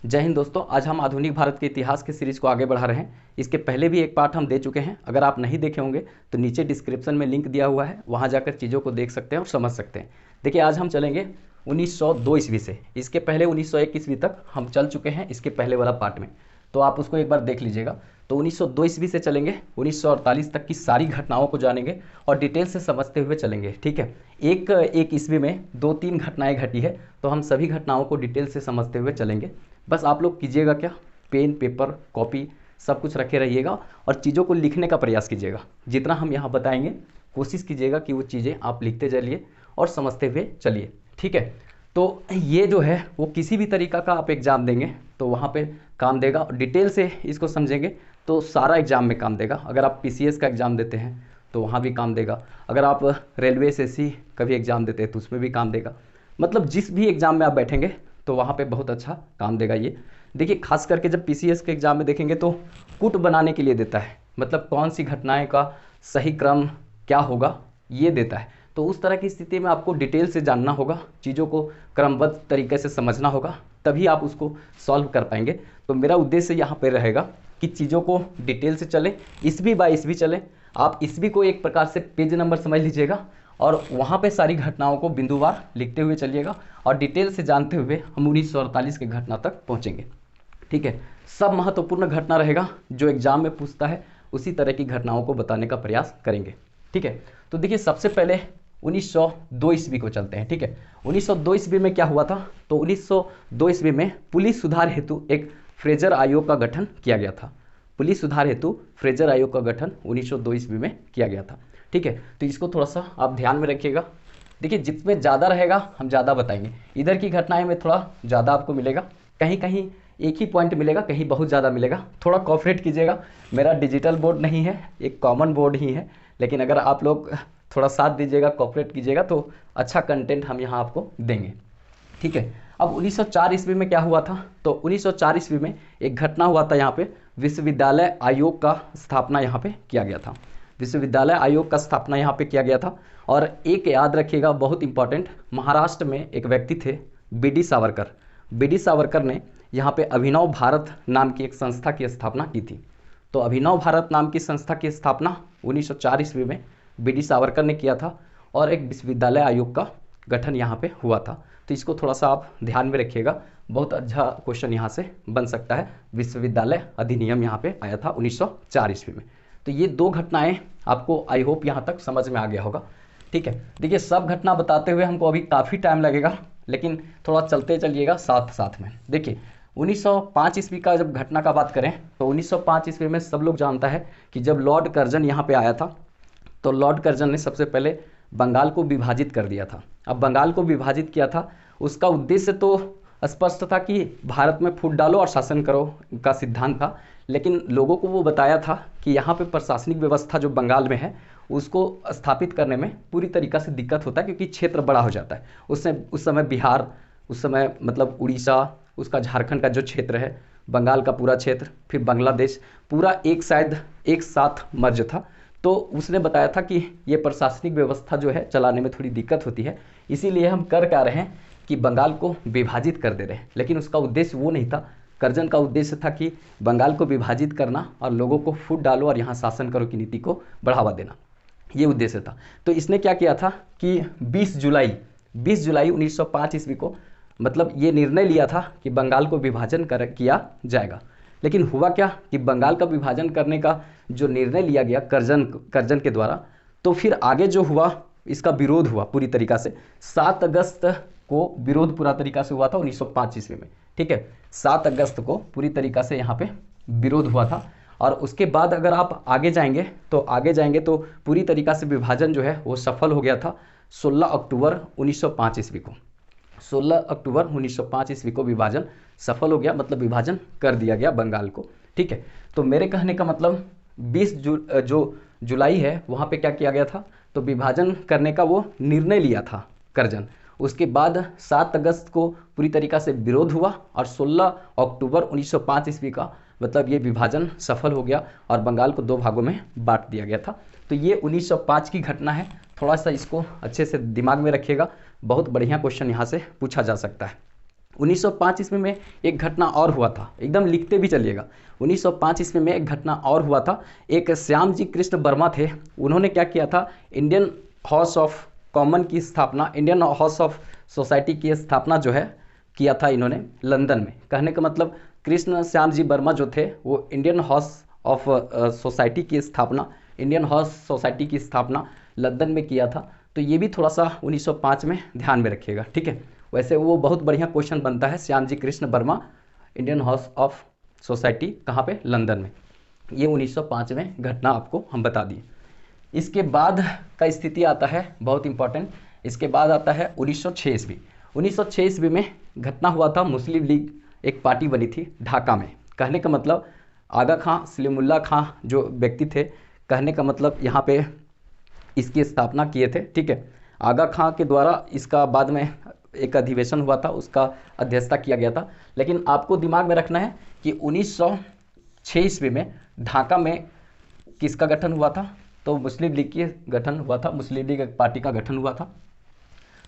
जय हिंद दोस्तों। आज हम आधुनिक भारत के इतिहास के सीरीज को आगे बढ़ा रहे हैं। इसके पहले भी एक पार्ट हम दे चुके हैं। अगर आप नहीं देखे होंगे तो नीचे डिस्क्रिप्शन में लिंक दिया हुआ है, वहां जाकर चीज़ों को देख सकते हैं और समझ सकते हैं। देखिए, आज हम चलेंगे 1902 ईस्वी से। इसके पहले 1901 ईस्वी तक हम चल चुके हैं इसके पहले वाला पार्ट में, तो आप उसको एक बार देख लीजिएगा। तो 1902 ईस्वी से चलेंगे, 1948 तक की सारी घटनाओं को जानेंगे और डिटेल से समझते हुए चलेंगे। ठीक है, एक एक ईस्वी में 2-3 घटनाएं घटी है, तो हम सभी घटनाओं को डिटेल से समझते हुए चलेंगे। बस आप लोग कीजिएगा क्या, पेन पेपर कॉपी सब कुछ रखे रहिएगा और चीज़ों को लिखने का प्रयास कीजिएगा। जितना हम यहाँ बताएंगे कोशिश कीजिएगा कि वो चीज़ें आप लिखते चलिए और समझते हुए चलिए। ठीक है, तो ये जो है वो किसी भी तरीका का आप एग्ज़ाम देंगे तो वहाँ पे काम देगा। डिटेल से इसको समझेंगे तो सारा एग्ज़ाम में काम देगा। अगर आप पीसीएस का एग्ज़ाम देते हैं तो वहाँ भी काम देगा। अगर आप रेलवे एसएससी का भी एग्ज़ाम देते हैं तो उसमें भी काम देगा। मतलब जिस भी एग्ज़ाम में आप बैठेंगे तो वहाँ पे बहुत अच्छा काम देगा ये। देखिए, खास करके जब पीसीएस के एग्ज़ाम में देखेंगे तो कुट बनाने के लिए देता है, मतलब कौन सी घटनाएं का सही क्रम क्या होगा ये देता है। तो उस तरह की स्थिति में आपको डिटेल से जानना होगा, चीज़ों को क्रमबद्ध तरीके से समझना होगा, तभी आप उसको सॉल्व कर पाएंगे। तो मेरा उद्देश्य यहाँ पे रहेगा कि चीज़ों को डिटेल से चले, ईस्वी बाय ईस्वी चले। आप ईस्वी को एक प्रकार से पेज नंबर समझ लीजिएगा और वहाँ पे सारी घटनाओं को बिंदुवार लिखते हुए चलिएगा और डिटेल से जानते हुए हम 1948 के घटना तक पहुँचेंगे। ठीक है, सब महत्वपूर्ण घटना रहेगा जो एग्जाम में पूछता है, उसी तरह की घटनाओं को बताने का प्रयास करेंगे। ठीक है, तो देखिए सबसे पहले 1902 ईस्वी को चलते हैं। ठीक है, 1902 ईस्वी में क्या हुआ था? तो 1902 ईस्वी में पुलिस सुधार हेतु एक फ्रेजर आयोग का गठन किया गया था। पुलिस सुधार हेतु फ्रेजर आयोग का गठन 1902 ईस्वी में किया गया था। ठीक है, तो इसको थोड़ा सा आप ध्यान में रखिएगा। देखिए, जितने ज़्यादा रहेगा हम ज़्यादा बताएंगे। इधर की घटनाएं में थोड़ा ज़्यादा आपको मिलेगा, कहीं कहीं एक ही पॉइंट मिलेगा, कहीं बहुत ज़्यादा मिलेगा। थोड़ा कॉपरेट कीजिएगा, मेरा डिजिटल बोर्ड नहीं है, एक कॉमन बोर्ड ही है, लेकिन अगर आप लोग थोड़ा साथ दीजिएगा, कॉपरेट कीजिएगा तो अच्छा कंटेंट हम यहाँ आपको देंगे। ठीक है, अब 1904 ईस्वी में क्या हुआ था? तो 1904 ईस्वी में एक घटना हुआ था, यहाँ पे विश्वविद्यालय आयोग का स्थापना यहाँ पे किया गया था। विश्वविद्यालय आयोग का स्थापना यहाँ पे किया गया था। और एक याद रखिएगा, बहुत इंपॉर्टेंट, महाराष्ट्र में एक व्यक्ति थे बीडी सावरकर। बीडी सावरकर ने यहाँ पे अभिनव भारत नाम की एक संस्था की स्थापना की थी। तो अभिनव भारत नाम की संस्था की स्थापना 1904 ईस्वी में बीडी सावरकर ने किया था और एक विश्वविद्यालय आयोग का गठन यहाँ पे हुआ था। तो इसको थोड़ा सा आप ध्यान में रखिएगा, बहुत अच्छा क्वेश्चन यहाँ से बन सकता है। विश्वविद्यालय अधिनियम यहाँ पे आया था 1904 ईस्वी में। तो ये दो घटनाएं आपको आई होप यहाँ तक समझ में आ गया होगा। ठीक है, देखिए सब घटना बताते हुए हमको अभी काफ़ी टाइम लगेगा, लेकिन थोड़ा चलते चलिएगा साथ साथ में। देखिए 1905 ईस्वी का जब घटना का बात करें तो 1905 ईस्वी में सब लोग जानता है कि जब लॉर्ड कर्जन यहाँ पे आया था, तो लॉर्ड कर्जन ने सबसे पहले बंगाल को विभाजित कर दिया था। अब बंगाल को विभाजित किया था, उसका उद्देश्य तो स्पष्ट था कि भारत में फूट डालो और शासन करो का सिद्धांत था, लेकिन लोगों को वो बताया था कि यहाँ पे प्रशासनिक व्यवस्था जो बंगाल में है उसको स्थापित करने में पूरी तरीक़ा से दिक्कत होता है, क्योंकि क्षेत्र बड़ा हो जाता है। उस समय बिहार, उस समय मतलब उड़ीसा, उसका झारखंड का जो क्षेत्र है, बंगाल का पूरा क्षेत्र, फिर बांग्लादेश, पूरा एक साथ मर्ज था। तो उसने बताया था कि ये प्रशासनिक व्यवस्था जो है चलाने में थोड़ी दिक्कत होती है, इसीलिए हम कर क्या रहे हैं कि बंगाल को विभाजित कर दे रहे हैं। लेकिन उसका उद्देश्य वो नहीं था। कर्जन का उद्देश्य था कि बंगाल को विभाजित करना और लोगों को फूट डालो और यहाँ शासन करो की नीति को बढ़ावा देना, ये उद्देश्य था। तो इसने क्या किया था कि 20 जुलाई 1905 ईस्वी को मतलब ये निर्णय लिया था कि बंगाल को विभाजन किया जाएगा। लेकिन हुआ क्या कि बंगाल का विभाजन करने का जो निर्णय लिया गया कर्जन के द्वारा, तो फिर आगे जो हुआ इसका विरोध हुआ पूरी तरीका से। 7 अगस्त को विरोध पूरा तरीका से हुआ था 1905 ईस्वी में। ठीक है, 7 अगस्त को पूरी तरीका से यहाँ पे विरोध हुआ था। और उसके बाद अगर आप आगे जाएंगे तो पूरी तरीका से विभाजन जो है वो सफल हो गया था 16 अक्टूबर 1905 ईस्वी को। 16 अक्टूबर 1905 ईस्वी को विभाजन सफल हो गया, मतलब विभाजन कर दिया गया बंगाल को। ठीक है, तो मेरे कहने का मतलब 20 जो जुलाई है वहाँ पे क्या किया गया था, तो विभाजन करने का वो निर्णय लिया था कर्जन। उसके बाद 7 अगस्त को पूरी तरीका से विरोध हुआ और 16 अक्टूबर 1905 ईस्वी का मतलब ये विभाजन सफल हो गया और बंगाल को 2 भागों में बांट दिया गया था। तो ये 1905 की घटना है, थोड़ा सा इसको अच्छे से दिमाग में रखिएगा, बहुत बढ़िया क्वेश्चन यहाँ से पूछा जा सकता है। 1905 ईस्वी में एक घटना और हुआ था, एकदम लिखते भी चलिएगा। 1905 ईस्वी में एक घटना और हुआ था। एक श्याम जी कृष्ण वर्मा थे, उन्होंने क्या किया था, इंडियन हाउस ऑफ कॉमन की स्थापना, इंडियन हाउस ऑफ सोसाइटी की स्थापना जो है किया था इन्होंने लंदन में। कहने का मतलब कृष्ण श्याम जी वर्मा जो थे वो इंडियन हाउस ऑफ सोसाइटी की स्थापना, इंडियन हाउस सोसाइटी की स्थापना लंदन में किया था। तो ये भी थोड़ा सा 1905 में ध्यान में रखिएगा, ठीक है। वैसे वो बहुत बढ़िया क्वेश्चन बनता है, Shyam ji Krishna Varma Indian house of society कहाँ पे, लंदन में। ये 1905 में घटना आपको हम बता दिए। इसके बाद का स्थिति आता है बहुत इंपॉर्टेंट, इसके बाद आता है 1906 ईस्वी। 1906 ईस्वी में घटना हुआ था, मुस्लिम लीग एक पार्टी बनी थी ढाका में। कहने का मतलब आगा खां सलीमुल्लाह खां जो व्यक्ति थे, कहने का मतलब यहाँ पे इसकी स्थापना किए थे, ठीक है। आगा खां के द्वारा इसका बाद में एक अधिवेशन हुआ था, उसका अध्यक्षता किया गया था। लेकिन आपको दिमाग में रखना है कि 1906 ईस्वी में ढाका में किसका गठन हुआ था, तो मुस्लिम लीग की गठन हुआ था, मुस्लिम लीग पार्टी का गठन हुआ था।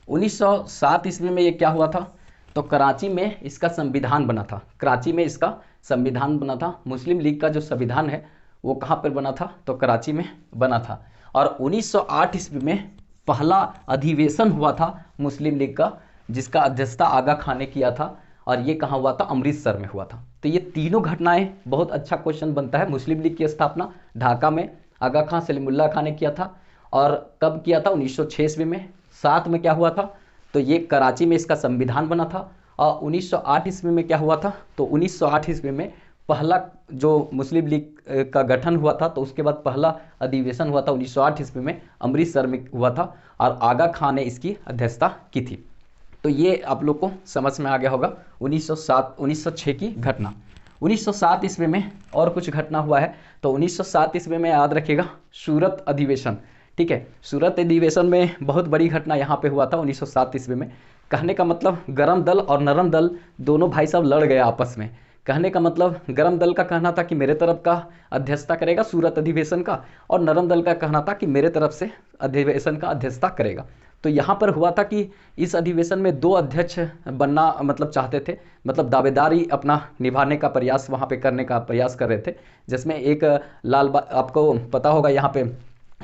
1907 ईस्वी में ये क्या हुआ था, तो कराची में इसका संविधान बना था, कराची में इसका संविधान बना था। मुस्लिम लीग का जो संविधान है वो कहाँ पर बना था, तो कराची में बना था। और 1908 ईस्वी में पहला अधिवेशन हुआ था मुस्लिम लीग का, जिसका अध्यक्षता आगा खां ने किया था, और ये कहाँ हुआ था, अमृतसर में हुआ था। तो ये तीनों घटनाएं बहुत अच्छा क्वेश्चन बनता है। मुस्लिम लीग की स्थापना ढाका में आगा खां सलीमुल्लाह खां ने किया था, और कब किया था, 1906 ईस्वी में। साथ में क्या हुआ था, तो ये कराची में इसका संविधान बना था। और 1908 ईस्वी में क्या हुआ था, तो 1908 ईस्वी में पहला जो मुस्लिम लीग का गठन हुआ था, तो उसके बाद पहला अधिवेशन हुआ था 1908 ईस्वी में, अमृतसर में हुआ था, और आगा खां ने इसकी अध्यक्षता की थी। तो ये आप लोग को समझ में आ गया होगा 1906 की घटना। 1907 ईस्वी में और कुछ घटना हुआ है, तो 1907 ईस्वी में याद रखिएगा सूरत अधिवेशन, ठीक है। सूरत अधिवेशन में बहुत बड़ी घटना यहाँ पे हुआ था 1907 ईस्वी में। कहने का मतलब गरम दल और नरम दल दोनों भाई साहब लड़ गए आपस में। कहने का मतलब गरम दल का कहना था कि मेरे तरफ का अध्यक्षता करेगा सूरत अधिवेशन का, और नरम दल का कहना था कि मेरे तरफ से अधिवेशन का अध्यक्षता करेगा। तो यहाँ पर हुआ था कि इस अधिवेशन में दो अध्यक्ष बनना मतलब चाहते थे, मतलब दावेदारी अपना निभाने का प्रयास वहाँ पे करने का प्रयास कर रहे थे, जिसमें एक आपको पता होगा यहाँ पे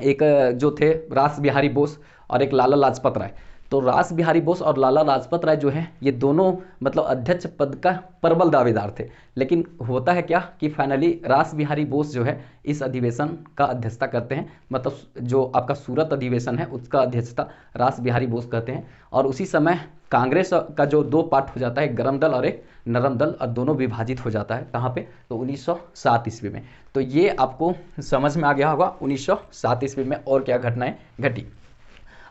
एक जो थे रास बिहारी बोस और एक लाला लाजपत राय। तो रास बिहारी बोस और लाला लाजपत राय जो हैं ये दोनों मतलब अध्यक्ष पद का प्रबल दावेदार थे। लेकिन होता है क्या कि फाइनली रास बिहारी बोस जो है इस अधिवेशन का अध्यक्षता करते हैं, मतलब जो आपका सूरत अधिवेशन है उसका अध्यक्षता रास बिहारी बोस करते हैं। और उसी समय कांग्रेस का जो दो पार्ट हो जाता है, एक गरम दल और एक नरम दल, और दोनों विभाजित हो जाता है। कहाँ पे, तो 1907 ईस्वी में। तो ये आपको समझ में आ गया होगा 1907 ईस्वी में और क्या घटनाएं घटी।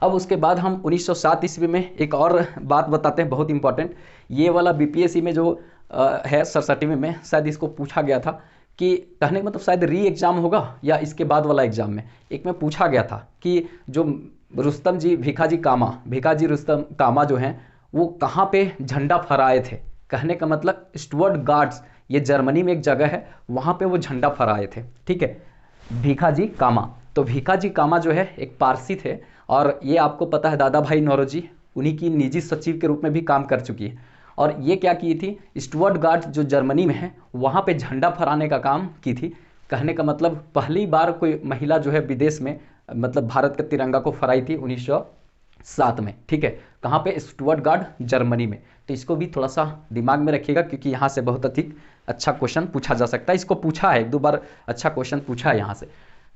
अब उसके बाद हम 1907 ईस्वी में एक और बात बताते हैं बहुत इंपॉर्टेंट। ये वाला बीपीएससी में जो है 67 में शायद इसको पूछा गया था कि कहने का मतलब शायद री एग्ज़ाम होगा या इसके बाद वाला एग्ज़ाम में एक में पूछा गया था कि जो रुस्तम जी भिखाजी रुस्तम कामा जो हैं वो कहाँ पे झंडा फहराए थे। कहने का मतलब स्टुअर्ट गार्ड्स, ये जर्मनी में एक जगह है, वहाँ पे वो झंडा फहराए थे, ठीक है, भिखाजी कामा। तो भिखाजी कामा जो है एक पारसी थे, और ये आपको पता है दादा भाई नौरोजी उन्हीं की निजी सचिव के रूप में भी काम कर चुकी है। और ये क्या की थी, स्टुअर्ट गार्ड जो जर्मनी में है वहाँ पे झंडा फहराने का काम की थी। कहने का मतलब पहली बार कोई महिला जो है विदेश में मतलब भारत के तिरंगा को फहराई थी 1907 में, ठीक है। कहाँ पे, स्टुअर्ट गार्ड जर्मनी में। तो इसको भी थोड़ा सा दिमाग में रखिएगा क्योंकि यहाँ से बहुत अधिक अच्छा क्वेश्चन पूछा जा सकता है। इसको पूछा है एक दो बार, अच्छा क्वेश्चन पूछा है यहाँ से,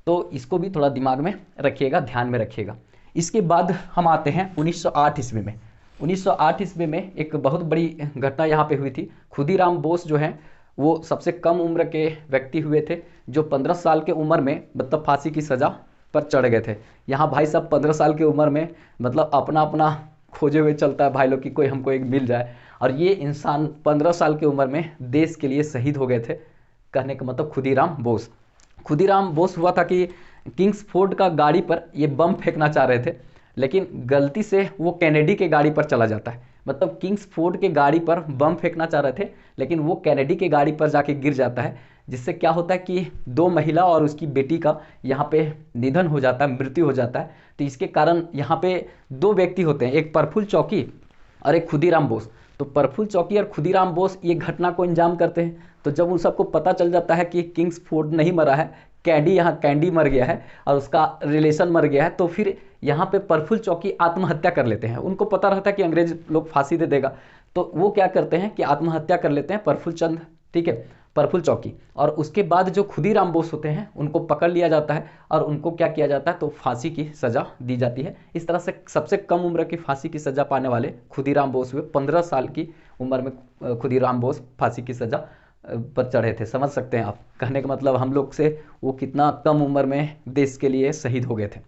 तो इसको भी थोड़ा दिमाग में रखिएगा, ध्यान में रखिएगा। इसके बाद हम आते हैं 1908 ईस्वी में। 1908 ईस्वी में एक बहुत बड़ी घटना यहाँ पे हुई थी। खुदीराम बोस जो हैं वो सबसे कम उम्र के व्यक्ति हुए थे जो 15 साल के उम्र में मतलब फांसी की सज़ा पर चढ़ गए थे। यहाँ भाई साहब 15 साल की उम्र में मतलब अपना अपना खोजे हुए चलता है भाई लोग कि कोई हमको एक मिल जाए, और ये इंसान 15 साल की उम्र में देश के लिए शहीद हो गए थे। कहने का मतलब खुदीराम बोस हुआ था कि किंग्सफोर्ड का गाड़ी पर ये बम फेंकना चाह रहे थे, लेकिन गलती से वो कैनेडी के गाड़ी पर चला जाता है। मतलब किंग्सफोर्ड के गाड़ी पर बम फेंकना चाह रहे थे लेकिन वो कैनेडी के गाड़ी पर जाके गिर जाता है, जिससे क्या होता है कि दो महिला और उसकी बेटी का यहाँ पे निधन हो जाता है, मृत्यु हो जाता है। तो इसके कारण यहाँ पे दो व्यक्ति होते हैं, एक प्रफुल्ल चौकी और एक खुदीराम बोस। तो प्रफुल्ल चौकी और खुदीराम बोस ये घटना को अंजाम करते हैं। तो जब उन सबको पता चल जाता है कि किंग्सफोर्ड नहीं मरा है, कैंडी मर गया है और उसका रिलेशन मर गया है, तो फिर यहाँ पे प्रफुल्ल चौकी आत्महत्या कर लेते हैं। उनको पता रहता है कि अंग्रेज लोग फांसी दे देगा, तो वो क्या करते हैं कि आत्महत्या कर लेते हैं प्रफुल्ल चंद, ठीक है, प्रफुल्ल चौकी। और उसके बाद जो खुदीराम बोस होते हैं उनको पकड़ लिया जाता है और उनको क्या किया जाता है, तो फांसी की सज़ा दी जाती है। इस तरह से सबसे कम उम्र की फांसी की सज़ा पाने वाले खुदीराम बोस हुए। 15 साल की उम्र में खुदीराम बोस फांसी की सज़ा पर चढ़े थे। समझ सकते हैं आप, कहने का मतलब हम लोग से वो कितना कम उम्र में देश के लिए शहीद हो गए थे।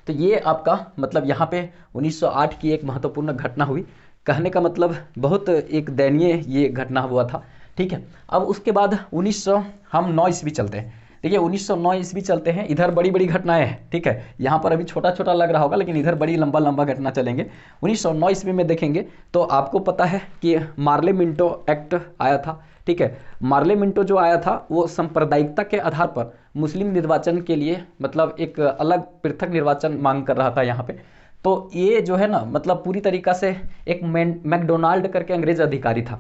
तो ये आपका मतलब यहाँ पे 1908 की एक महत्वपूर्ण घटना हुई। कहने का मतलब बहुत एक दयनीय ये घटना हुआ था, ठीक है। अब उसके बाद 1909 ईस्वी चलते हैं। देखिए 1909 ईस्वी चलते हैं, इधर बड़ी बड़ी घटनाएं हैं, ठीक है। यहाँ पर अभी छोटा छोटा लग रहा होगा, लेकिन इधर बड़ी लंबा लंबा घटना चलेंगे। 1909 ईस्वी में देखेंगे तो आपको पता है कि मार्ले मिंटो एक्ट आया था, ठीक है। मार्ले मिंटो जो आया था वो सांप्रदायिकता के आधार पर मुस्लिम निर्वाचन के लिए मतलब एक अलग पृथक निर्वाचन मांग कर रहा था यहाँ पे। तो ये जो है ना मतलब पूरी तरीका से एक मैकडोनाल्ड करके अंग्रेज अधिकारी था,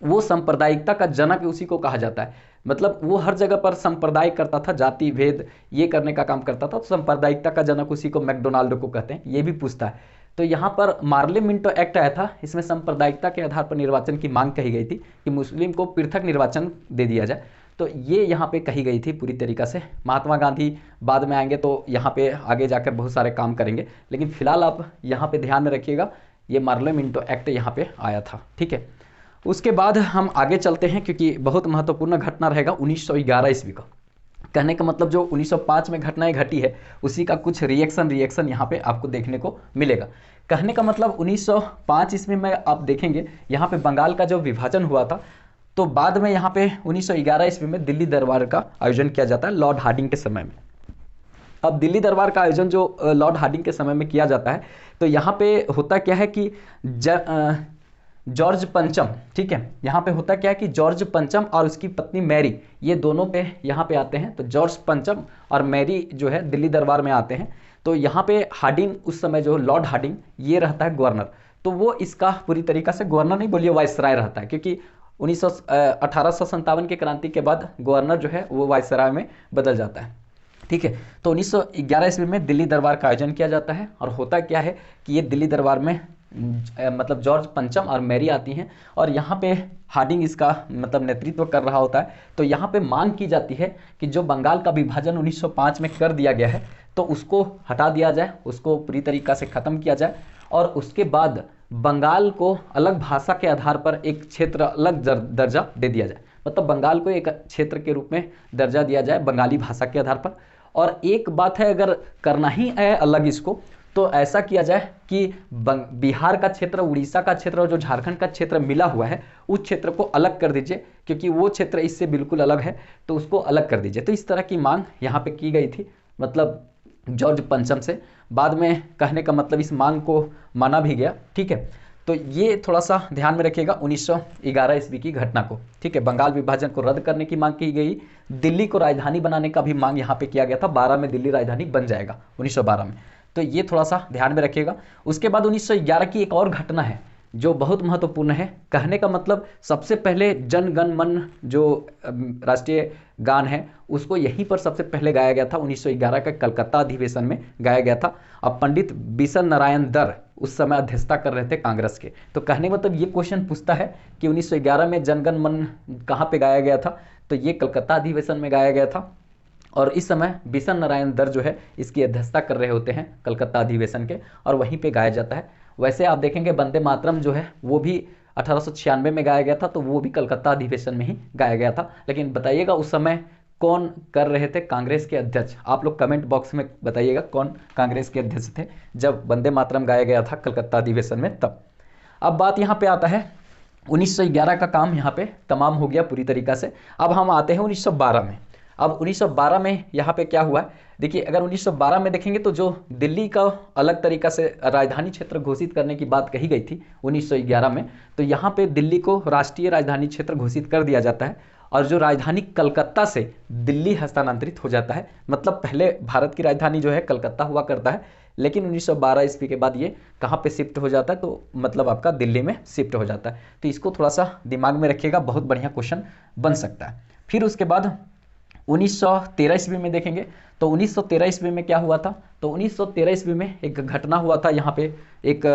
वो सांप्रदायिकता का जनक उसी को कहा जाता है। मतलब वो हर जगह पर संप्रदाय करता था, जाति भेद ये करने का काम करता था, तो सांप्रदायिकता का जनक उसी को मैकडोनाल्ड को कहते हैं, ये भी पूछता है। तो यहाँ पर मार्ले मिंटो एक्ट आया था, इसमें सांप्रदायिकता के आधार पर निर्वाचन की मांग कही गई थी कि मुस्लिम को पृथक निर्वाचन दे दिया जाए। तो ये यहाँ पे कही गई थी पूरी तरीका से। महात्मा गांधी बाद में आएंगे तो यहाँ पे आगे जाकर बहुत सारे काम करेंगे, लेकिन फिलहाल आप यहाँ पे ध्यान में रखिएगा ये मार्ले मिंटो एक्ट यहाँ पे आया था, ठीक है। उसके बाद हम आगे चलते हैं क्योंकि बहुत महत्वपूर्ण घटना रहेगा 1911 ईस्वी का। कहने का मतलब जो 1905 में घटनाएं घटी है उसी का कुछ रिएक्शन यहाँ पे आपको देखने को मिलेगा। कहने का मतलब 1905 ईस्वी में आप देखेंगे यहाँ पे बंगाल का जो विभाजन हुआ था, तो बाद में यहाँ पे 1911 ईस्वी में दिल्ली दरबार का आयोजन किया जाता है लॉर्ड हार्डिंग के समय में। अब दिल्ली दरबार का आयोजन जो लॉर्ड हार्डिंग के समय में किया जाता है, तो यहाँ पे होता क्या है कि जॉर्ज पंचम, ठीक है, यहाँ पे होता क्या है कि जॉर्ज पंचम और उसकी पत्नी मैरी ये दोनों पे यहाँ पे आते हैं। तो जॉर्ज पंचम और मैरी जो है दिल्ली दरबार में आते हैं। तो यहाँ पे हार्डिंग उस समय जो लॉर्ड हार्डिंग ये रहता है गवर्नर। तो वो इसका पूरी तरीका से गवर्नर नहीं बोलिए वाइसराय रहता है, क्योंकि 1857 की क्रांति के बाद गवर्नर जो है वो वाइसराय में बदल जाता है, ठीक है। तो 1911 ईस्वी में दिल्ली दरबार का आयोजन किया जाता है और होता क्या है कि ये दिल्ली दरबार में मतलब जॉर्ज पंचम और मैरी आती हैं और यहाँ पे हार्डिंग इसका मतलब नेतृत्व कर रहा होता है। तो यहाँ पे मांग की जाती है कि जो बंगाल का विभाजन 1905 में कर दिया गया है तो उसको हटा दिया जाए, उसको पूरी तरीका से ख़त्म किया जाए और उसके बाद बंगाल को अलग भाषा के आधार पर एक क्षेत्र अलग दर्जा दे दिया जाए। मतलब बंगाल को एक क्षेत्र के रूप में दर्जा दिया जाए बंगाली भाषा के आधार पर। और एक बात है, अगर करना ही है अलग इसको तो ऐसा किया जाए कि बिहार का क्षेत्र, उड़ीसा का क्षेत्र और जो झारखंड का क्षेत्र मिला हुआ है उस क्षेत्र को अलग कर दीजिए, क्योंकि वो क्षेत्र इससे बिल्कुल अलग है, तो उसको अलग कर दीजिए। तो इस तरह की मांग यहाँ पे की गई थी मतलब जॉर्ज पंचम से। बाद में कहने का मतलब इस मांग को माना भी गया, ठीक है। तो ये थोड़ा सा ध्यान में रखिएगा 1911 ईस्वी की घटना को, ठीक है। बंगाल विभाजन को रद्द करने की मांग की गई, दिल्ली को राजधानी बनाने का भी मांग यहाँ पे किया गया था। 12 में दिल्ली राजधानी बन जाएगा 1912 में, तो ये थोड़ा सा ध्यान में रखिएगा। उसके बाद 1911 की एक और घटना है जो बहुत महत्वपूर्ण है। कहने का मतलब सबसे पहले जन गण मन जो राष्ट्रीय गान है उसको यहीं पर सबसे पहले गाया गया था। 1911 का कलकत्ता अधिवेशन में गाया गया था। अब पंडित बिशन नारायण दर उस समय अध्यक्षता कर रहे थे कांग्रेस के। तो कहने का मतलब ये क्वेश्चन पूछता है कि 1911 में जन गण मन कहाँ पे गाया गया था, तो ये कलकत्ता अधिवेशन में गाया गया था और इस समय बिशन नारायण दर जो है इसकी अध्यक्षता कर रहे होते हैं कलकत्ता अधिवेशन के और वहीं पे गाया जाता है। वैसे आप देखेंगे वंदे मातरम जो है वो भी 1896 में गाया गया था, तो वो भी कलकत्ता अधिवेशन में ही गाया गया था। लेकिन बताइएगा उस समय कौन कर रहे थे कांग्रेस के अध्यक्ष, आप लोग कमेंट बॉक्स में बताइएगा कौन कांग्रेस के अध्यक्ष थे जब वंदे मातरम गाया गया था कलकत्ता अधिवेशन में तब। अब बात यहाँ पे आता है 1911 का काम यहाँ पे तमाम हो गया पूरी तरीका से। अब हम आते हैं 1912 में। अब 1912 में यहाँ पे क्या हुआ है, देखिए अगर 1912 में देखेंगे तो जो दिल्ली का अलग तरीका से राजधानी क्षेत्र घोषित करने की बात कही गई थी 1911 में, तो यहाँ पे दिल्ली को राष्ट्रीय राजधानी क्षेत्र घोषित कर दिया जाता है और जो राजधानी कलकत्ता से दिल्ली हस्तांतरित हो जाता है। मतलब पहले भारत की राजधानी जो है कलकत्ता हुआ करता है, लेकिन 1912 ईस्वी के बाद ये कहाँ पे शिफ्ट हो जाता है, तो मतलब आपका दिल्ली में शिफ्ट हो जाता है। तो इसको थोड़ा सा दिमाग में रखिएगा, बहुत बढ़िया क्वेश्चन बन सकता है। फिर उसके बाद 1913 ईस्वी में देखेंगे तो 1913 ईस्वी में क्या हुआ था, तो 1913 ईस्वी में एक घटना हुआ था। यहाँ पे एक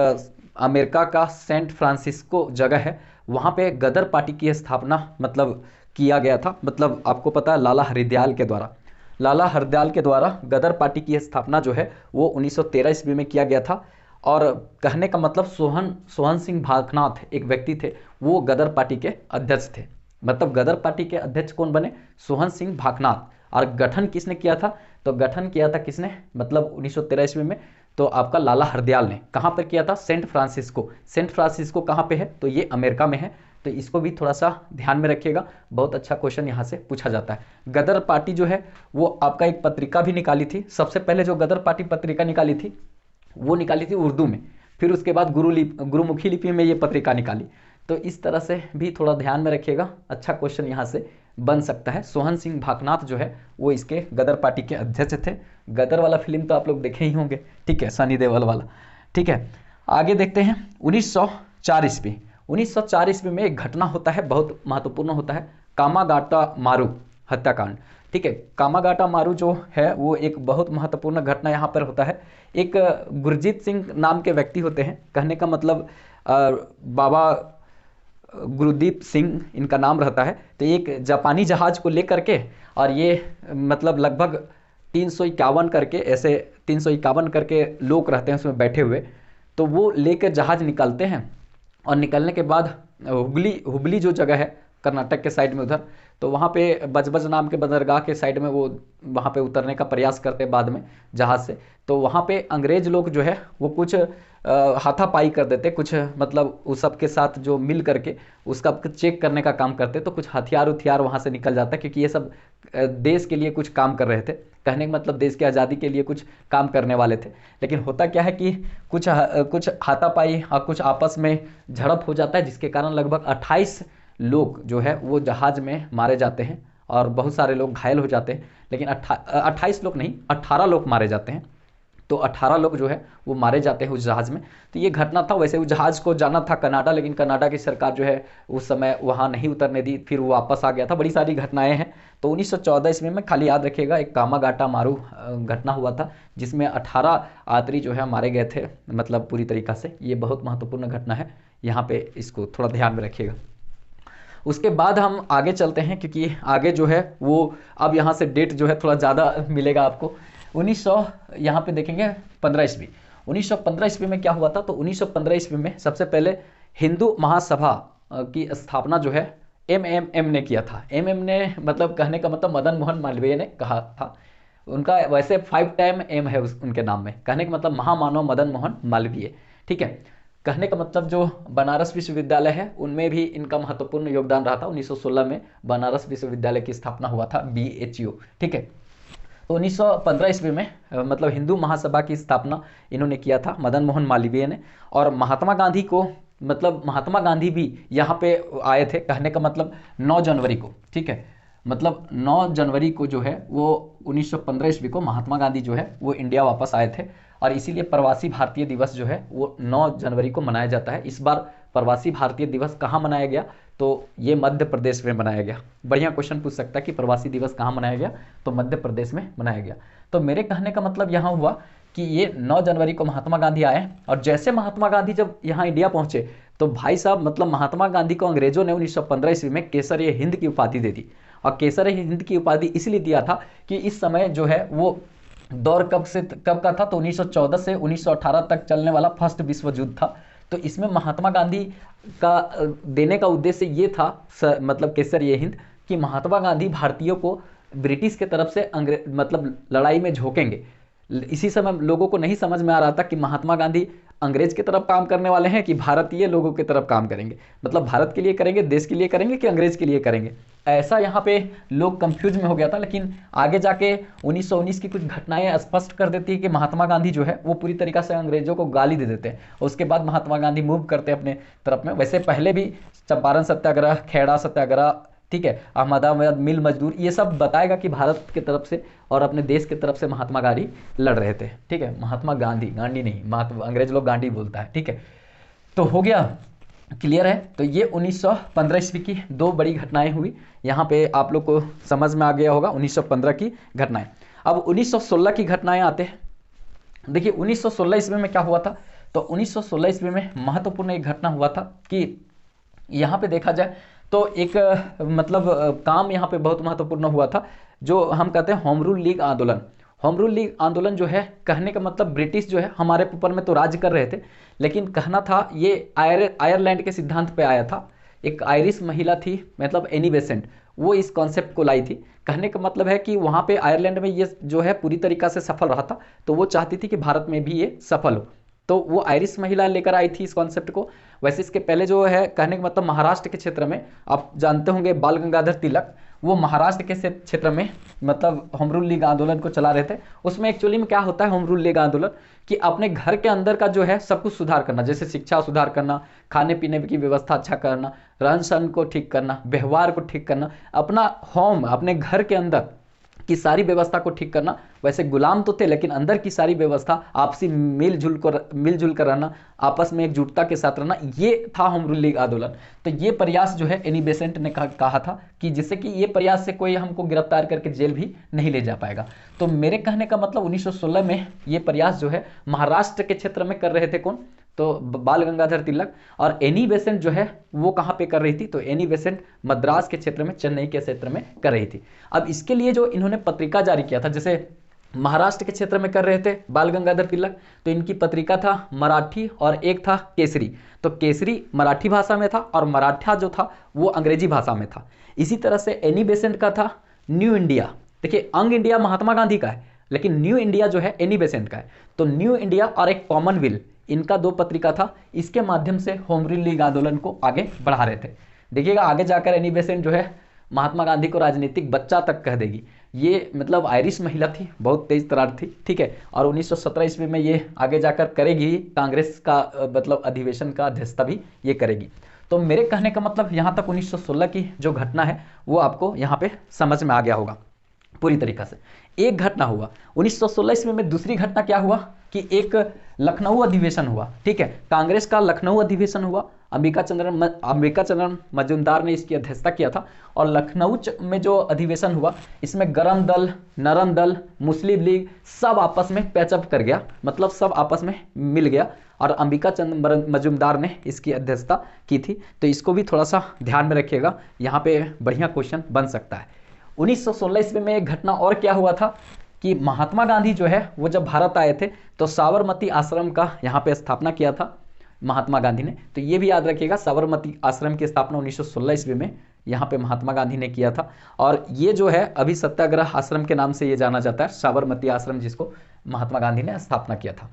अमेरिका का सेंट फ्रांसिस्को जगह है, वहाँ पे गदर पार्टी की स्थापना मतलब किया गया था। मतलब आपको पता है लाला हरदयाल के द्वारा गदर पार्टी की स्थापना जो है वो 1913 ईस्वी में किया गया था। और कहने का मतलब सोहन सिंह भागनाथ एक व्यक्ति थे, वो गदर पार्टी के अध्यक्ष थे। मतलब गदर पार्टी के अध्यक्ष कौन बने, सोहन सिंह भागनाथ। और गठन किसने किया था, तो गठन किया था किसने, मतलब 1913 ईस्वी में तो आपका लाला हरदयाल ने। कहाँ पर किया था, सेंट फ्रांसिस्को कहाँ पे है, तो ये अमेरिका में है। तो इसको भी थोड़ा सा ध्यान में रखिएगा, बहुत अच्छा क्वेश्चन यहाँ से पूछा जाता है। गदर पार्टी जो है वो आपका एक पत्रिका भी निकाली थी। सबसे पहले जो गदर पार्टी पत्रिका निकाली थी वो निकाली थी उर्दू में, फिर उसके बाद गुरुमुखी लिपि में ये पत्रिका निकाली। तो इस तरह से भी थोड़ा ध्यान में रखिएगा, अच्छा क्वेश्चन यहाँ से बन सकता है। सोहन सिंह भागनाथ जो है वो इसके गदर पार्टी के अध्यक्ष थे। गदर वाला फिल्म तो आप लोग देखे ही होंगे, ठीक है, सनी देओल वाला। ठीक है, आगे देखते हैं 1904 ईस्वी। 1904 ईस्वी में एक घटना होता है, बहुत महत्वपूर्ण होता है, कामागाटा मारू हत्याकांड। ठीक है, कामागाटा मारू जो है वो एक बहुत महत्वपूर्ण घटना यहाँ पर होता है। एक गुरजीत सिंह नाम के व्यक्ति होते हैं, कहने का मतलब बाबा गुरदीप सिंह इनका नाम रहता है। तो एक जापानी जहाज को लेकर के, और ये मतलब लगभग 351 करके, ऐसे 351 करके लोग रहते हैं उसमें बैठे हुए। तो वो लेकर जहाज निकलते हैं, और निकलने के बाद हुबली जो जगह है कर्नाटक के साइड में उधर, तो वहाँ पे बजबज नाम के बंदरगाह के साइड में वो वहाँ पे उतरने का प्रयास करते हैं बाद में जहाज़ से। तो वहाँ पे अंग्रेज लोग जो है वो कुछ हाथापाई कर देते, कुछ मतलब उस सब के साथ जो मिल करके उसका चेक करने का काम करते। तो कुछ हथियार वहाँ से निकल जाता है, क्योंकि ये सब देश के लिए कुछ काम कर रहे थे। कहने का मतलब देश की आज़ादी के लिए कुछ काम करने वाले थे। लेकिन होता क्या है कि कुछ हाथापाई और कुछ आपस में झड़प हो जाता है, जिसके कारण लगभग 28 लोग जो है वो जहाज़ में मारे जाते हैं और बहुत सारे लोग घायल हो जाते हैं। लेकिन 28 लोग नहीं, 18 लोग मारे जाते हैं। तो 18 लोग जो है वो मारे जाते हैं उस जहाज़ में। तो ये घटना था। वैसे उस जहाज़ को जाना था कनाडा, लेकिन कनाडा की सरकार जो है उस समय वहाँ नहीं उतरने दी, फिर वो वापस आ गया था। बड़ी सारी घटनाएं हैं। तो 1914 ईस्वी में खाली याद रखिएगा एक कामागाटा मारू घटना हुआ था, जिसमें 18 यात्री जो है मारे गए थे, मतलब पूरी तरीक़ा से। ये बहुत महत्वपूर्ण घटना है, यहाँ पे इसको थोड़ा ध्यान में रखिएगा। उसके बाद हम आगे चलते हैं, क्योंकि आगे जो है वो अब यहाँ से डेट जो है थोड़ा ज़्यादा मिलेगा आपको। 1900 यहाँ पे देखेंगे 15 ईस्वी। 1915 ईस्वी में क्या हुआ था, तो 1915 ईस्वी में सबसे पहले हिंदू महासभा की स्थापना जो है एमएमएम ने किया था। एमएम ने मतलब कहने का मतलब मदन मोहन मालवीय ने कहा था। उनका वैसे 5 टाइम एम है उनके नाम में, कहने का मतलब महामानव मदन मोहन मालवीय। ठीक है, कहने का मतलब जो बनारस विश्वविद्यालय है उनमें भी इनका महत्वपूर्ण योगदान रहा था। 1916 में बनारस विश्वविद्यालय की स्थापना हुआ था, BHU। ठीक है, तो 1915 ईस्वी में मतलब हिंदू महासभा की स्थापना इन्होंने किया था मदन मोहन मालवीय ने। और महात्मा गांधी को मतलब महात्मा गांधी भी यहाँ पे आए थे, कहने का मतलब 9 जनवरी को। ठीक है, मतलब 9 जनवरी को जो है वो 1915 ईस्वी को महात्मा गांधी जो है वो इंडिया वापस आए थे। और इसीलिए प्रवासी भारतीय दिवस जो है वो 9 जनवरी को मनाया जाता है। इस बार प्रवासी भारतीय दिवस कहाँ मनाया गया, तो ये मध्य प्रदेश में मनाया गया। बढ़िया क्वेश्चन पूछ सकता है कि प्रवासी दिवस कहाँ मनाया गया, तो मध्य प्रदेश में मनाया गया। तो मेरे कहने का मतलब यहाँ हुआ कि ये 9 जनवरी को महात्मा गांधी आए, और जैसे महात्मा गांधी जब यहाँ इंडिया पहुँचे तो भाई साहब मतलब महात्मा गांधी को अंग्रेजों ने 1915 ईस्वी में केसर हिंद की उपाधि दे दी। और केसर हिंद की उपाधि इसलिए दिया था कि इस समय जो है वो दौर कब का था, तो 1914 से 1918 तक चलने वाला फर्स्ट विश्व युद्ध था। तो इसमें महात्मा गांधी का देने का उद्देश्य ये था मतलब केसर ये हिंद, कि महात्मा गांधी भारतीयों को ब्रिटिश के तरफ से मतलब लड़ाई में झोंकेंगे। इसी समय लोगों को नहीं समझ में आ रहा था कि महात्मा गांधी अंग्रेज की तरफ काम करने वाले हैं कि भारतीय लोगों की तरफ काम करेंगे, मतलब भारत के लिए करेंगे, देश के लिए करेंगे कि अंग्रेज के लिए करेंगे। ऐसा यहाँ पे लोग कंफ्यूज में हो गया था। लेकिन आगे जाके 1919 की कुछ घटनाएं स्पष्ट कर देती है कि महात्मा गांधी जो है वो पूरी तरीक़ा से अंग्रेजों को गाली दे देते हैं। उसके बाद महात्मा गांधी मूव करते हैं अपने तरफ में। वैसे पहले भी चंपारण सत्याग्रह, खेड़ा सत्याग्रह, ठीक है, अहमदाबाद मिल मजदूर, ये सब बताएगा कि भारत की तरफ से और अपने देश की तरफ से महात्मा गांधी लड़ रहे थे। ठीक है, महात्मा गांधी, गांधी नहीं, महात्मा अंग्रेज लोग गांधी बोलता है। ठीक है, तो हो गया, क्लियर है। तो ये 1915 ईस्वी की दो बड़ी घटनाएं हुई, यहाँ पे आप लोग को समझ में आ गया होगा 1915 की घटनाएं। अब 1916 की घटनाएं आते हैं। देखिए 1916 ईस्वी में क्या हुआ था, तो 1916 ईस्वी में महत्वपूर्ण एक घटना हुआ था कि यहाँ पे देखा जाए तो एक काम यहाँ पे बहुत महत्वपूर्ण हुआ था, जो हम कहते हैं होम रूल लीग आंदोलन। होम रूल लीग आंदोलन जो है, कहने का मतलब ब्रिटिश जो है हमारे ऊपर में तो राज्य कर रहे थे, लेकिन कहना था ये आयरलैंड के सिद्धांत पे आया था। एक आयरिश महिला थी, मतलब एनी बेसेंट, वो इस कॉन्सेप्ट को लाई थी। कहने का मतलब है कि वहाँ पे आयरलैंड में ये जो है पूरी तरीका से सफल रहा था, तो वो चाहती थी कि भारत में भी ये सफल हो, तो वो आयरिश महिला लेकर आई थी इस कॉन्सेप्ट को। वैसे इसके पहले जो है, कहने का मतलब महाराष्ट्र के क्षेत्र में आप जानते होंगे बाल गंगाधर तिलक, वो महाराष्ट्र के क्षेत्र में मतलब होम रूल लीग आंदोलन को चला रहे थे। उसमें एक्चुअली में क्या होता है होम रूल लीग आंदोलन, कि अपने घर के अंदर का जो है सब कुछ सुधार करना, जैसे शिक्षा सुधार करना, खाने पीने की व्यवस्था अच्छा करना, रहन सहन को ठीक करना, व्यवहार को ठीक करना, अपना होम, अपने घर के अंदर की सारी व्यवस्था को ठीक करना। वैसे गुलाम तो थे, लेकिन अंदर की सारी व्यवस्था, आपसी मिलजुल कर रहना, आपस में एकजुटता के साथ रहना, ये था होम रूल लीग आंदोलन। तो ये प्रयास जो है एनी बेसेंट ने कहा था कि जिससे कि ये प्रयास से कोई हमको गिरफ्तार करके जेल भी नहीं ले जा पाएगा। तो मेरे कहने का मतलब 1916 में ये प्रयास जो है महाराष्ट्र के क्षेत्र में कर रहे थे कौन, तो बाल गंगाधर तिलक। और एनी बेसेंट जो है वो कहाँ पे कर रही थी, तो एनी बेसेंट मद्रास के क्षेत्र में, चेन्नई के क्षेत्र में कर रही थी। अब इसके लिए जो इन्होंने पत्रिका जारी किया था, जैसे महाराष्ट्र के क्षेत्र में कर रहे थे बाल गंगाधर तिलक, तो इनकी पत्रिका था मराठी और एक था केसरी। तो केसरी मराठी भाषा में था और मराठा जो था वो अंग्रेजी भाषा में था। इसी तरह से एनी बेसेंट का था न्यू इंडिया। देखिए अंग इंडिया महात्मा गांधी का है, लेकिन न्यू इंडिया जो है एनी बेसेंट का है। तो न्यू इंडिया और एक कॉमनवेल्थ, इनका दो पत्रिका था। इसके माध्यम से होम रूल लीग आंदोलन को आगे बढ़ा रहे थे। देखिएगा आगे जाकर एनी बेसेंट जो है महात्मा गांधी को राजनीतिक बच्चा तक कह देगी। ये मतलब आयरिश महिला थी, बहुत तेज तरार थी। ठीक है, और 1917 ईस्वी में ये आगे जाकर करेगी कांग्रेस का मतलब अधिवेशन का अध्यक्षता भी ये करेगी। तो मेरे कहने का मतलब यहाँ तक 1916 की जो घटना है वो आपको यहाँ पे समझ में आ गया होगा पूरी तरीका से। एक घटना हुआ 1916 ईस्वी में। दूसरी घटना क्या हुआ कि एक लखनऊ अधिवेशन हुआ। ठीक है, कांग्रेस का लखनऊ अधिवेशन हुआ। अंबिका चंद्रन मजूमदार ने इसकी अध्यक्षता किया था। और लखनऊ में जो अधिवेशन हुआ, इसमें गरम दल, नरम दल, मुस्लिम लीग सब आपस में पैचअप कर गया, मतलब सब आपस में मिल गया, और अंबिका चंद्र मजूमदार ने इसकी अध्यक्षता की थी। तो इसको भी थोड़ा सा ध्यान में रखिएगा, यहाँ पे बढ़िया क्वेश्चन बन सकता है। 1916 ईस्वी में एक घटना और क्या हुआ था कि महात्मा गांधी जो है वो जब भारत आए थे तो साबरमती आश्रम का यहाँ पे स्थापना किया था महात्मा गांधी ने। तो ये भी याद रखिएगा, साबरमती आश्रम की स्थापना 1916 ईस्वी में यहाँ पे महात्मा गांधी ने किया था। और ये जो है अभी सत्याग्रह आश्रम के नाम से ये जाना जाता है, साबरमती आश्रम, जिसको महात्मा गांधी ने स्थापना किया था।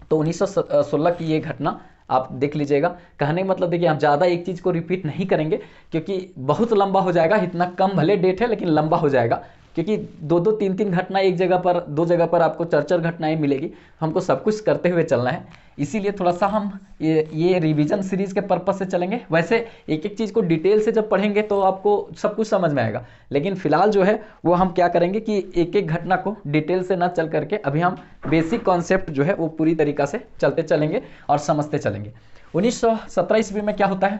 तो 1916 की ये घटना आप देख लीजिएगा। कहने का मतलब देखिए हम ज़्यादा एक चीज़ को रिपीट नहीं करेंगे क्योंकि बहुत लंबा हो जाएगा। इतना कम भले डेट है लेकिन लंबा हो जाएगा, क्योंकि दो दो तीन तीन घटना एक जगह पर, दो जगह पर आपको चार चार घटनाएं मिलेगी। हमको सब कुछ करते हुए चलना है, इसीलिए थोड़ा सा हम ये रिवीजन सीरीज के पर्पज से चलेंगे। वैसे एक एक चीज़ को डिटेल से जब पढ़ेंगे तो आपको सब कुछ समझ में आएगा, लेकिन फिलहाल जो है वो हम क्या करेंगे कि एक एक घटना को डिटेल से ना चल करके अभी हम बेसिक कॉन्सेप्ट जो है वो पूरी तरीका से चलते चलेंगे और समझते चलेंगे। 1917 ईस्वी में क्या होता है,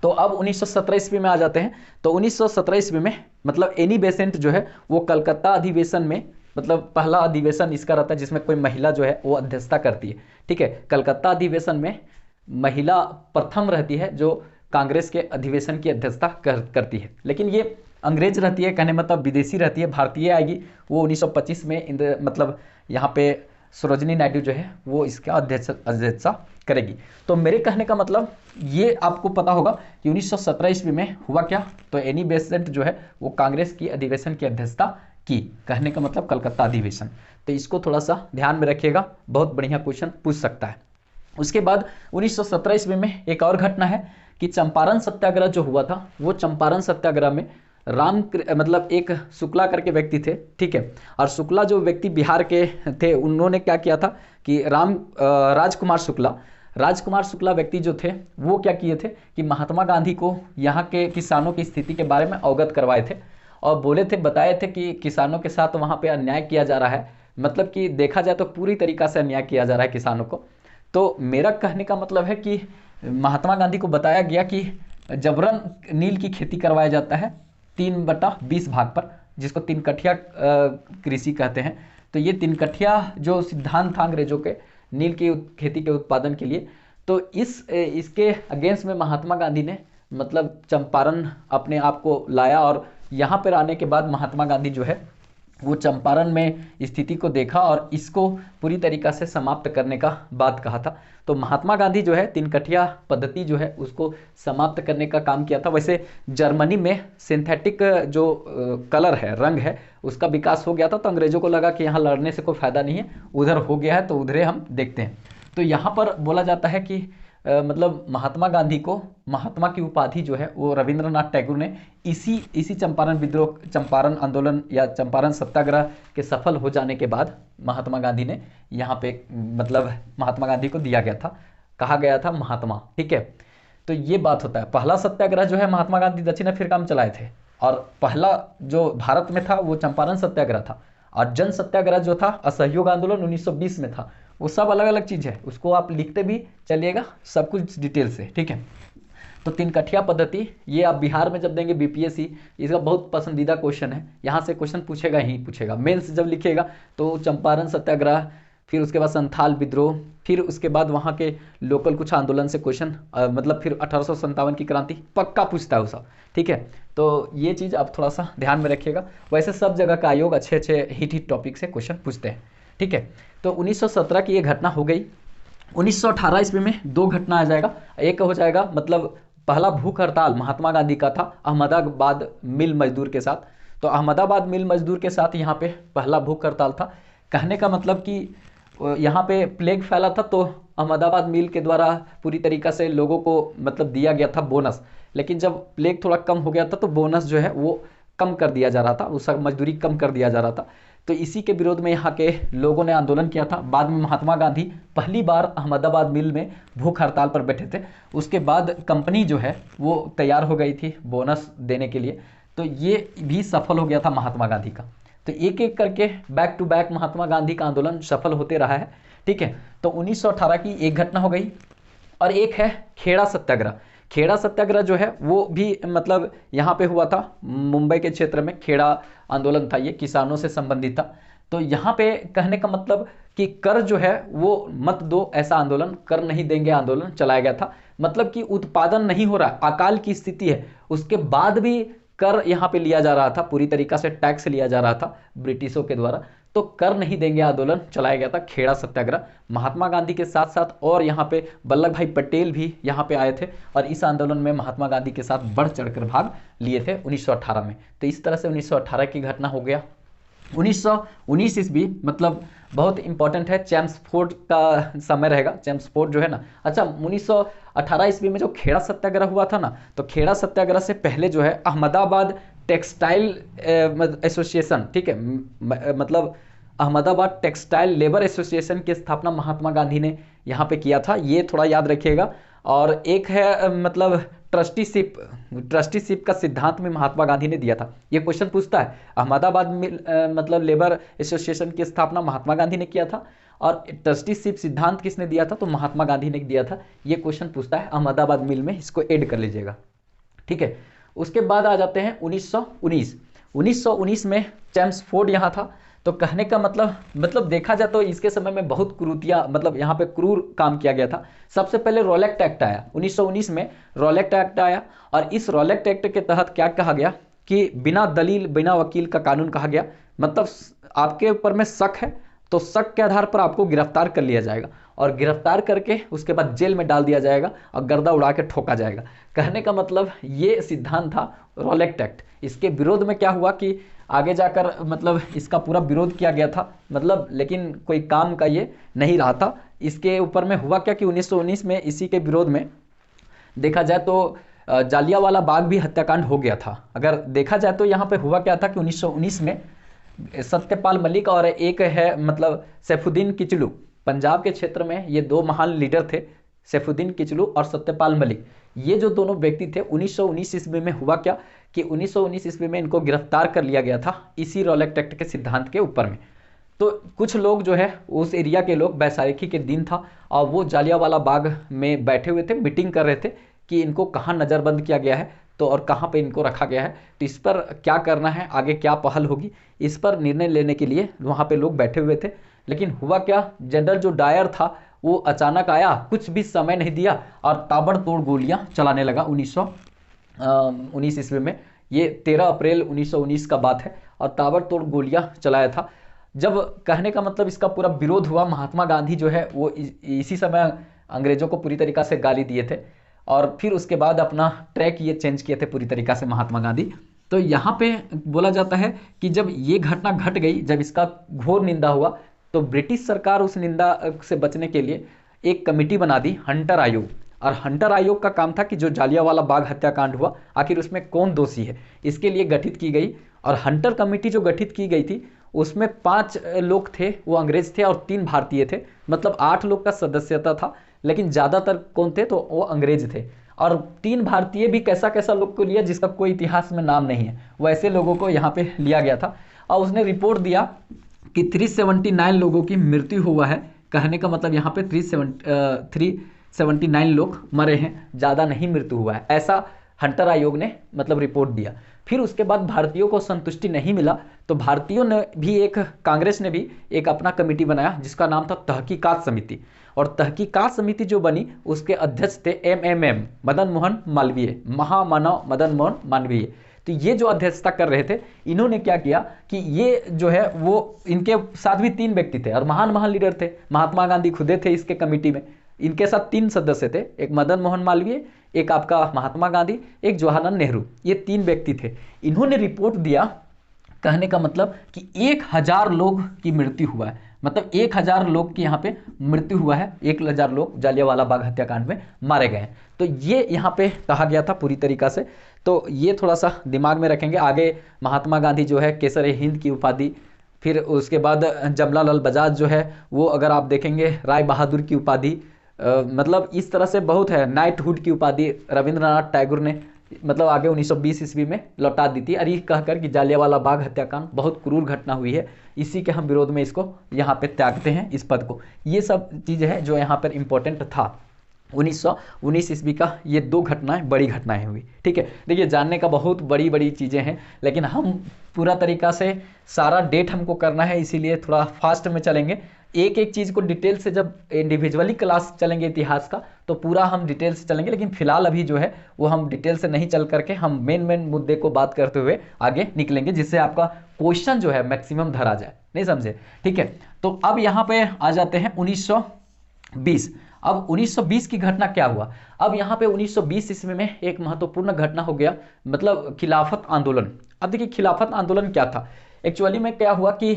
तो अब 1917 ईस्वी में आ जाते हैं। तो 1917 ईस्वी में मतलब एनी बेसेंट जो है वो कलकत्ता अधिवेशन में, मतलब पहला अधिवेशन इसका रहता है जिसमें कोई महिला जो है वो अध्यक्षता करती है। ठीक है, कलकत्ता अधिवेशन में महिला प्रथम रहती है जो कांग्रेस के अधिवेशन की अध्यक्षता करती है। लेकिन ये अंग्रेज रहती है, कहने मतलब विदेशी रहती है, भारतीय आएगी वो 1925 में मतलब यहाँ पे सरोजिनी नायडू जो है वो इसका अध्यक्षता करेगी। तो मेरे कहने का मतलब ये आपको पता होगा कि 1917 ईस्वी में हुआ क्या, तो एनी बेसेंट जो है वो कांग्रेस की अधिवेशन की अध्यक्षता की। कहने का मतलब कलकत्ता अधिवेशन। तो इसको थोड़ा सा ध्यान में रखिएगा, बहुत बढ़िया क्वेश्चन पूछ सकता है। उसके बाद 1917 ईस्वी में एक और घटना है कि चंपारण सत्याग्रह जो हुआ था, वो चंपारण सत्याग्रह में मतलब एक शुक्ला करके व्यक्ति थे। ठीक है, और शुक्ला जो व्यक्ति बिहार के थे, उन्होंने क्या किया था कि राजकुमार शुक्ला राजकुमार शुक्ला व्यक्ति जो थे वो क्या किए थे कि महात्मा गांधी को यहाँ के किसानों की स्थिति के बारे में अवगत करवाए थे और बोले थे, बताए थे कि किसानों के साथ वहाँ पे अन्याय किया जा रहा है, मतलब कि देखा जाए तो पूरी तरीक़ा से अन्याय किया जा रहा है किसानों को। तो मेरा कहने का मतलब है कि महात्मा गांधी को बताया गया कि जबरन नील की खेती करवाया जाता है 3/20 भाग पर, जिसको 3 कठिया कृषि कहते हैं। तो ये 3 कठिया जो सिद्धांत था अंग्रेजों के नील की खेती के उत्पादन के लिए, तो इसके अगेंस्ट में महात्मा गांधी ने मतलब चंपारण अपने आप को लाया और यहाँ पर आने के बाद महात्मा गांधी जो है वो चंपारण में स्थिति को देखा और इसको पूरी तरीक़ा से समाप्त करने का बात कहा था। तो महात्मा गांधी जो है 3 कठिया पद्धति जो है उसको समाप्त करने का काम किया था। वैसे जर्मनी में सिंथेटिक जो कलर है, रंग है, उसका विकास हो गया था, तो अंग्रेज़ों को लगा कि यहाँ लड़ने से कोई फ़ायदा नहीं है, उधर हो गया है तो उधरे हम देखते हैं। तो यहाँ पर बोला जाता है कि मतलब महात्मा गांधी को महात्मा की उपाधि जो है वो रविंद्रनाथ टैगोर ने इसी चंपारण विद्रोह, चंपारण आंदोलन या चंपारण सत्याग्रह के सफल हो जाने के बाद महात्मा गांधी ने यहाँ पे मतलब महात्मा गांधी को दिया गया था, कहा गया था महात्मा। ठीक है, तो ये बात होता है। पहला सत्याग्रह जो है महात्मा गांधी दक्षिण अफ्रीका में चलाए थे और पहला जो भारत में था वो चंपारण सत्याग्रह था और जन सत्याग्रह जो था असहयोग आंदोलन 1920 में था। वो सब अलग अलग चीज़ है, उसको आप लिखते भी चलिएगा सब कुछ डिटेल से। ठीक है, तो 3 कठिया पद्धति ये आप बिहार में जब देंगे बीपीएससी, इसका बहुत पसंदीदा क्वेश्चन है, यहाँ से क्वेश्चन पूछेगा ही पूछेगा। मेंस जब लिखेगा तो चंपारण सत्याग्रह, फिर उसके बाद संथाल विद्रोह, फिर उसके बाद वहाँ के लोकल कुछ आंदोलन से क्वेश्चन, मतलब फिर 1857 की क्रांति पक्का पूछता है वो सब। ठीक है, तो ये चीज़ आप थोड़ा सा ध्यान में रखिएगा। वैसे सब जगह का आयोग अच्छे अच्छे हिट टॉपिक से क्वेश्चन पूछते हैं। ठीक है, तो 1917 की ये घटना हो गई। 1918 ईस्वी में 2 घटना आ जाएगा। एक हो जाएगा मतलब पहला भूख हड़ताल महात्मा गांधी का था अहमदाबाद मिल मजदूर के साथ। तो अहमदाबाद मिल मजदूर के साथ यहाँ पे पहला भूख हड़ताल था। कहने का मतलब कि यहाँ पे प्लेग फैला था, तो अहमदाबाद मिल के द्वारा पूरी तरीक़ा से लोगों को मतलब दिया गया था बोनस, लेकिन जब प्लेग थोड़ा कम हो गया था तो बोनस जो है वो कम कर दिया जा रहा था, उसका मजदूरी कम कर दिया जा रहा था। तो इसी के विरोध में यहाँ के लोगों ने आंदोलन किया था। बाद में महात्मा गांधी पहली बार अहमदाबाद मिल में भूख हड़ताल पर बैठे थे। उसके बाद कंपनी जो है वो तैयार हो गई थी बोनस देने के लिए, तो ये भी सफल हो गया था महात्मा गांधी का। तो एक एक करके back to back Mahatma Gandhi का आंदोलन सफल होते रहा है। ठीक है, तो 1918 की एक घटना हो गई और एक है खेड़ा सत्याग्रह। खेड़ा सत्याग्रह जो है वो भी मतलब यहाँ पे हुआ था, मुंबई के क्षेत्र में खेड़ा आंदोलन था, ये किसानों से संबंधित था। तो यहाँ पे कहने का मतलब कि कर जो है वो मत दो, ऐसा आंदोलन, कर नहीं देंगे आंदोलन चलाया गया था। मतलब कि उत्पादन नहीं हो रहा, अकाल की स्थिति है, उसके बाद भी कर यहाँ पे लिया जा रहा था, पूरी तरीक़ा से टैक्स लिया जा रहा था ब्रिटिशों के द्वारा, तो कर नहीं देंगे आंदोलन चलाया गया था, खेड़ा सत्याग्रह। महात्मा गांधी के साथ साथ और यहाँ पे वल्लभ भाई पटेल भी यहाँ पे आए थे और इस आंदोलन में महात्मा गांधी के साथ बढ़ चढ़कर भाग लिए थे 1918 में। तो इस तरह से 1918 की घटना हो गया। 1919 ईस्वी मतलब बहुत इंपॉर्टेंट है, चैम्सफोर्ड का समय रहेगा, चैम्सफोर्ड जो है ना। अच्छा, 1918 ईस्वी में जो खेड़ा सत्याग्रह हुआ था ना, तो खेड़ा सत्याग्रह से पहले जो है अहमदाबाद टेक्सटाइल एसोसिएशन, ठीक है, मतलब अहमदाबाद टेक्सटाइल लेबर एसोसिएशन की स्थापना महात्मा गांधी ने यहाँ पे किया था, ये थोड़ा याद रखिएगा। और एक है मतलब ट्रस्टीशिप का सिद्धांत में महात्मा गांधी ने दिया था, ये क्वेश्चन पूछता है। अहमदाबाद में मतलब लेबर एसोसिएशन की स्थापना महात्मा गांधी ने किया था और ट्रस्टीशिप सिद्धांत किसने दिया था, तो महात्मा गांधी ने दिया था, ये क्वेश्चन पूछता है अहमदाबाद मिल में, इसको ऐड कर लीजिएगा। ठीक है, उसके बाद आ जाते हैं 1919 में चैम्सफोर्ड यहाँ था। तो कहने का मतलब देखा जाए तो इसके समय में बहुत क्रूरतियाँ, मतलब यहाँ पे क्रूर काम किया गया था। सबसे पहले रॉलेक्ट एक्ट आया 1919 में, रॉलेक्ट एक्ट आया और इस रॉलेक्ट एक्ट के तहत क्या कहा गया कि बिना दलील बिना वकील का कानून कहा गया। मतलब आपके ऊपर में शक है तो शक के आधार पर आपको गिरफ्तार कर लिया जाएगा और गिरफ्तार करके उसके बाद जेल में डाल दिया जाएगा और गर्दा उड़ा के ठोका जाएगा। कहने का मतलब ये सिद्धांत था रॉलेक्ट एक्ट। इसके विरोध में क्या हुआ कि आगे जाकर मतलब इसका पूरा विरोध किया गया था, मतलब लेकिन कोई काम का ये नहीं रहा था। इसके ऊपर में हुआ क्या कि 1919 में इसी के विरोध में देखा जाए तो जालियांवाला बाग भी हत्याकांड हो गया था। अगर देखा जाए तो यहाँ पे हुआ क्या था कि 1919 में सत्यपाल मलिक और एक है मतलब सैफुद्दीन किचलू, पंजाब के क्षेत्र में ये 2 महान लीडर थे, सैफुद्दीन किचलू और सत्यपाल मलिक, ये जो दोनों व्यक्ति थे 1919 ईस्वी में हुआ क्या कि 1919 ईस्वी में इनको गिरफ्तार कर लिया गया था इसी रॉलेट एक्ट के सिद्धांत के ऊपर में। तो कुछ लोग जो है उस एरिया के लोग, बैसाखी के दिन था और वो जालियांवाला बाग में बैठे हुए थे, मीटिंग कर रहे थे कि इनको कहाँ नज़रबंद किया गया है तो और कहाँ पे इनको रखा गया है, तो इस पर क्या करना है, आगे क्या पहल होगी, इस पर निर्णय लेने के लिए वहाँ पे लोग बैठे हुए थे। लेकिन हुआ क्या, जनरल जो डायर था वो अचानक आया, कुछ भी समय नहीं दिया और ताबड़तोड़ गोलियां चलाने लगा 1919 ईस्वी में। ये 13 अप्रैल 1919 का बात है और ताबड़तोड़ गोलियां चलाया था। जब कहने का मतलब इसका पूरा विरोध हुआ, महात्मा गांधी जो है वो इसी समय अंग्रेजों को पूरी तरीक़ा से गाली दिए थे और फिर उसके बाद अपना ट्रैक ये चेंज किए थे पूरी तरीक़ा से महात्मा गांधी। तो यहाँ पे बोला जाता है कि जब ये घटना घट गई, जब इसका घोर निंदा हुआ, तो ब्रिटिश सरकार उस निंदा से बचने के लिए एक कमेटी बना दी, हंटर आयोग। और हंटर आयोग का काम था कि जो जालियांवाला बाग हत्याकांड हुआ आखिर उसमें कौन दोषी है, इसके लिए गठित की गई। और हंटर कमेटी जो गठित की गई थी उसमें 5 लोग थे, वो अंग्रेज थे और 3 भारतीय थे, मतलब 8 लोग का सदस्यता था, लेकिन ज़्यादातर कौन थे तो वो अंग्रेज थे। और 3 भारतीय भी कैसा कैसा लोग को लिया जिसका कोई इतिहास में नाम नहीं है, वैसे लोगों को यहाँ पे लिया गया था। और उसने रिपोर्ट दिया कि 379 लोगों की मृत्यु हुआ है। कहने का मतलब यहाँ पे 379 लोग मरे हैं, ज़्यादा नहीं मृत्यु हुआ है, ऐसा हंटर आयोग ने मतलब रिपोर्ट दिया। फिर उसके बाद भारतीयों को संतुष्टि नहीं मिला तो भारतीयों ने भी कांग्रेस ने भी एक अपना कमेटी बनाया जिसका नाम था तहकीकात समिति। और तहकीकात समिति जो बनी उसके अध्यक्ष थे MMM मदन मोहन मालवीय, महामानव मदन मोहन मालवीय। तो ये जो अध्यक्षता कर रहे थे, इन्होंने क्या किया कि ये जो है वो इनके साथ भी 3 व्यक्ति थे और महान महान लीडर थे, महात्मा गांधी खुदे थे इसके कमेटी में। इनके साथ 3 सदस्य थे, एक मदन मोहन मालवीय, एक आपका महात्मा गांधी, एक जवाहरलाल नेहरू, ये 3 व्यक्ति थे। इन्होंने रिपोर्ट दिया, कहने का मतलब कि 1000 लोग की मृत्यु हुआ है, मतलब 1000 लोग की यहाँ पे मृत्यु हुआ है, 1000 लोग जालियांवाला बाग हत्याकांड में मारे गए हैं। तो ये यहाँ पे कहा गया था पूरी तरीका से, तो ये थोड़ा सा दिमाग में रखेंगे। आगे महात्मा गांधी जो है केसर हिंद की उपाधि, फिर उसके बाद जमनालाल बजाज जो है वो अगर आप देखेंगे राय बहादुर की उपाधि, मतलब इस तरह से बहुत है, नाइटहुड की उपाधि रविंद्रनाथ टैगोर ने मतलब आगे 1920 ईस्वी में लौटा दी थी। और ये कहकर कि जालियांवाला बाग हत्याकांड बहुत क्रूर घटना हुई है, इसी के हम विरोध में इसको यहाँ पे त्यागते हैं इस पद को। ये सब चीज़ है जो यहाँ पर इम्पोर्टेंट था 1919 ईस्वी का। ये 2 घटनाएं बड़ी घटनाएं हुई, ठीक है। देखिए जानने का बहुत बड़ी बड़ी चीज़ें हैं, लेकिन हम पूरा तरीका से सारा डेट हमको करना है, इसीलिए थोड़ा फास्ट में चलेंगे। एक एक चीज़ को डिटेल से जब इंडिविजुअली क्लास चलेंगे इतिहास का तो पूरा हम डिटेल से चलेंगे, लेकिन फिलहाल अभी जो है वो हम डिटेल से नहीं चल करके हम मेन मुद्दे को बात करते हुए आगे निकलेंगे, जिससे आपका क्वेश्चन जो है मैक्सिमम धरा जाए, नहीं समझे, ठीक है। तो अब यहाँ पे आ जाते हैं 1920। अब 1920 की घटना क्या हुआ, अब यहाँ पे 1920 ईस्वी में एक महत्वपूर्ण घटना हो गया, मतलब खिलाफत आंदोलन। अब देखिए खिलाफत आंदोलन क्या था, एक्चुअली में क्या हुआ कि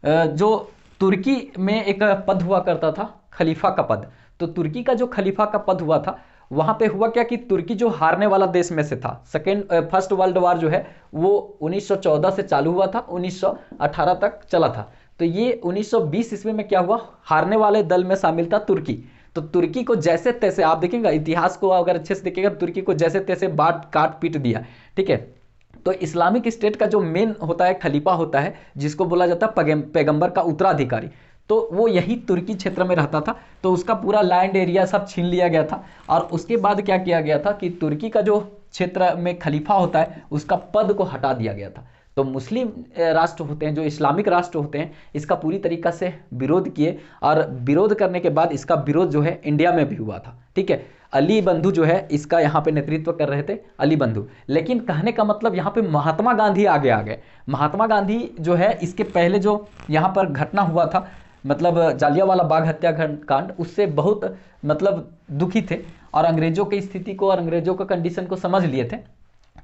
जो तुर्की में एक पद हुआ करता था खलीफा का पद, तो तुर्की का जो खलीफा का पद हुआ था वहाँ पे हुआ क्या कि तुर्की जो हारने वाला देश में से था, फर्स्ट वर्ल्ड वार जो है वो 1914 से चालू हुआ था, 1918 तक चला था। तो ये 1920 ईस्वी में क्या हुआ, हारने वाले दल में शामिल था तुर्की। तो तुर्की को जैसे तैसे, आप देखेंगे इतिहास को अगर अच्छे से देखिएगा, तुर्की को जैसे तैसे बांट काट पीट दिया, ठीक है। तो इस्लामिक स्टेट का जो मेन होता है खलीफा होता है, जिसको बोला जाता है पैगंबर का उत्तराधिकारी, तो वो यही तुर्की क्षेत्र में रहता था। तो उसका पूरा लैंड एरिया सब छीन लिया गया था और उसके बाद क्या किया गया था कि तुर्की का जो क्षेत्र में खलीफा होता है उसका पद को हटा दिया गया था। तो मुस्लिम राष्ट्र होते हैं, जो इस्लामिक राष्ट्र होते हैं, इसका पूरी तरीक़ा से विरोध किए और विरोध करने के बाद इसका विरोध जो है इंडिया में भी हुआ था, ठीक है। अली बंधु जो है इसका यहाँ पे नेतृत्व कर रहे थे, अली बंधु। लेकिन कहने का मतलब यहाँ पे महात्मा गांधी आगे आ गए। महात्मा गांधी जो है इसके पहले जो यहाँ पर घटना हुआ था, मतलब जालियांवाला बाग हत्याकांड, उससे बहुत मतलब दुखी थे और अंग्रेजों की स्थिति को और अंग्रेजों का कंडीशन को समझ लिए थे।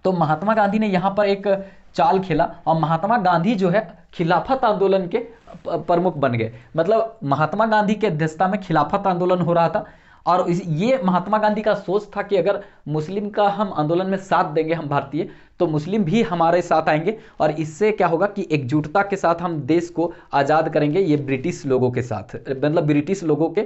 तो महात्मा गांधी ने यहाँ पर एक चाल खेला और महात्मा गांधी जो है खिलाफत आंदोलन के प्रमुख बन गए। मतलब महात्मा गांधी के अध्यक्षता में खिलाफत आंदोलन हो रहा था और ये महात्मा गांधी का सोच था कि अगर मुस्लिम का हम आंदोलन में साथ देंगे हम भारतीय, तो मुस्लिम भी हमारे साथ आएंगे और इससे क्या होगा कि एकजुटता के साथ हम देश को आज़ाद करेंगे। ये ब्रिटिश लोगों के साथ, मतलब ब्रिटिश लोगों के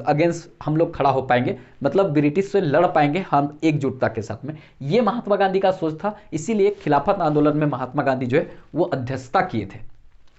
अगेंस्ट हम लोग खड़ा हो पाएंगे, मतलब ब्रिटिश से लड़ पाएंगे हम एकजुटता के साथ में। ये महात्मा गांधी का सोच था, इसीलिए खिलाफत आंदोलन में महात्मा गांधी जो है वो अध्यक्षता किए थे।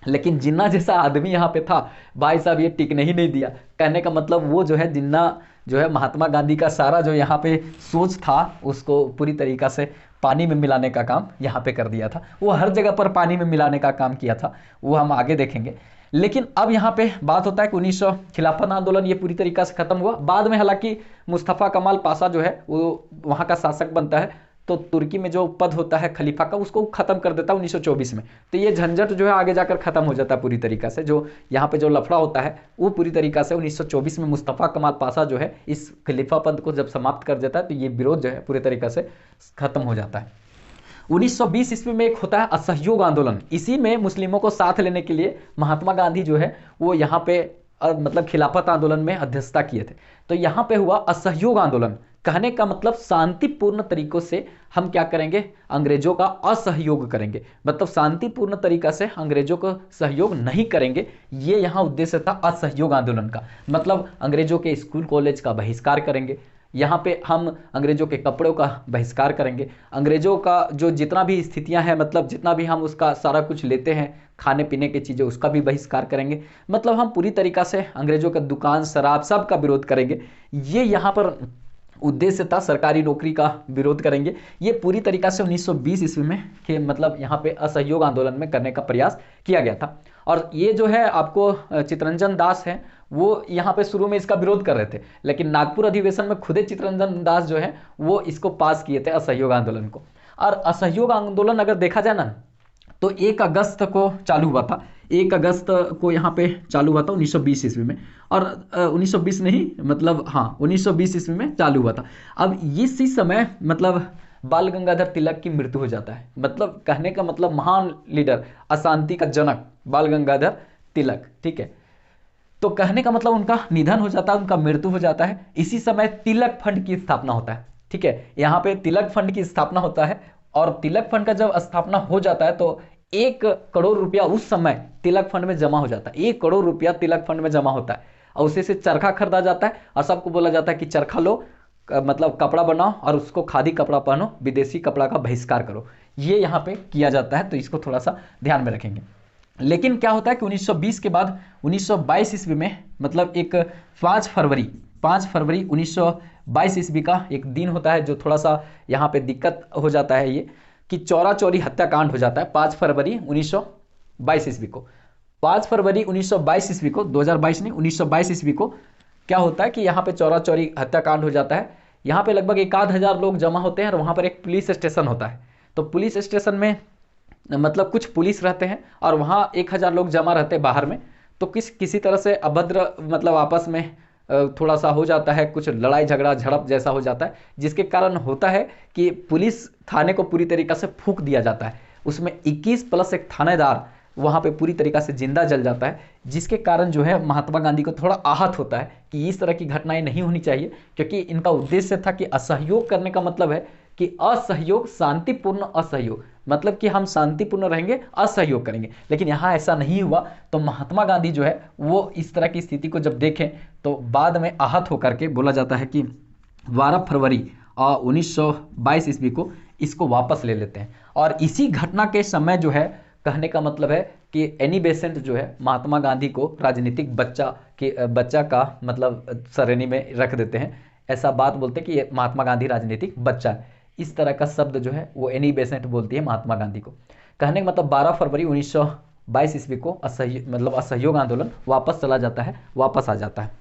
लेकिन जिन्ना जैसा आदमी यहाँ पे था, भाई साहब ये टिकने ही नहीं दिया। कहने का मतलब वो जो है जिन्ना जो है महात्मा गांधी का सारा जो यहाँ पे सोच था उसको पूरी तरीक़ा से पानी में मिलाने का काम यहाँ पे कर दिया था। वो हर जगह पर पानी में मिलाने का काम किया था, वो हम आगे देखेंगे। लेकिन अब यहाँ पे बात होता है कि 1900 खिलाफत आंदोलन ये पूरी तरीक़ा से ख़त्म हुआ। बाद में हालांकि मुस्तफ़ा कमाल पाशा जो है वो वहाँ का शासक बनता है, तो तुर्की में जो पद होता है खलीफा का उसको ख़त्म कर देता है 1924 में। तो ये झंझट जो है आगे जाकर ख़त्म हो जाता है पूरी तरीक़ा से। जो यहाँ पे जो लफड़ा होता है वो पूरी तरीक़ा से 1924 में मुस्तफ़ा कमाल पाशा जो है इस खलीफा पद को जब समाप्त कर देता है तो ये विरोध जो है पूरी तरीक़ा से ख़त्म हो जाता है। 1920 ईस्वी में एक होता है असहयोग आंदोलन। इसी में मुस्लिमों को साथ लेने के लिए महात्मा गांधी जो है वो यहाँ पे मतलब खिलाफत आंदोलन में अध्यक्षता किए थे। तो यहाँ पे हुआ असहयोग आंदोलन। कहने का मतलब शांतिपूर्ण तरीकों से हम क्या करेंगे, अंग्रेजों का असहयोग करेंगे, मतलब शांतिपूर्ण तरीका से अंग्रेजों को सहयोग नहीं करेंगे। ये यहाँ उद्देश्य था असहयोग आंदोलन का। मतलब अंग्रेजों के स्कूल कॉलेज का बहिष्कार करेंगे, यहाँ पे हम अंग्रेजों के कपड़ों का बहिष्कार करेंगे, अंग्रेजों का जो जितना भी स्थितियां हैं, मतलब जितना भी हम उसका सारा कुछ लेते हैं खाने पीने की चीज़ें, उसका भी बहिष्कार करेंगे। मतलब हम पूरी तरीक़ा से अंग्रेजों का दुकान शराब सब का विरोध करेंगे। ये यहाँ पर उद्देश्य था, सरकारी नौकरी का विरोध करेंगे। ये पूरी तरीक़ा से 1920 ईस्वी में कि मतलब यहाँ पे असहयोग आंदोलन में करने का प्रयास किया गया था। और ये जो है आपको चित्तरंजन दास है वो यहाँ पे शुरू में इसका विरोध कर रहे थे, लेकिन नागपुर अधिवेशन में खुदे चित्तरंजन दास जो है वो इसको पास किए थे असहयोग आंदोलन को। और असहयोग आंदोलन अगर देखा जाए ना तो 1 अगस्त को चालू हुआ था, 1 अगस्त को यहाँ पे चालू हुआ था 1920 ईस्वी में। और 1920 नहीं, मतलब हाँ 1920 ईस्वी में चालू हुआ था। अब इसी समय मतलब बाल गंगाधर तिलक की मृत्यु हो जाता है। मतलब कहने का मतलब महान लीडर, अशांति का जनक बाल गंगाधर तिलक, ठीक है। तो कहने का मतलब उनका निधन हो जाता है, उनका मृत्यु हो जाता है। इसी समय तिलक फंड की स्थापना होता है, ठीक है। यहाँ पे तिलक फंड की स्थापना होता है और तिलक फंड का जब स्थापना हो जाता है तो 1 करोड़ रुपया उस समय तिलक फंड में जमा हो जाता है। 1 करोड़ रुपया तिलक फंड में जमा होता है और उसी से चरखा खरीदा जाता है और सबको बोला जाता है कि चरखा लो, मतलब कपड़ा बनाओ और उसको खादी कपड़ा पहनो, विदेशी कपड़ा का बहिष्कार करो। ये यहाँ पे किया जाता है, तो इसको थोड़ा सा ध्यान में रखेंगे। लेकिन क्या होता है कि 1920 के बाद 1922 ईस्वी में मतलब एक 5 फरवरी 1922 ईस्वी का एक दिन होता है जो थोड़ा सा यहाँ पे दिक्कत हो जाता है, ये कि चौरा चौरी हत्याकांड हो जाता है 5 फरवरी 1922 ईस्वी को। 5 फरवरी 1922 ईस्वी को, 2022 नहीं 1922 ईस्वी को क्या होता है कि यहाँ पे चौरा चौरी हत्याकांड हो जाता है। यहाँ पे लगभग 1,000 लोग जमा होते हैं और वहाँ पर एक पुलिस स्टेशन होता है। तो पुलिस स्टेशन में मतलब कुछ पुलिस रहते हैं और वहाँ 1,000 लोग जमा रहते हैं बाहर में। तो किसी तरह से अभद्र मतलब आपस में थोड़ा सा हो जाता है, कुछ लड़ाई झगड़ा झड़प जैसा हो जाता है, जिसके कारण होता है कि पुलिस थाने को पूरी तरीक़ा से फूंक दिया जाता है। उसमें 21 प्लस एक थानेदार वहाँ पे पूरी तरीक़ा से जिंदा जल जाता है, जिसके कारण जो है महात्मा गांधी को थोड़ा आहत होता है कि इस तरह की घटनाएं नहीं होनी चाहिए, क्योंकि इनका उद्देश्य था कि असहयोग करने का मतलब है कि असहयोग, शांतिपूर्ण असहयोग, मतलब कि हम शांतिपूर्ण रहेंगे, असहयोग करेंगे। लेकिन यहाँ ऐसा नहीं हुआ। तो महात्मा गांधी जो है वो इस तरह की स्थिति को जब देखें तो बाद में आहत होकर के बोला जाता है कि 12 फरवरी 1922 ईस्वी को इसको वापस ले लेते हैं। और इसी घटना के समय जो है कहने का मतलब है कि एनी बेसेंट जो है महात्मा गांधी को राजनीतिक बच्चा का मतलब श्रेणी में रख देते हैं। ऐसा बात बोलते हैं कि ये महात्मा गांधी राजनीतिक बच्चा है। इस तरह का शब्द जो है वो एनी बेसेंट बोलती है महात्मा गांधी को। कहने का मतलब 12 फरवरी 1922 ईस्वी को असहयोग आंदोलन वापस चला जाता है, वापस आ जाता है।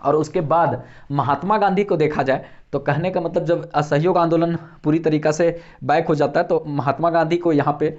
और उसके बाद महात्मा गांधी को देखा जाए तो कहने का मतलब जब असहयोग आंदोलन पूरी तरीक़ा से बैक हो जाता है तो महात्मा गांधी को यहाँ पे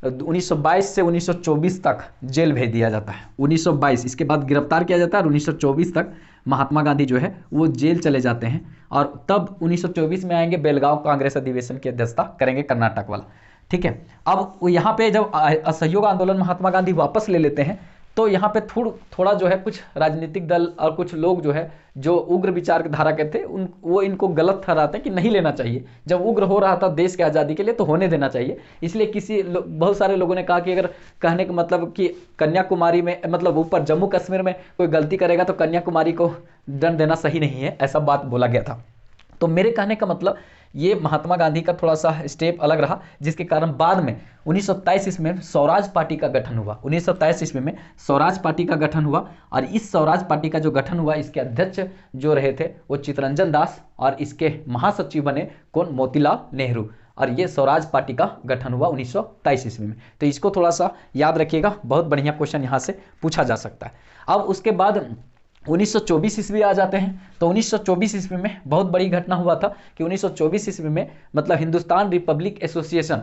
1922 से 1924 तक जेल भेज दिया जाता है। 1922 इसके बाद गिरफ्तार किया जाता है और 1924 तक महात्मा गांधी जो है वो जेल चले जाते हैं। और तब 1924 में आएंगे, बेलगांव कांग्रेस अधिवेशन की अध्यक्षता करेंगे कर्नाटक वाला, ठीक है। अब यहाँ पे जब असहयोग आंदोलन महात्मा गांधी वापस ले लेते हैं तो यहाँ पे थोड़ा जो है कुछ राजनीतिक दल और कुछ लोग जो है जो उग्र विचारधारा के थे वो इनको गलत ठहराते हैं कि नहीं लेना चाहिए। जब उग्र हो रहा था देश के आज़ादी के लिए तो होने देना चाहिए। इसलिए बहुत सारे लोगों ने कहा कि अगर कहने का मतलब कि कन्याकुमारी में मतलब ऊपर जम्मू कश्मीर में कोई गलती करेगा तो कन्याकुमारी को दंड देना सही नहीं है, ऐसा बात बोला गया था। तो मेरे कहने का मतलब ये महात्मा गांधी का थोड़ा सा स्टेप अलग रहा, जिसके कारण बाद में 1927 ईस्वी में स्वराज पार्टी का गठन हुआ। 1927 ईस्वी में स्वराज पार्टी का गठन हुआ और इस स्वराज पार्टी का जो गठन हुआ इसके अध्यक्ष जो रहे थे वो चित्तरंजन दास और इसके महासचिव बने कौन, मोतीलाल नेहरू। और ये स्वराज पार्टी का गठन हुआ 1927 ईस्वी में। तो इसको थोड़ा सा याद रखिएगा, बहुत बढ़िया क्वेश्चन यहाँ से पूछा जा सकता है। अब उसके बाद 1924 ईस्वी आ जाते हैं। तो 1924 ईस्वी में बहुत बड़ी घटना हुआ था कि 1924 ईस्वी में मतलब हिंदुस्तान रिपब्लिक एसोसिएशन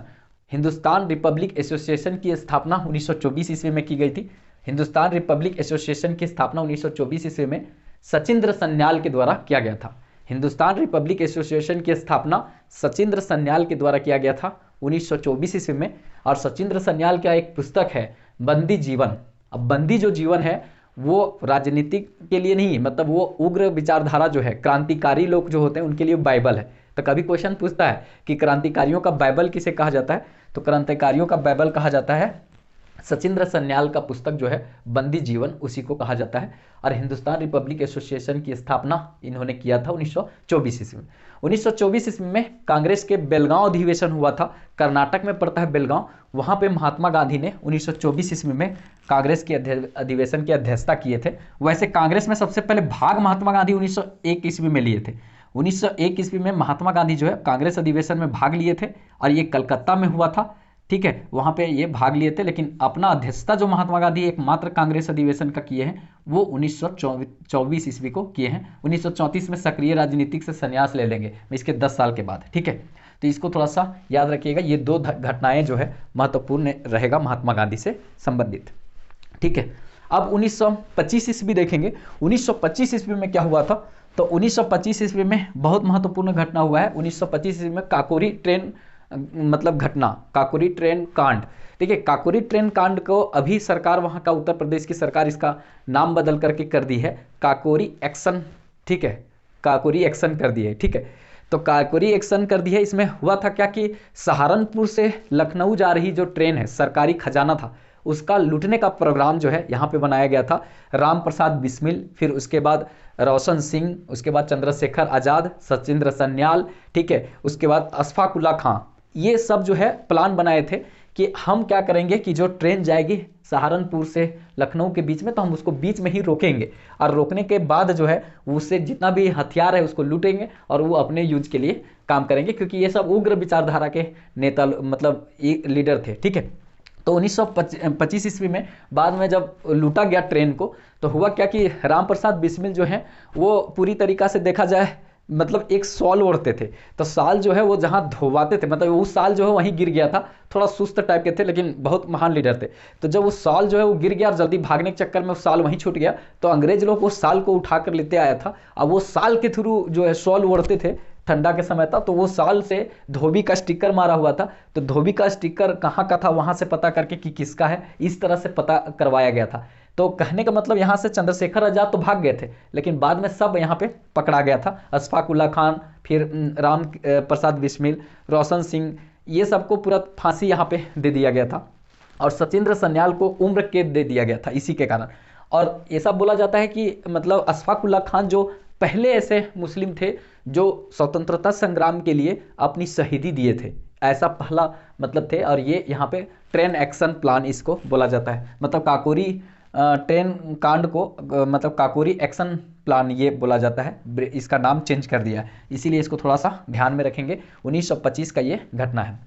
की स्थापना 1924 ईस्वी में की गई थी। हिंदुस्तान रिपब्लिक एसोसिएशन की स्थापना 1924 ईस्वी में सचिंद्र सन्याल के द्वारा किया गया था। हिंदुस्तान रिपब्लिक एसोसिएशन की स्थापना सचिंद्र सन्याल के द्वारा किया गया था 1924 ईस्वी में। और सचिंद्र सन्याल का एक पुस्तक है बंदी जीवन। अब बंदी जो जीवन है वो राजनीतिक के लिए नहीं, मतलब वो उग्र विचारधारा जो है, क्रांतिकारी लोग जो होते हैं उनके लिए बाइबल है। तो कभी क्वेश्चन पूछता है कि क्रांतिकारियों का बाइबल किसे कहा जाता है, तो क्रांतिकारियों का बाइबल कहा जाता है सचिंद्र सन्याल का पुस्तक जो है बंदी जीवन, उसी को कहा जाता है। और हिंदुस्तान रिपब्लिक एसोसिएशन की स्थापना इन्होंने किया था 1924 ईस्वी में। 1924 ईस्वी में कांग्रेस के बेलगांव अधिवेशन हुआ था, कर्नाटक में पड़ता है बेलगांव। वहां पे महात्मा गांधी ने 1924 ईस्वी में कांग्रेस के अधिवेशन की अध्यक्षता किए थे। वैसे कांग्रेस में सबसे पहले भाग महात्मा गांधी 1901 ईस्वी में लिए थे। 1901 ईस्वी में महात्मा गांधी जो है कांग्रेस अधिवेशन में भाग लिए थे और ये कलकत्ता में हुआ था, ठीक है, वहां पे ये भाग लिए थे। लेकिन अपना अध्यक्षता जो महात्मा गांधी एकमात्र कांग्रेस अधिवेशन का किए हैं वो 1924 ईस्वी को किए हैं। 1934 में सक्रिय राजनीतिक से संन्यास ले लेंगे इसके 10 साल के बाद, ठीक है। तो इसको थोड़ा सा याद रखिएगा, ये दो घटनाएं जो है महत्वपूर्ण रहेगा महात्मा गांधी से संबंधित, ठीक है। अब 1925 ईस्वी देखेंगे। 1925 ईस्वी में क्या हुआ था, तो 1925 ईस्वी में बहुत महत्वपूर्ण घटना हुआ है। 1925 ईस्वी में काकोरी ट्रेन मतलब घटना, काकोरी ट्रेन कांड, ठीक है। काकोरी ट्रेन कांड को अभी सरकार वहां का उत्तर प्रदेश की सरकार इसका नाम बदल करके कर दी है काकोरी एक्शन, ठीक है, काकोरी एक्शन कर दी है, ठीक है। तो काकोरी एक्शन कर दी है। इसमें हुआ था क्या कि सहारनपुर से लखनऊ जा रही जो ट्रेन है, सरकारी खजाना था उसका लूटने का प्रोग्राम जो है यहाँ पे बनाया गया था। राम प्रसाद बिस्मिल, फिर उसके बाद रोशन सिंह, उसके बाद चंद्रशेखर आज़ाद, सचिंद्र सन्याल, ठीक है, उसके बाद अशफाक उल्ला खां, ये सब जो है प्लान बनाए थे कि हम क्या करेंगे कि जो ट्रेन जाएगी सहारनपुर से लखनऊ के बीच में तो हम उसको बीच में ही रोकेंगे और रोकने के बाद जो है उससे जितना भी हथियार है उसको लूटेंगे और वो अपने यूज के लिए काम करेंगे, क्योंकि ये सब उग्र विचारधारा के नेता मतलब लीडर थे, ठीक है। तो 1925 ईस्वी में बाद में जब लूटा गया ट्रेन को तो हुआ क्या कि राम प्रसाद बिस्मिल जो है वो पूरी तरीका से देखा जाए मतलब एक शॉल ओढ़ते थे। तो शाल जो है वो जहाँ धोवाते थे, मतलब वो शाल जो है वहीं गिर गया था। थोड़ा सुस्त टाइप के थे लेकिन बहुत महान लीडर थे। तो जब वो शाल जो है वो गिर गया और जल्दी भागने के चक्कर में वो शाल वहीं छूट गया, तो अंग्रेज लोग उस शाल को उठा कर लेते आया था। अब वो शाल के थ्रू जो है शॉल ओढ़ते थे, ठंडा के समय था, तो वो शाल से धोबी का स्टिकर मारा हुआ था। तो धोबी का स्टिकर कहाँ का था वहाँ से पता करके कि किसका है, इस तरह से पता करवाया गया था। तो कहने का मतलब यहाँ से चंद्रशेखर आजाद तो भाग गए थे लेकिन बाद में सब यहाँ पे पकड़ा गया था। अशफाक उल्ला खान, फिर राम प्रसाद बिस्मिल, रोशन सिंह, ये सबको पूरा फांसी यहाँ पे दे दिया गया था और सचिंद्र सन्याल को उम्र कैद दे दिया गया था इसी के कारण। और ये सब बोला जाता है कि मतलब अशफाक उल्ला खान जो पहले ऐसे मुस्लिम थे जो स्वतंत्रता संग्राम के लिए अपनी शहीदी दिए थे, ऐसा पहला मतलब थे। और ये यहाँ पे ट्रेन एक्शन प्लान इसको बोला जाता है, मतलब काकोरी ट्रेन कांड को मतलब काकोरी एक्शन प्लान ये बोला जाता है। इसका नाम चेंज कर दिया है, इसीलिए इसको थोड़ा सा ध्यान में रखेंगे। 1925 का ये घटना है।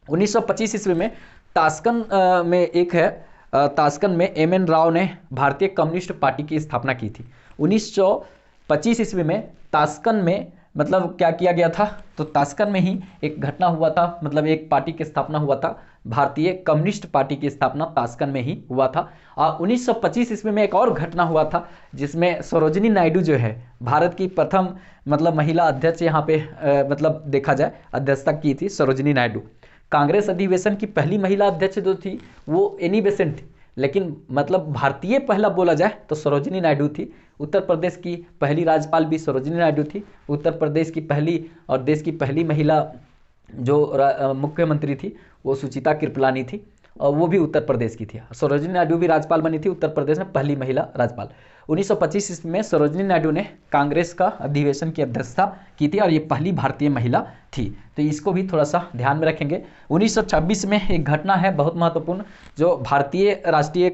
1925 ईस्वी में ताशकंद में एक है, ताशकंद में एम.एन. राव ने भारतीय कम्युनिस्ट पार्टी की स्थापना की थी। 1925 ईस्वी में ताशकंद में मतलब क्या किया गया था, तो ताशकंद में ही एक घटना हुआ था, मतलब एक पार्टी की स्थापना हुआ था, भारतीय कम्युनिस्ट पार्टी की स्थापना ताशकंद में ही हुआ था। और 1925 ईस्वी में एक और घटना हुआ था जिसमें सरोजिनी नायडू जो है भारत की प्रथम मतलब महिला अध्यक्ष यहाँ पे मतलब देखा जाए अध्यक्षता की थी सरोजिनी नायडू। कांग्रेस अधिवेशन की पहली महिला अध्यक्ष जो थी वो एनी बेसेंट थी, लेकिन मतलब भारतीय पहला बोला जाए तो सरोजिनी नायडू थी। उत्तर प्रदेश की पहली राज्यपाल भी सरोजिनी नायडू थी। उत्तर प्रदेश की पहली और देश की पहली महिला जो मुख्यमंत्री थी वो सुचिता कृपलानी थी, और वो भी उत्तर प्रदेश की थी। सरोजिनी नायडू भी राज्यपाल बनी थी उत्तर प्रदेश में, पहली महिला राज्यपाल। 1925 ईस्वी में सरोजिनी नायडू ने कांग्रेस का अधिवेशन की अध्यक्षता की थी और ये पहली भारतीय महिला थी, तो इसको भी थोड़ा सा ध्यान में रखेंगे। 1926 में एक घटना है बहुत महत्वपूर्ण, जो भारतीय राष्ट्रीय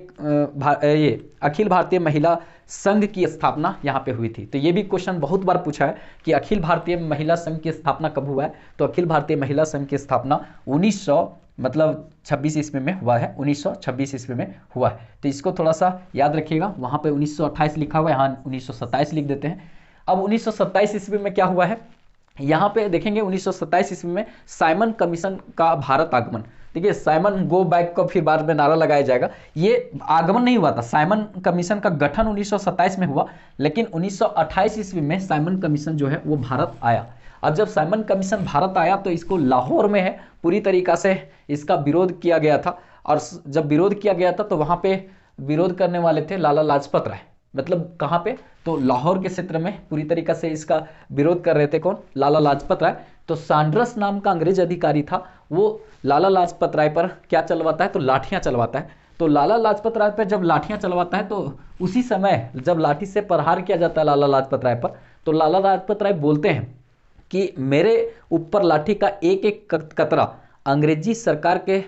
ये अखिल भारतीय महिला संघ की स्थापना यहाँ पे हुई थी। तो ये भी क्वेश्चन बहुत बार पूछा है कि अखिल भारतीय महिला संघ की स्थापना कब हुआ है, तो अखिल भारतीय महिला संघ की स्थापना 1926 ईस्वी में हुआ है, 1926 ईस्वी में हुआ है। तो इसको थोड़ा सा याद रखिएगा, वहाँ पे 1928 लिखा हुआ है, यहाँ 1927 लिख देते हैं। अब 1927 ईस्वी में क्या हुआ है, यहाँ पे देखेंगे 1927 ईस्वी में साइमन कमीशन का भारत आगमन। देखिए साइमन गो बैक का फिर बाद में नारा लगाया जाएगा, ये आगमन नहीं हुआ था, साइमन कमीशन का गठन 1927 में हुआ, लेकिन 1928 ईस्वी में साइमन कमीशन जो है वो भारत आया। अब जब साइमन कमीशन भारत आया तो इसको लाहौर में है पूरी तरीका से इसका विरोध किया गया था, और जब विरोध किया गया था तो वहाँ पे विरोध करने वाले थे लाला लाजपत राय। मतलब कहाँ पे, तो लाहौर के क्षेत्र में पूरी तरीका से इसका विरोध कर रहे थे कौन, लाला लाजपत राय। तो सैंडर्स नाम का अंग्रेज अधिकारी था, वो लाला लाजपत राय पर क्या चलवाता है, तो लाठियां चलवाता है। तो लाला लाजपत राय पर जब लाठियां चलवाता है तो उसी समय जब लाठी से प्रहार किया जाता है लाला लाजपत राय पर, तो लाला लाजपत राय बोलते हैं कि मेरे ऊपर लाठी का एक एक कतरा अंग्रेजी सरकार के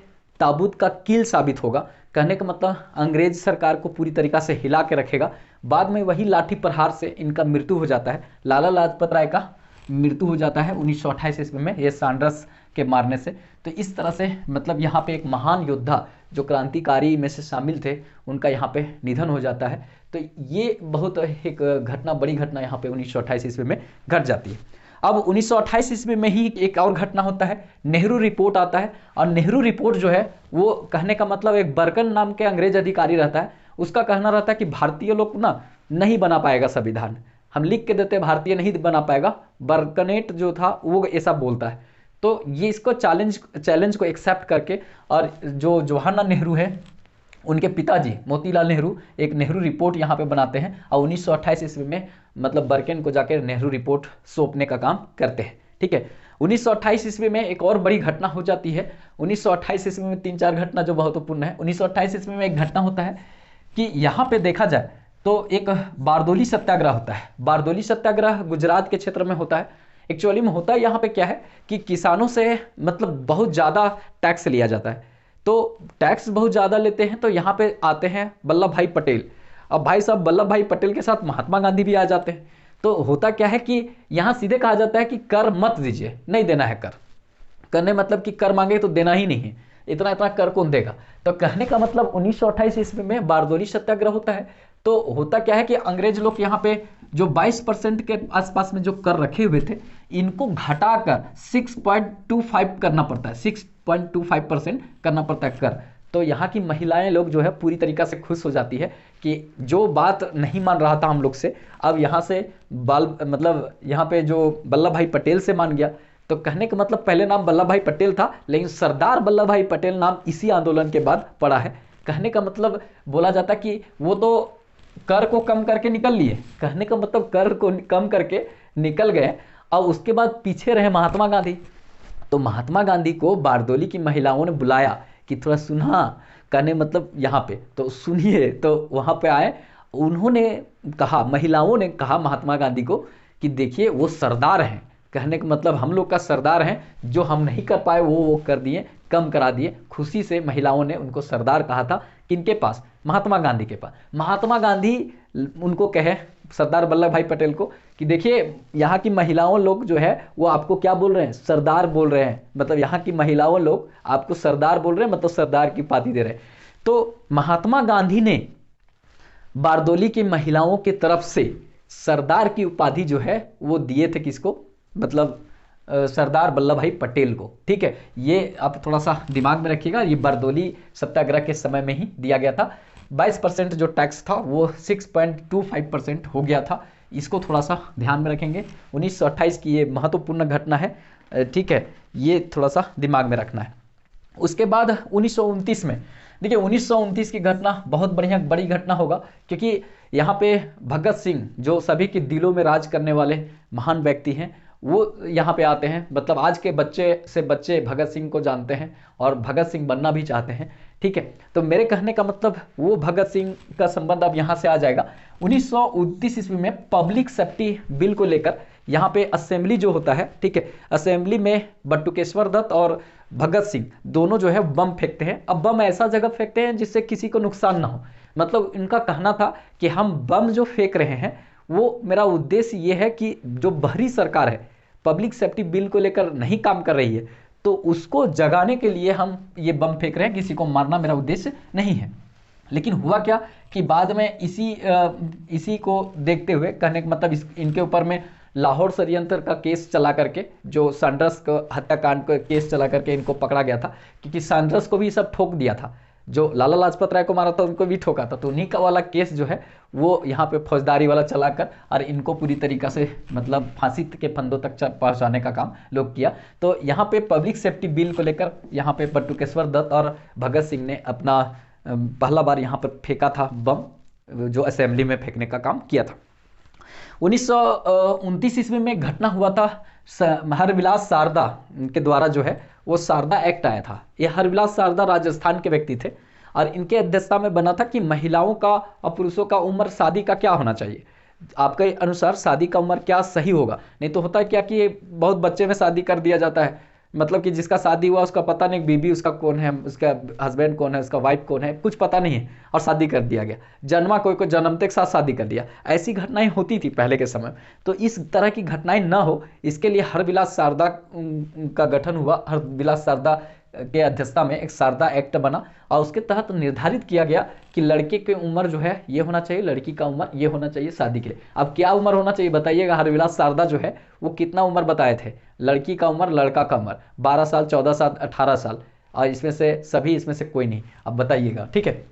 ताबूत का कील साबित होगा। कहने का मतलब अंग्रेज सरकार को पूरी तरीका से हिला के रखेगा। बाद में वही लाठी प्रहार से इनका मृत्यु हो जाता है, लाला लाजपत राय का मृत्यु हो जाता है 1928 ईस्वी में, ये सैंडर्स के मारने से। तो इस तरह से मतलब यहाँ पे एक महान योद्धा जो क्रांतिकारी में से शामिल थे, उनका यहाँ पे निधन हो जाता है। तो ये बहुत एक घटना, बड़ी घटना यहाँ पे 1928 ईस्वी में घट जाती है। अब 1928 ईस्वी में ही एक और घटना होता है, नेहरू रिपोर्ट आता है। और नेहरू रिपोर्ट जो है वो कहने का मतलब एक बर्कन नाम के अंग्रेज अधिकारी रहता है, उसका कहना रहता है कि भारतीय लोग ना नहीं बना पाएगा संविधान, हम लिख के देते भारतीय नहीं बना पाएगा। बर्कनेट जो था वो ऐसा बोलता है। तो ये इसको चैलेंज को एक्सेप्ट करके, और जो जवाहरलाल नेहरू है उनके पिताजी मोतीलाल नेहरू एक नेहरू रिपोर्ट यहाँ पे बनाते हैं, और 1928 ईस्वी में मतलब बर्कन को जाकर नेहरू रिपोर्ट सौंपने का काम करते हैं। ठीक है, 1928 ईस्वी में एक और बड़ी घटना हो जाती है। 1928 ईस्वी में 3-4 घटना जो महत्वपूर्ण है। 1928 ईस्वी में एक घटना होता है कि यहाँ पे देखा जाए तो एक बारदोली सत्याग्रह होता है। बारदोली सत्याग्रह गुजरात के क्षेत्र में होता है। एक्चुअली में होता है यहाँ पे क्या है कि किसानों से मतलब बहुत ज़्यादा टैक्स लिया जाता है। तो टैक्स बहुत ज़्यादा लेते हैं, तो यहाँ पे आते हैं वल्लभ भाई पटेल। अब भाई साहब वल्लभ भाई पटेल के साथ महात्मा गांधी भी आ जाते हैं। तो होता क्या है कि यहाँ सीधे कहा जाता है कि कर मत दीजिए, नहीं देना है कर। करने मतलब कि कर मांगे तो देना ही नहीं है, इतना इतना कर कौन देगा। तो कहने का मतलब 1928 ईस्वी में बारदोली सत्याग्रह होता है। तो होता क्या है कि अंग्रेज लोग यहाँ पे जो 22% के आसपास में जो कर रखे हुए थे, इनको घटाकर 6.25 करना पड़ता है, 6.25% करना पड़ता है कर। तो यहाँ की महिलाएं लोग जो है पूरी तरीका से खुश हो जाती है कि जो बात नहीं मान रहा था हम लोग से, अब यहाँ से मतलब यहाँ पे जो वल्लभ भाई पटेल से मान गया। तो कहने का मतलब पहले नाम वल्लभ भाई पटेल था, लेकिन सरदार वल्लभ भाई पटेल नाम इसी आंदोलन के बाद पड़ा है। कहने का मतलब बोला जाता कि वो तो कर को कम करके निकल लिए, कहने का मतलब कर को कम करके निकल गए, और उसके बाद पीछे रहे महात्मा गांधी। तो महात्मा गांधी को बारदोली की महिलाओं ने बुलाया कि थोड़ा सुना, कहने मतलब यहाँ पे तो सुनिए। तो वहाँ पे आए, उन्होंने कहा, महिलाओं ने कहा महात्मा गांधी को कि देखिए वो सरदार हैं, कहने का मतलब हम लोग का सरदार हैं, जो हम नहीं कर पाए वो कर दिए, कम करा दिए। खुशी से महिलाओं ने उनको सरदार कहा था, किनके पास, महात्मा गांधी के पास। महात्मा गांधी उनको कहे सरदार वल्लभ भाई पटेल को कि देखिए यहाँ की महिलाओं लोग जो है वो आपको क्या बोल रहे हैं, सरदार बोल रहे हैं, मतलब यहाँ की महिलाओं लोग आपको सरदार बोल रहे हैं, मतलब सरदार की उपाधि दे रहे हैं। तो महात्मा गांधी ने बारदोली की महिलाओं की तरफ से सरदार की उपाधि जो है वो दिए थे, किसको, मतलब सरदार वल्लभ भाई पटेल को। ठीक है, ये आप थोड़ा सा दिमाग में रखिएगा, ये बारदोली सत्याग्रह के समय में ही दिया गया था। 22% जो टैक्स था वो 6.25% हो गया था, इसको थोड़ा सा ध्यान में रखेंगे। 1928 की ये महत्वपूर्ण घटना है। ठीक है, ये थोड़ा सा दिमाग में रखना है। उसके बाद 1929 में, देखिए 1929 की घटना बहुत बड़ी घटना होगा, क्योंकि यहाँ पे भगत सिंह जो सभी के दिलों में राज करने वाले महान व्यक्ति हैं, वो यहाँ पे आते हैं। मतलब आज के बच्चे से बच्चे भगत सिंह को जानते हैं और भगत सिंह बनना भी चाहते हैं, ठीक है। तो मेरे कहने का मतलब वो भगत सिंह का संबंध अब यहाँ से आ जाएगा। 1929 ईस्वी में पब्लिक सेफ्टी बिल को लेकर यहाँ पे असेंबली जो होता है, ठीक है, असेंबली में बटुकेश्वर दत्त और भगत सिंह दोनों जो है बम फेंकते हैं। अब बम ऐसा जगह फेंकते हैं जिससे किसी को नुकसान ना हो। मतलब इनका कहना था कि हम बम जो फेंक रहे हैं, वो मेरा उद्देश्य ये है कि जो बाहरी सरकार है पब्लिक सेफ्टी बिल को लेकर नहीं काम कर रही है, तो उसको जगाने के लिए हम ये बम फेंक रहे हैं, किसी को मारना मेरा उद्देश्य नहीं है। लेकिन हुआ क्या कि बाद में इसी को देखते हुए, कहने का मतलब इनके ऊपर में लाहौर षड्यंत्र का केस चला करके, जो सैंडर्स को हत्याकांड का केस चला करके इनको पकड़ा गया था, क्योंकि सैंडर्स को भी सब ठोक दिया था, जो लाला लाजपत राय को मारा था उनको भी ठोका था। तो उन्हीं का वाला केस जो है वो यहाँ पे फौजदारी वाला चलाकर और इनको पूरी तरीका से मतलब फांसी के फंदों तक पहुँचाने का काम लोग किया। तो यहाँ पे पब्लिक सेफ्टी बिल को लेकर यहाँ पे बटुकेश्वर दत्त और भगत सिंह ने अपना पहला बार यहाँ पर फेंका था बम, जो असेंबली में फेंकने का काम किया था। 1929 ईस्वी में घटना हुआ था, हरविलास शारदा के द्वारा जो है वो शारदा एक्ट आया था। ये हरविलास शारदा राजस्थान के व्यक्ति थे और इनके अध्यक्षता में बना था कि महिलाओं का और पुरुषों का उम्र शादी का क्या होना चाहिए, आपके अनुसार शादी का उम्र क्या सही होगा। नहीं तो होता है क्या कि बहुत बच्चे में शादी कर दिया जाता है, मतलब कि जिसका शादी हुआ उसका पता नहीं बीबी उसका कौन है, उसका हस्बैंड कौन है, उसका वाइफ कौन है, कुछ पता नहीं है और शादी कर दिया गया। जन्मा कोई को जन्मते के साथ शादी कर दिया। ऐसी घटनाएं होती थी पहले के समय। तो इस तरह की घटनाएं ना हो, इसके लिए हरविलास शारदा का गठन हुआ। हरविलास शारदा के अध्यक्षता में एक शारदा एक्ट बना और उसके तहत निर्धारित किया गया कि लड़के की उम्र जो है ये होना चाहिए, लड़की का उम्र ये होना चाहिए शादी के लिए। अब क्या उम्र होना चाहिए बताइएगा। हरविलास शारदा जो है वो कितना उम्र बताए थे, लड़की का उम्र लड़का का उम्र 12 साल 14 साल 18 साल, और इसमें से सभी इसमें से कोई नहीं। अब बताइएगा, ठीक है।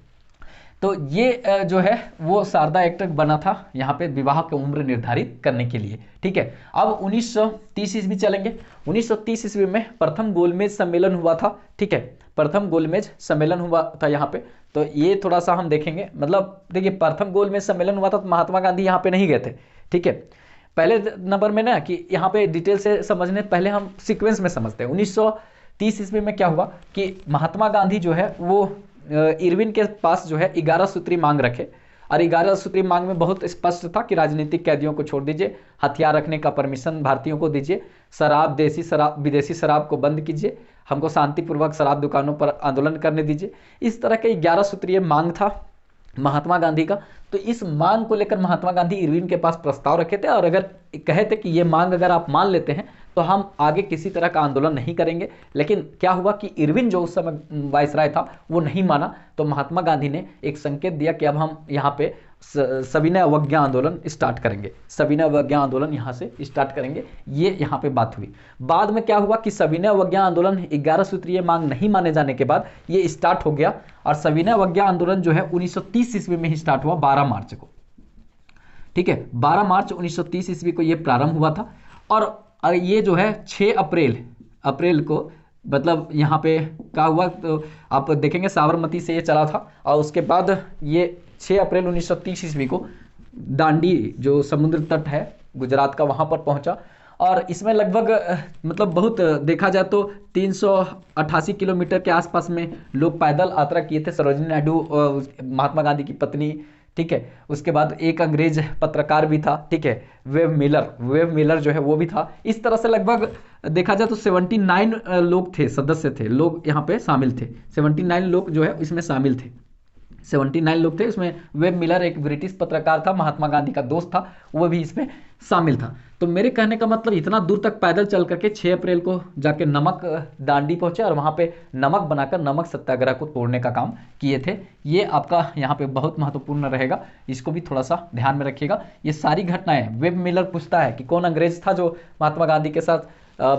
तो ये जो है वो शारदा एक्ट बना था यहाँ पे विवाह की उम्र निर्धारित करने के लिए, ठीक है। अब 1930 ईस्वी चलेंगे। 1930 ईस्वी में प्रथम गोलमेज सम्मेलन हुआ था, ठीक है, प्रथम गोलमेज सम्मेलन हुआ था यहाँ पे। तो ये थोड़ा सा हम देखेंगे, मतलब देखिए प्रथम गोलमेज सम्मेलन हुआ था तो महात्मा गांधी यहाँ पे नहीं गए थे, ठीक है। पहले नंबर में ना कि यहाँ पे डिटेल से समझने पहले हम सीक्वेंस में समझते हैं। 1930 ईस्वी में क्या हुआ कि महात्मा गांधी जो है वो इरविन के पास जो है 11 सूत्री मांग रखे, और 11 सूत्री मांग में बहुत स्पष्ट था कि राजनीतिक कैदियों को छोड़ दीजिए, हथियार रखने का परमिशन भारतीयों को दीजिए, शराब देसी शराब विदेशी शराब को बंद कीजिए, हमको शांतिपूर्वक शराब दुकानों पर आंदोलन करने दीजिए। इस तरह के 11 सूत्रीय मांग था महात्मा गांधी का। तो इस मांग को लेकर महात्मा गांधी इरविन के पास प्रस्ताव रखे थे और अगर कहे थे कि ये मांग अगर आप मान लेते हैं तो हम आगे किसी तरह का आंदोलन नहीं करेंगे। लेकिन क्या हुआ कि इरविन जो उस समय वायसराय था वो नहीं माना। तो महात्मा गांधी ने एक संकेत दिया कि अब हम यहाँ पे सविनय अवज्ञा आंदोलन स्टार्ट करेंगे, सविनय अवज्ञा आंदोलन यहाँ से स्टार्ट करेंगे। ये यहाँ पे बात हुई। बाद में क्या हुआ कि सविनय अवज्ञा आंदोलन 11 सूत्रीय मांग नहीं माने जाने के बाद ये स्टार्ट हो गया, और सविनय अवज्ञा आंदोलन जो है 1930 ईस्वी में ही स्टार्ट हुआ 12 मार्च को, ठीक है। 12 मार्च 1930 ईस्वी को ये प्रारंभ हुआ था और ये जो है 6 अप्रैल को मतलब यहाँ पे क्या हुआ तो आप देखेंगे साबरमती से ये चला था, और उसके बाद ये 6 अप्रैल 1930 ईस्वी को दांडी जो समुद्र तट है गुजरात का वहाँ पर पहुँचा। और इसमें लगभग मतलब बहुत देखा जाए तो 388 किलोमीटर के आसपास में लोग पैदल यात्रा किए थे। सरोजिनी नायडू महात्मा गांधी की पत्नी, ठीक है। उसके बाद एक अंग्रेज पत्रकार भी था, ठीक है, वेव मिलर जो है वो भी था। इस तरह से लगभग देखा जाए तो 79 लोग थे, सदस्य थे, लोग यहाँ पे शामिल थे। 79 लोग जो है इसमें शामिल थे, 79 लोग थे। उसमें वेब मिलर एक ब्रिटिश पत्रकार था, महात्मा गांधी का दोस्त था, वो भी इसमें शामिल था। तो मेरे कहने का मतलब इतना दूर तक पैदल चल करके 6 अप्रैल को जाके नमक दांडी पहुंचे और वहाँ पे नमक बनाकर नमक सत्याग्रह को तोड़ने का काम किए थे। ये आपका यहाँ पे बहुत महत्वपूर्ण रहेगा, इसको भी थोड़ा सा ध्यान में रखिएगा। ये सारी घटनाएं वेब मिलर पूछता है कि कौन अंग्रेज था जो महात्मा गांधी के साथ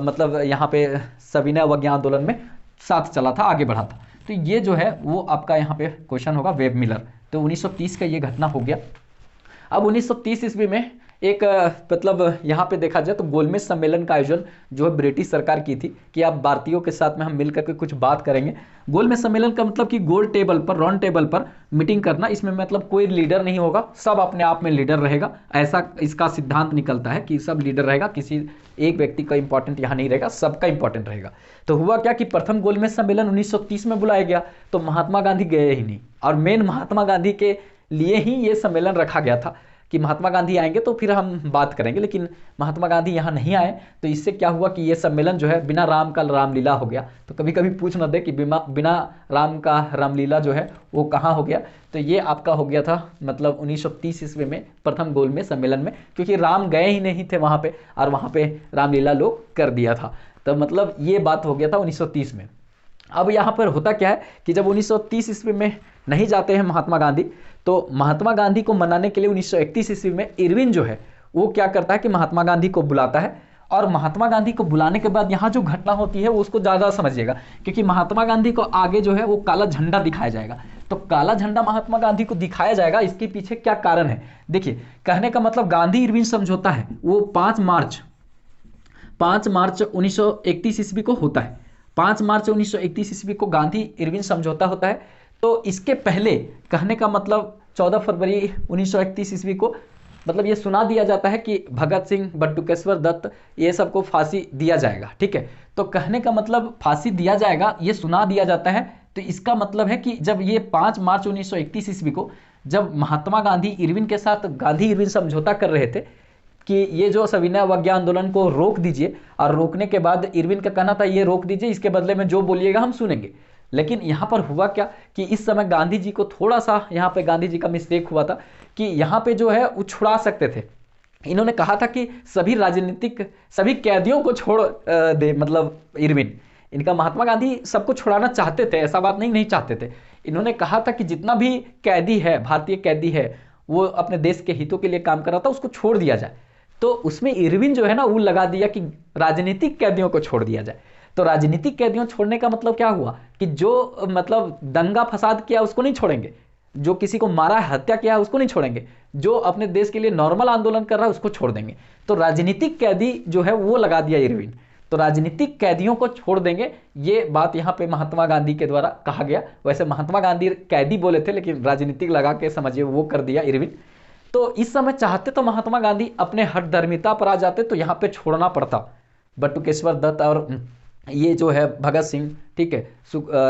मतलब यहाँ पे सविनय अवज्ञा आंदोलन में साथ चला था, आगे बढ़ा था। तो ये जो है वो आपका यहाँ पे क्वेश्चन होगा वेब मिलर। तो 1930 का ये घटना हो गया। अब 1930 ईस्वी में एक मतलब यहाँ पे देखा जाए तो गोलमेज सम्मेलन का आयोजन जो है ब्रिटिश सरकार की थी कि आप भारतीयों के साथ में हम मिलकर के कुछ बात करेंगे। गोलमेज सम्मेलन का मतलब कि गोल टेबल पर, राउंड टेबल पर मीटिंग करना। इसमें मतलब कोई लीडर नहीं होगा, सब अपने आप में लीडर रहेगा, ऐसा इसका सिद्धांत निकलता है कि सब लीडर रहेगा, किसी एक व्यक्ति का इंपॉर्टेंट यहाँ नहीं रहेगा, सबका इंपॉर्टेंट रहेगा। तो हुआ क्या कि प्रथम गोलमेज सम्मेलन 1930 में बुलाया गया, तो महात्मा गांधी गए ही नहीं। और मेन महात्मा गांधी के लिए ही ये सम्मेलन रखा गया था कि महात्मा गांधी आएंगे तो फिर हम बात करेंगे, लेकिन महात्मा गांधी यहाँ नहीं आए। तो इससे क्या हुआ कि ये सम्मेलन जो है बिना राम का रामलीला हो गया। तो कभी कभी पूछ न दे कि बिना राम का रामलीला जो है वो कहाँ हो गया, तो ये आपका हो गया था मतलब 1930 ईस्वी में प्रथम गोलमेज सम्मेलन में, क्योंकि राम गए ही नहीं थे वहाँ पे, और वहाँ पे रामलीला लोग कर दिया था। तो मतलब ये बात हो गया था 1930 में। अब यहाँ पर होता क्या है कि जब 1930 ईस्वी में नहीं जाते हैं महात्मा गांधी, तो महात्मा गांधी को मनाने के लिए 1931 ईस्वी में इरविन जो है वो क्या करता है कि महात्मा गांधी को बुलाता है। और महात्मा गांधी को बुलाने के बाद यहाँ जो घटना होती है वो उसको ज़्यादा समझिएगा, क्योंकि महात्मा गांधी को आगे जो है वो काला झंडा दिखाया जाएगा। तो काला झंडा महात्मा गांधी को दिखाया जाएगा, इसके पीछे क्या कारण है देखिए। कहने का मतलब गांधी इरविन समझौता है वो 5 मार्च 1931 ईस्वी को होता है। 5 मार्च 1931 ईस्वी को गांधी इरविन समझौता होता है। तो इसके पहले कहने का मतलब 14 फरवरी 1931 ईस्वी को मतलब ये सुना दिया जाता है कि भगत सिंह, बटुकेश्वर दत्त ये सबको फांसी दिया जाएगा, ठीक है। तो कहने का मतलब फांसी दिया जाएगा ये सुना दिया जाता है। तो इसका मतलब है कि जब ये 5 मार्च 1931 ईस्वी को जब महात्मा गांधी इरविन के साथ गांधी इरविन समझौता कर रहे थे कि ये जो सविनय अवज्ञा आंदोलन को रोक दीजिए, और रोकने के बाद इरविन का कहना था ये रोक दीजिए, इसके बदले में जो बोलिएगा हम सुनेंगे। लेकिन यहाँ पर हुआ क्या कि इस समय गांधी जी को थोड़ा सा यहाँ पे गांधी जी का मिस्टेक हुआ था कि यहाँ पे जो है वो छुड़ा सकते थे। इन्होंने कहा था कि सभी कैदियों को छोड़ दे, मतलब इरविन, इनका महात्मा गांधी सबको छुड़ाना चाहते थे, ऐसा बात नहीं चाहते थे। इन्होंने कहा था कि जितना भी कैदी है, भारतीय कैदी है, वो अपने देश के हितों के लिए काम कर रहा था, उसको छोड़ दिया जाए। तो उसमें इरविन जो है ना वो लगा दिया कि राजनीतिक कैदियों को छोड़ दिया जाए। तो राजनीतिक कैदियों छोड़ने का मतलब क्या हुआ कि जो मतलब दंगा फसाद किया उसको नहीं छोड़ेंगे, जो किसी को मारा है, हत्या किया है उसको नहीं छोड़ेंगे, जो अपने देश के लिए नॉर्मल आंदोलन कर रहा है उसको छोड़ देंगे। तो राजनीतिक कैदी जो है वो लगा दिया इरविन, तो राजनीतिक कैदियों को छोड़ देंगे, ये बात यहाँ पे महात्मा गांधी के द्वारा कहा गया। वैसे महात्मा गांधी कैदी बोले थे, लेकिन राजनीतिक लगा के समझिए वो कर दिया इरविन। तो इस समय चाहते तो महात्मा गांधी अपने हठधर्मिता पर आ जाते, तो यहाँ पे छोड़ना पड़ता बटुकेश्वर दत्त और ये जो है भगत सिंह, ठीक है,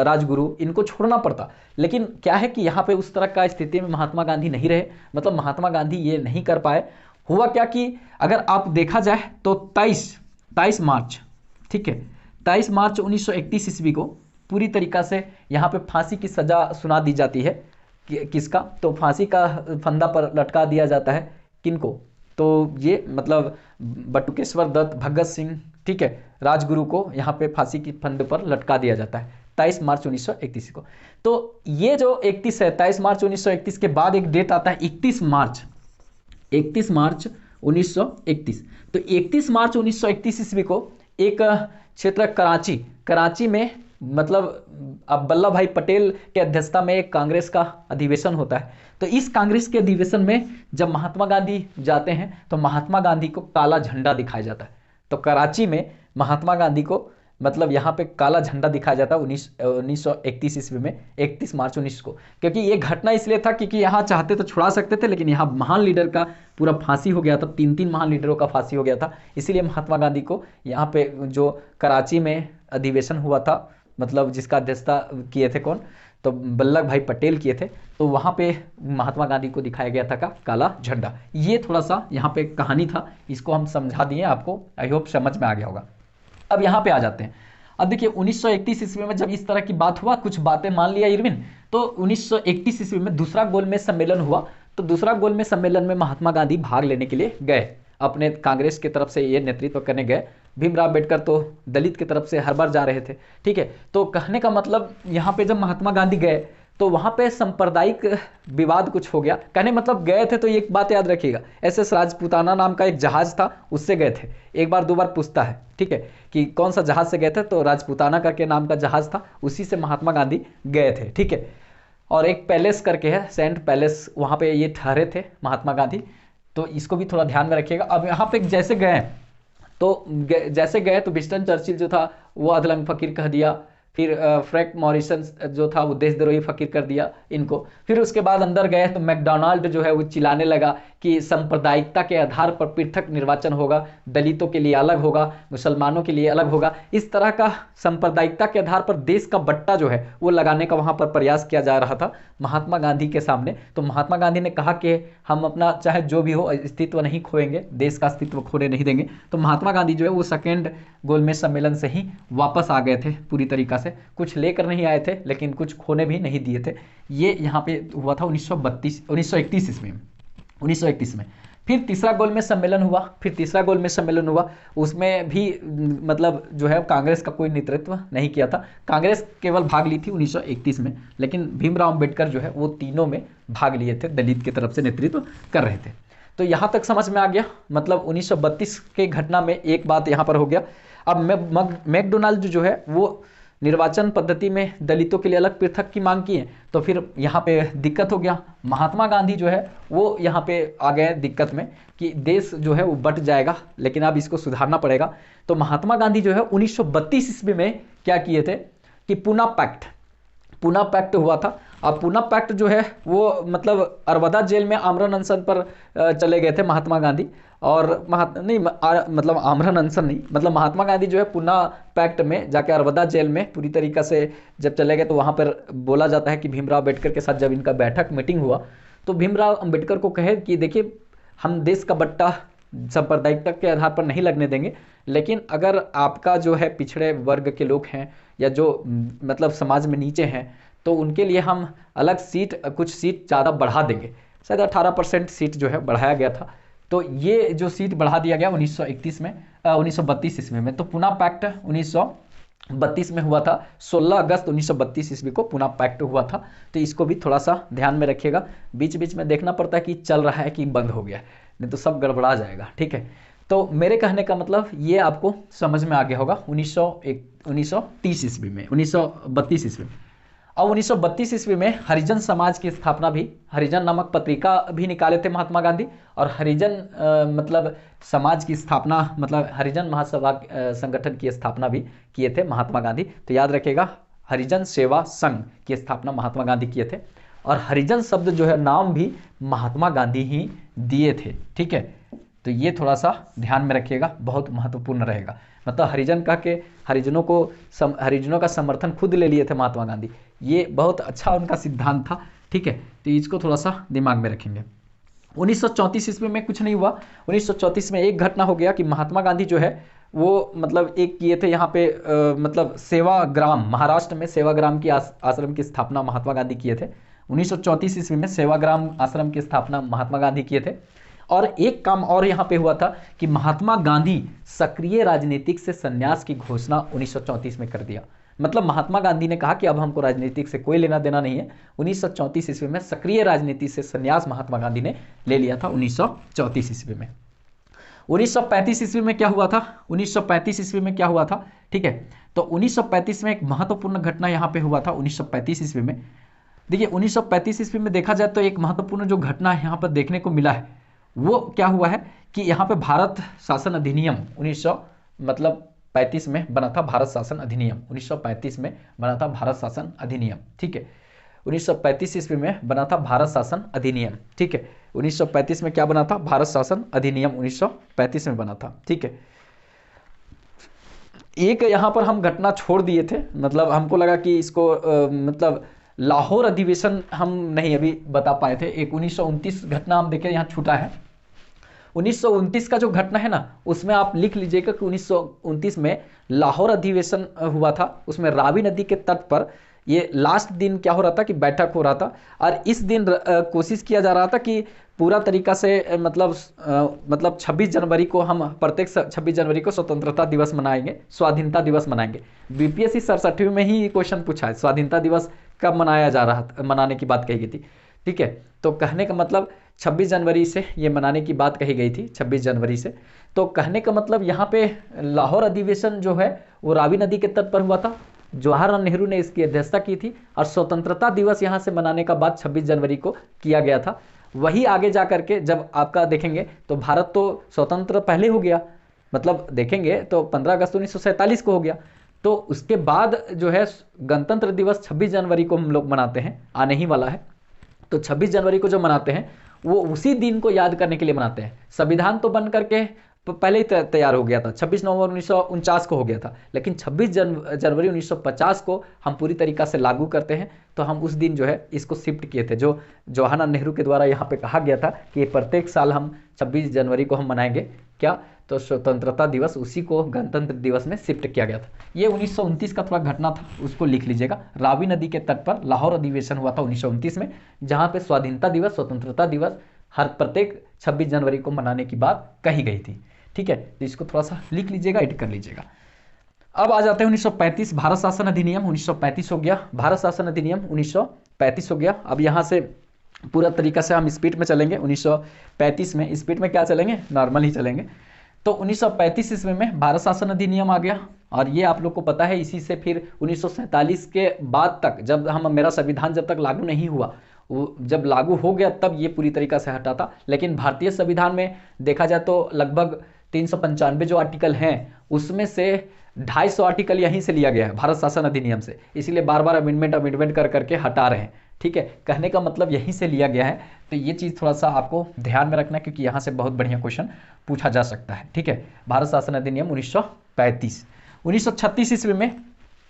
राजगुरु, इनको छोड़ना पड़ता। लेकिन क्या है कि यहाँ पे उस तरह का स्थिति में महात्मा गांधी नहीं रहे, मतलब महात्मा गांधी ये नहीं कर पाए। हुआ क्या कि अगर आप देखा जाए तो 23 मार्च, ठीक है, 23 मार्च 1931 ईस्वी को पूरी तरीका से यहाँ पे फांसी की सजा सुना दी जाती है। किसका? तो फांसी का फंदा पर लटका दिया जाता है। किनको? तो ये मतलब बटुकेश्वर दत्त, भगत सिंह, ठीक है, राजगुरु को यहाँ पे फांसी की फंदे पर लटका दिया जाता है 23 मार्च 1931 को। तो ये जो 31 है, 23 मार्च 1931 के बाद एक डेट आता है 31 मार्च 1931। तो 31 मार्च 1931 ईस्वी को एक क्षेत्र कराची में मतलब अब वल्लभ भाई पटेल के अध्यक्षता में एक कांग्रेस का अधिवेशन होता है। तो इस कांग्रेस के अधिवेशन में जब महात्मा गांधी जाते हैं तो महात्मा गांधी को काला झंडा दिखाया जाता है। तो कराची में महात्मा गांधी को मतलब यहाँ पे काला झंडा दिखाया जाता है 1931 ईस्वी में 31 मार्च 19 को, क्योंकि ये घटना इसलिए था क्योंकि यहाँ चाहते तो छुड़ा सकते थे, लेकिन यहाँ महान लीडर का पूरा फांसी हो गया था, 3 महान लीडरों का फांसी हो गया था। इसीलिए महात्मा गांधी को यहाँ पे जो कराची में अधिवेशन हुआ था, मतलब जिसका अध्यक्षता किए थे कौन, तो वल्लभ भाई पटेल किए थे, तो वहाँ पे महात्मा गांधी को दिखाया गया था का काला झंडा। ये थोड़ा सा यहाँ पे कहानी था, इसको हम समझा दिए आपको, आई होप समझ में आ गया होगा। अब यहाँ पे आ जाते हैं। अब देखिए 1931 ईस्वी में जब इस तरह की बात हुआ, कुछ बातें मान लिया इरविन, तो 1931 ईस्वी में दूसरा गोलमेज सम्मेलन हुआ। तो दूसरा गोलमेज सम्मेलन में महात्मा गांधी भाग लेने के लिए गए, अपने कांग्रेस की तरफ से ये नेतृत्व करने गए। भीमराव अम्बेडकर तो दलित की तरफ से हर बार जा रहे थे, ठीक है। तो कहने का मतलब यहाँ पे जब महात्मा गांधी गए तो वहाँ पे सांप्रदायिक विवाद कुछ हो गया। कहने मतलब गए थे तो एक बात याद रखिएगा, SS राजपूताना नाम का एक जहाज था, उससे गए थे। एक बार 2 बार पूछता है, ठीक है, कि कौन सा जहाज से गए थे, तो राजपूताना करके नाम का जहाज था, उसी से महात्मा गांधी गए थे, ठीक है। और एक पैलेस करके है, सेंट पैलेस, वहाँ पे ये ठहरे थे महात्मा गांधी। तो इसको भी थोड़ा ध्यान में रखिएगा। अब यहाँ पे जैसे गए जैसे गए तो विंस्टन चर्चिल जो था वो अधलंग फकीर कह दिया, फिर फ्रैंक मॉरिसन जो था वो देशद्रोही फकीर कर दिया इनको। फिर उसके बाद अंदर गए तो मैकडोनाल्ड जो है वो चिल्लाने लगा कि सांप्रदायिकता के आधार पर पृथक निर्वाचन होगा, दलितों के लिए अलग होगा, मुसलमानों के लिए अलग होगा। इस तरह का सांप्रदायिकता के आधार पर देश का बट्टा जो है वो लगाने का वहाँ पर प्रयास किया जा रहा था महात्मा गांधी के सामने। तो महात्मा गांधी ने कहा कि हम अपना चाहे जो भी हो अस्तित्व नहीं खोएंगे, देश का अस्तित्व खोने नहीं देंगे। तो महात्मा गांधी जो है वो सेकेंड गोलमेज सम्मेलन से ही वापस आ गए थे पूरी तरीका से, कुछ लेकर नहीं आए थे लेकिन कुछ खोने भी नहीं दिए थे। ये यहाँ पे हुआ था 1931 ईस्वी में, 1931 में। फिर तीसरा गोलमेज सम्मेलन हुआ, उसमें भी मतलब जो है कांग्रेस का कोई नेतृत्व नहीं किया था, कांग्रेस केवल भाग ली थी 1931 में, लेकिन भीमराव अंबेडकर जो है वो तीनों में भाग लिए थे, दलित की तरफ से नेतृत्व कर रहे थे। तो यहाँ तक समझ में आ गया। मतलब 1932 के घटना में एक बात यहाँ पर हो गया। अब मैकडोनाल्ड जो है वो निर्वाचन पद्धति में दलितों के लिए अलग पृथक की मांग की है, तो फिर यहाँ पे दिक्कत हो गया। महात्मा गांधी जो है वो यहाँ पे आ गए दिक्कत में कि देश जो है वो बट जाएगा, लेकिन अब इसको सुधारना पड़ेगा। तो महात्मा गांधी जो है 1932 ईस्वी में क्या किए थे कि पूना पैक्ट हुआ था। अब पूना पैक्ट जो है वो मतलब अरवदा जेल में आमरण अनशन पर चले गए थे महात्मा गांधी, और मतलब आमरण अनशन नहीं, मतलब महात्मा गांधी जो है पूना पैक्ट में जाके अरवदा जेल में पूरी तरीका से जब चले गए, तो वहाँ पर बोला जाता है कि भीमराव अम्बेडकर के साथ जब इनका बैठक मीटिंग हुआ तो भीमराव अम्बेडकर को कहे कि देखिए हम देश का बट्टा सांप्रदायिकता के आधार पर नहीं लगने देंगे, लेकिन अगर आपका जो है पिछड़े वर्ग के लोग हैं या जो मतलब समाज में नीचे हैं तो उनके लिए हम अलग सीट, कुछ सीट ज़्यादा बढ़ा देंगे। शायद 18% सीट जो है बढ़ाया गया था। तो ये जो सीट बढ़ा दिया गया 1932 ईस्वी में। तो पूना पैक्ट 1932 में हुआ था, 16 अगस्त 1932 ईस्वी को पूना पैक्ट हुआ था। तो इसको भी थोड़ा सा ध्यान में रखिएगा, बीच बीच में देखना पड़ता है कि चल रहा है कि बंद हो गया, नहीं तो सब गड़बड़ा जाएगा। ठीक है, तो मेरे कहने का मतलब ये आपको समझ में आ गया होगा 1930 ईस्वी में, 1932 ईस्वी में। अब 1932 ईस्वी में हरिजन समाज की स्थापना भी, हरिजन नामक पत्रिका भी निकाले थे महात्मा गांधी, और हरिजन मतलब समाज की स्थापना, मतलब हरिजन महासभा संगठन की स्थापना भी किए थे महात्मा गांधी। तो याद रखिएगा, हरिजन सेवा संघ की स्थापना महात्मा गांधी किए थे, और हरिजन शब्द जो है नाम भी महात्मा गांधी ही दिए थे। ठीक है, तो ये थोड़ा सा ध्यान में रखिएगा, बहुत महत्वपूर्ण रहेगा। मतलब हरिजन कह के हरिजनों का समर्थन खुद ले लिए थे महात्मा गांधी, ये बहुत अच्छा उनका सिद्धांत था। ठीक है, तो इसको थोड़ा सा दिमाग में रखेंगे। 1934 ईस्वी में कुछ नहीं हुआ। 1934 में एक घटना हो गया कि महात्मा गांधी जो है वो मतलब एक किए थे यहाँ पे मतलब सेवाग्राम, महाराष्ट्र में सेवाग्राम की आश्रम की स्थापना महात्मा गांधी किए थे। 1934 ईस्वी में सेवाग्राम आश्रम की स्थापना महात्मा गांधी किए थे। और एक काम और यहाँ पे हुआ था कि महात्मा गांधी सक्रिय राजनीतिक से संन्यास की घोषणा 1934 में कर दिया। मतलब महात्मा गांधी ने कहा कि अब हमको राजनीतिक से कोई लेना देना नहीं है। 1934 ईस्वी में सक्रिय राजनीति से संन्यास महात्मा गांधी ने ले लिया था 1934 ईस्वी में। 1935 ईस्वी में क्या हुआ था? 1935 ईस्वी में क्या हुआ था? ठीक है, तो 1935 में एक महत्वपूर्ण घटना यहाँ पे हुआ था 1935 ईस्वी में। देखिए 1935 ईस्वी में देखा जाए तो एक महत्वपूर्ण जो घटना यहाँ पर देखने को मिला है वो क्या हुआ है कि यहाँ पे भारत शासन अधिनियम 1935 में बना था। भारत शासन अधिनियम 1935 में बना था भारत शासन अधिनियम। ठीक है, 1935 ईस्वी में बना था भारत शासन अधिनियम। ठीक है, 1935 में क्या बना था? भारत शासन अधिनियम 1935 में बना था। ठीक है, एक यहाँ पर हम घटना छोड़ दिए थे, मतलब हमको लगा कि इसको मतलब लाहौर अधिवेशन हम नहीं अभी बता पाए थे। एक 1929 घटना हम देखें यहाँ छूटा है। 1929 का जो घटना है ना उसमें आप लिख लीजिएगा कि 1929 में लाहौर अधिवेशन हुआ था। उसमें रावी नदी के तट पर ये लास्ट दिन क्या हो रहा था कि बैठक हो रहा था, और इस दिन कोशिश किया जा रहा था कि पूरा तरीका से मतलब 26 जनवरी को हम प्रत्येक 26 जनवरी को स्वतंत्रता दिवस मनाएंगे, स्वाधीनता दिवस मनाएंगे। बीपीएससी 67 में ही क्वेश्चन पूछा है, स्वाधीनता दिवस कब मनाया जा रहा था, मनाने की बात कही गई थी। ठीक है, तो कहने का मतलब 26 जनवरी से ये मनाने की बात कही गई थी, 26 जनवरी से। तो कहने का मतलब यहाँ पे लाहौर अधिवेशन जो है वो रावी नदी के तट पर हुआ था। जवाहरलाल नेहरू ने इसकी अध्यक्षता की थी, और स्वतंत्रता दिवस यहाँ से मनाने का बात 26 जनवरी को किया गया था। वही आगे जा करके जब आपका देखेंगे तो भारत तो स्वतंत्र पहले हो गया, मतलब देखेंगे तो 15 अगस्त 1947 को हो गया। तो उसके बाद जो है गणतंत्र दिवस 26 जनवरी को हम लोग मनाते हैं, आने ही वाला है। तो 26 जनवरी को जो मनाते हैं वो उसी दिन को याद करने के लिए मनाते हैं। संविधान तो बन करके पहले ही तैयार हो गया था, 26 नवंबर 1949 को हो गया था, लेकिन 26 जनवरी 1950 को हम पूरी तरीका से लागू करते हैं। तो हम उस दिन जो है इसको शिफ्ट किए थे, जो जवाहरलाल नेहरू के द्वारा यहाँ पे कहा गया था कि प्रत्येक साल हम 26 जनवरी को हम मनाएंगे क्या, तो स्वतंत्रता दिवस, उसी को गणतंत्र दिवस में शिफ्ट किया गया था। ये 1929 का थोड़ा घटना था, उसको लिख लीजिएगा। रावी नदी के तट पर लाहौर अधिवेशन हुआ था 1929 में, जहाँ पे स्वाधीनता दिवस, स्वतंत्रता दिवस हर प्रत्येक 26 जनवरी को मनाने की बात कही गई थी। ठीक है, तो इसको थोड़ा सा लिख लीजिएगा, एडिट कर लीजिएगा। अब आ जाते हैं 1935, भारत शासन अधिनियम 1935 हो गया। भारत शासन अधिनियम 1935 हो गया। अब यहाँ से पूरा तरीका से हम स्पीड में चलेंगे। 1935 में स्पीड में क्या चलेंगे, नॉर्मल ही चलेंगे। तो 1935 ईस्वी में भारत शासन अधिनियम आ गया, और ये आप लोग को पता है, इसी से फिर 1947 के बाद तक, जब मेरा संविधान जब तक लागू नहीं हुआ, वो जब लागू हो गया तब ये पूरी तरीका से हटा था। लेकिन भारतीय संविधान में देखा जाए तो लगभग 395 जो आर्टिकल हैं उसमें से 250 आर्टिकल यहीं से लिया गया है, भारत शासन अधिनियम से। इसीलिए बार बार अमेंडमेंट कर करके हटा रहे हैं। ठीक है, कहने का मतलब यहीं से लिया गया है। तो ये चीज़ थोड़ा सा आपको ध्यान में रखना है, क्योंकि यहाँ से बहुत बढ़िया क्वेश्चन पूछा जा सकता है। ठीक है, भारत शासन अधिनियम 1935। 1936 ईस्वी में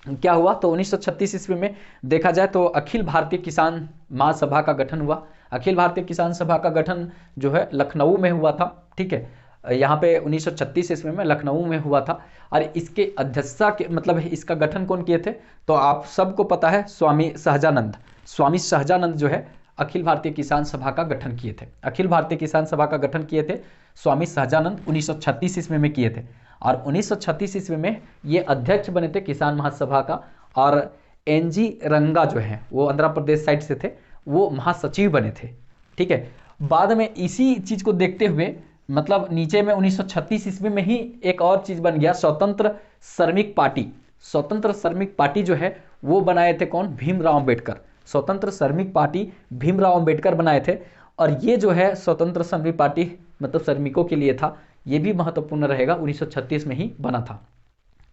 क्या हुआ, तो 1936 ईस्वी में देखा जाए तो अखिल भारतीय किसान महासभा का गठन हुआ। अखिल भारतीय किसान सभा का गठन जो है लखनऊ में हुआ था। ठीक है, यहाँ पे 1936 ईस्वी में लखनऊ में हुआ था। और इसके अध्यक्षता के मतलब इसका गठन कौन किए थे, तो आप सबको पता है, स्वामी सहजानंद। स्वामी सहजानंद जो है अखिल भारतीय किसान सभा का गठन किए थे। अखिल भारतीय किसान सभा का गठन किए थे स्वामी सहजानंद 1936 ईस्वी में किए थे। और 1936 ईस्वी में ये अध्यक्ष बने थे किसान महासभा का, और एनजी रंगा जो है वो आंध्र प्रदेश साइड से थे, वो महासचिव बने थे। ठीक है, बाद में इसी चीज को देखते हुए मतलब नीचे में 1936 ईस्वी में ही एक और चीज बन गया, स्वतंत्र श्रमिक पार्टी। स्वतंत्र श्रमिक पार्टी जो है वो बनाए थे कौन, भीमराव अंबेडकर। स्वतंत्र श्रमिक पार्टी भीमराव अंबेडकर बनाए थे। और ये जो है स्वतंत्र श्रमिक पार्टी मतलब श्रमिकों के लिए था, ये भी महत्वपूर्ण रहेगा, 1936 में ही बना था।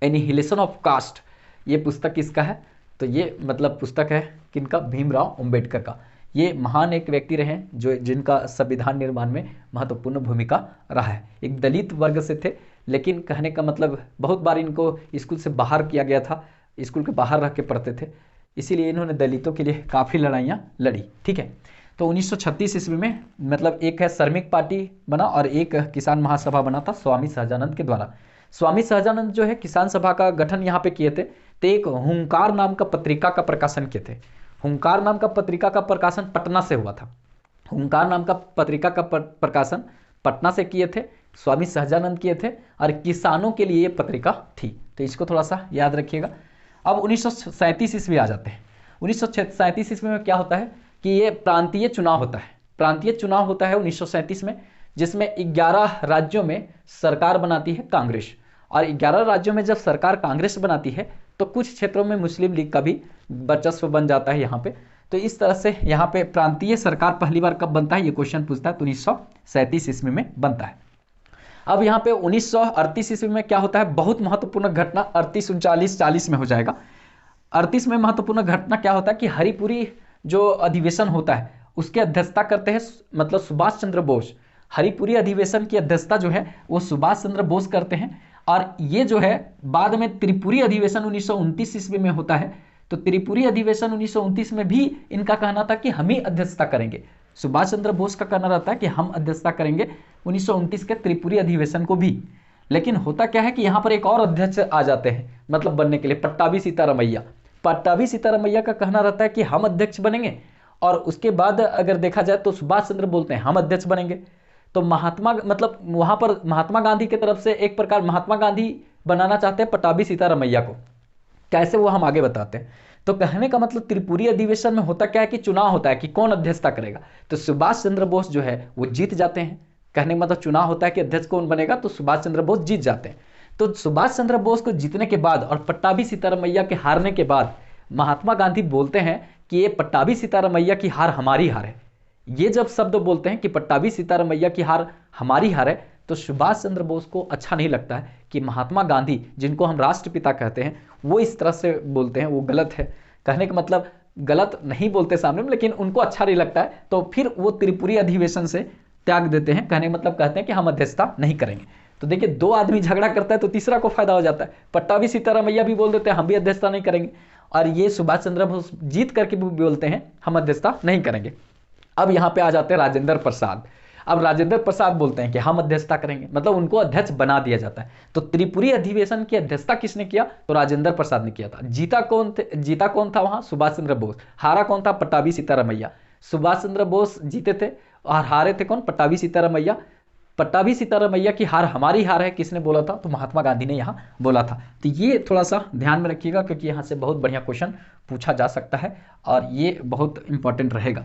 एनिहिलेशन ऑफ कास्ट, ये पुस्तक किसका है, तो ये मतलब पुस्तक है किनका, भीमराव अंबेडकर का। ये महान एक व्यक्ति रहे जो जिनका संविधान निर्माण में महत्वपूर्ण भूमिका रहा है। एक दलित वर्ग से थे, लेकिन कहने का मतलब बहुत बार इनको स्कूल से बाहर किया गया था, स्कूल के बाहर रह के पढ़ते थे, इसीलिए इन्होंने दलितों के लिए काफ़ी लड़ाइयाँ लड़ी। ठीक है, तो 1936 ईस्वी में मतलब एक है श्रमिक पार्टी बना और एक किसान महासभा बना था स्वामी सहजानंद के द्वारा। स्वामी सहजानंद जो है किसान सभा का गठन यहाँ पे किए थे, तो एक हुंकार नाम का पत्रिका का प्रकाशन किए थे। हुंकार नाम का पत्रिका का प्रकाशन पटना से हुआ था। हुंकार नाम का पत्रिका का प्रकाशन पटना से किए थे, स्वामी सहजानंद किए थे, और किसानों के लिए ये पत्रिका थी। तो इसको थोड़ा सा याद रखिएगा। अब 1937 ईस्वी आ जाते हैं। 1937 ईस्वी में क्या होता है कि ये प्रांतीय चुनाव होता है। प्रांतीय चुनाव होता है 1937 में, जिसमें 11 राज्यों में सरकार बनाती है कांग्रेस। और 11 राज्यों में जब सरकार कांग्रेस बनाती है तो कुछ क्षेत्रों में मुस्लिम लीग का भी वर्चस्व बन जाता है यहाँ पे। तो इस तरह से यहाँ पे प्रांतीय सरकार पहली बार कब बनता है, ये क्वेश्चन पूछता है, तो 1937 ईस्वी में बनता है। अब यहाँ पे 1938 ईस्वी में क्या होता है, बहुत महत्वपूर्ण घटना, 38, 39, 40 में हो जाएगा। 38 में महत्वपूर्ण घटना क्या होता है कि हरिपुरी जो अधिवेशन होता है उसकी अध्यक्षता करते हैं मतलब सुभाष चंद्र बोस। हरिपुरी अधिवेशन की अध्यक्षता जो है वो सुभाष चंद्र बोस करते हैं। और ये जो है बाद में त्रिपुरी अधिवेशन 1929 ईस्वी में होता है। तो त्रिपुरी अधिवेशन 1929 में भी इनका कहना था कि हम ही अध्यक्षता करेंगे। सुभाष चंद्र बोस का कहना रहता है कि हम अध्यक्षता करेंगे 1929 के त्रिपुरी अधिवेशन को भी। लेकिन होता क्या है कि यहाँ पर एक और अध्यक्ष आ जाते हैं मतलब बनने के लिए, पट्टाभी सीतारमैया। पट्टाभी सीतारमैया का कहना रहता है कि हम अध्यक्ष बनेंगे, और उसके बाद अगर देखा जाए तो सुभाष चंद्र बोलते हैं हम अध्यक्ष बनेंगे। तो महात्मा मतलब वहाँ पर महात्मा गांधी की तरफ से एक प्रकार महात्मा गांधी बनाना चाहते हैं पट्टाभी सीतारमैया को, कैसे वो हम आगे बताते हैं। तो कहने का मतलब त्रिपुरी अधिवेशन में होता क्या है कि चुनाव होता है कि कौन अध्यक्षता करेगा। तो सुभाष चंद्र बोस जो है वो जीत जाते हैं। कहने का मतलब चुनाव होता है कि अध्यक्ष कौन बनेगा, तो सुभाष चंद्र बोस जीत जाते हैं। तो सुभाष चंद्र बोस को जीतने के बाद और पट्टाभी सीतारमैया के हारने के बाद महात्मा गांधी बोलते हैं कि ये पट्टाभी सीतारमैया की हार हमारी हार है, ये जब शब्द बोलते हैं कि पट्टाभी सीतारामैया की हार हमारी हार है, तो सुभाष चंद्र बोस को अच्छा नहीं लगता है कि महात्मा गांधी, जिनको हम राष्ट्रपिता कहते हैं, वो इस तरह से बोलते हैं। वो गलत है, कहने का मतलब गलत नहीं बोलते सामने में, लेकिन उनको अच्छा नहीं लगता है, तो फिर वो त्रिपुरी अधिवेशन से त्याग देते हैं। कहने का मतलब कहते हैं कि हम अध्यक्षता नहीं करेंगे। तो देखिए, दो आदमी झगड़ा करता है तो तीसरा को फायदा हो जाता है। पट्टाभी सीतारामैया भी बोल देते हैं हम भी अध्यक्षता नहीं करेंगे, और ये सुभाष चंद्र बोस जीत करके भी बोलते हैं हम अध्यक्षता नहीं करेंगे। अब यहाँ पे आ जाते हैं राजेंद्र प्रसाद। अब राजेंद्र प्रसाद बोलते हैं कि हम अध्यक्षता करेंगे, मतलब उनको अध्यक्ष बना दिया जाता है। तो त्रिपुरी अधिवेशन की अध्यक्षता किसने किया? तो राजेंद्र प्रसाद ने किया था। जीता कौन था वहां? सुभाष चंद्र बोस। हारा कौन था? पट्टाभी सीतारामैया। सुभाष चंद्र बोस जीते थे और हारे थे कौन? पट्टाभी सीतारामैया। पट्टाभी सीतारामैया की हार हमारी हार है किसने बोला था? तो महात्मा गांधी ने यहाँ बोला था। तो ये थोड़ा सा ध्यान में रखिएगा, क्योंकि यहाँ से बहुत बढ़िया क्वेश्चन पूछा जा सकता है और ये बहुत इंपॉर्टेंट रहेगा।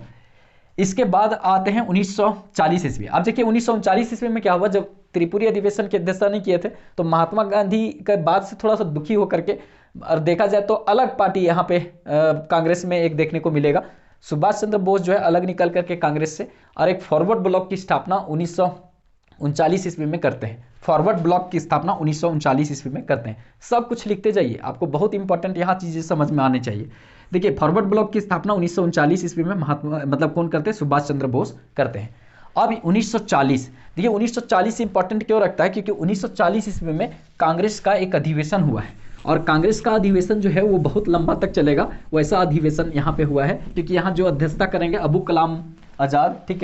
इसके बाद आते हैं 1940 ईस्वी। अब देखिए 1939 ईस्वी में क्या हुआ, जब त्रिपुरी अधिवेशन की अध्यक्षता नहीं किए थे, तो महात्मा गांधी के बाद से थोड़ा सा दुखी होकर के, और देखा जाए तो अलग पार्टी यहाँ पे कांग्रेस में एक देखने को मिलेगा। सुभाष चंद्र बोस जो है अलग निकल करके कांग्रेस से, और एक फॉरवर्ड ब्लॉक की स्थापना 1939 ईस्वी में करते हैं। फॉरवर्ड ब्लॉक की स्थापना 1939 ईस्वी में करते हैं। सब कुछ लिखते जाइए, आपको बहुत इंपॉर्टेंट यहाँ चीजें समझ में आनी चाहिए। देखिए, फॉरवर्ड ब्लॉक की स्थापना 1939 ईस्वी में महात्मा मतलब कौन करते हैं? सुभाष चंद्र बोस करते हैं। अब 1940, देखिए 1940 इंपॉर्टेंट क्यों रखता है? क्योंकि 1940 ईस्वी में कांग्रेस का एक अधिवेशन हुआ है, और कांग्रेस का अधिवेशन जो है वो बहुत लंबा तक चलेगा। वैसा अधिवेशन यहाँ पे हुआ है, क्योंकि यहाँ जो अध्यक्षता करेंगे अबुल कलाम आजाद, ठीक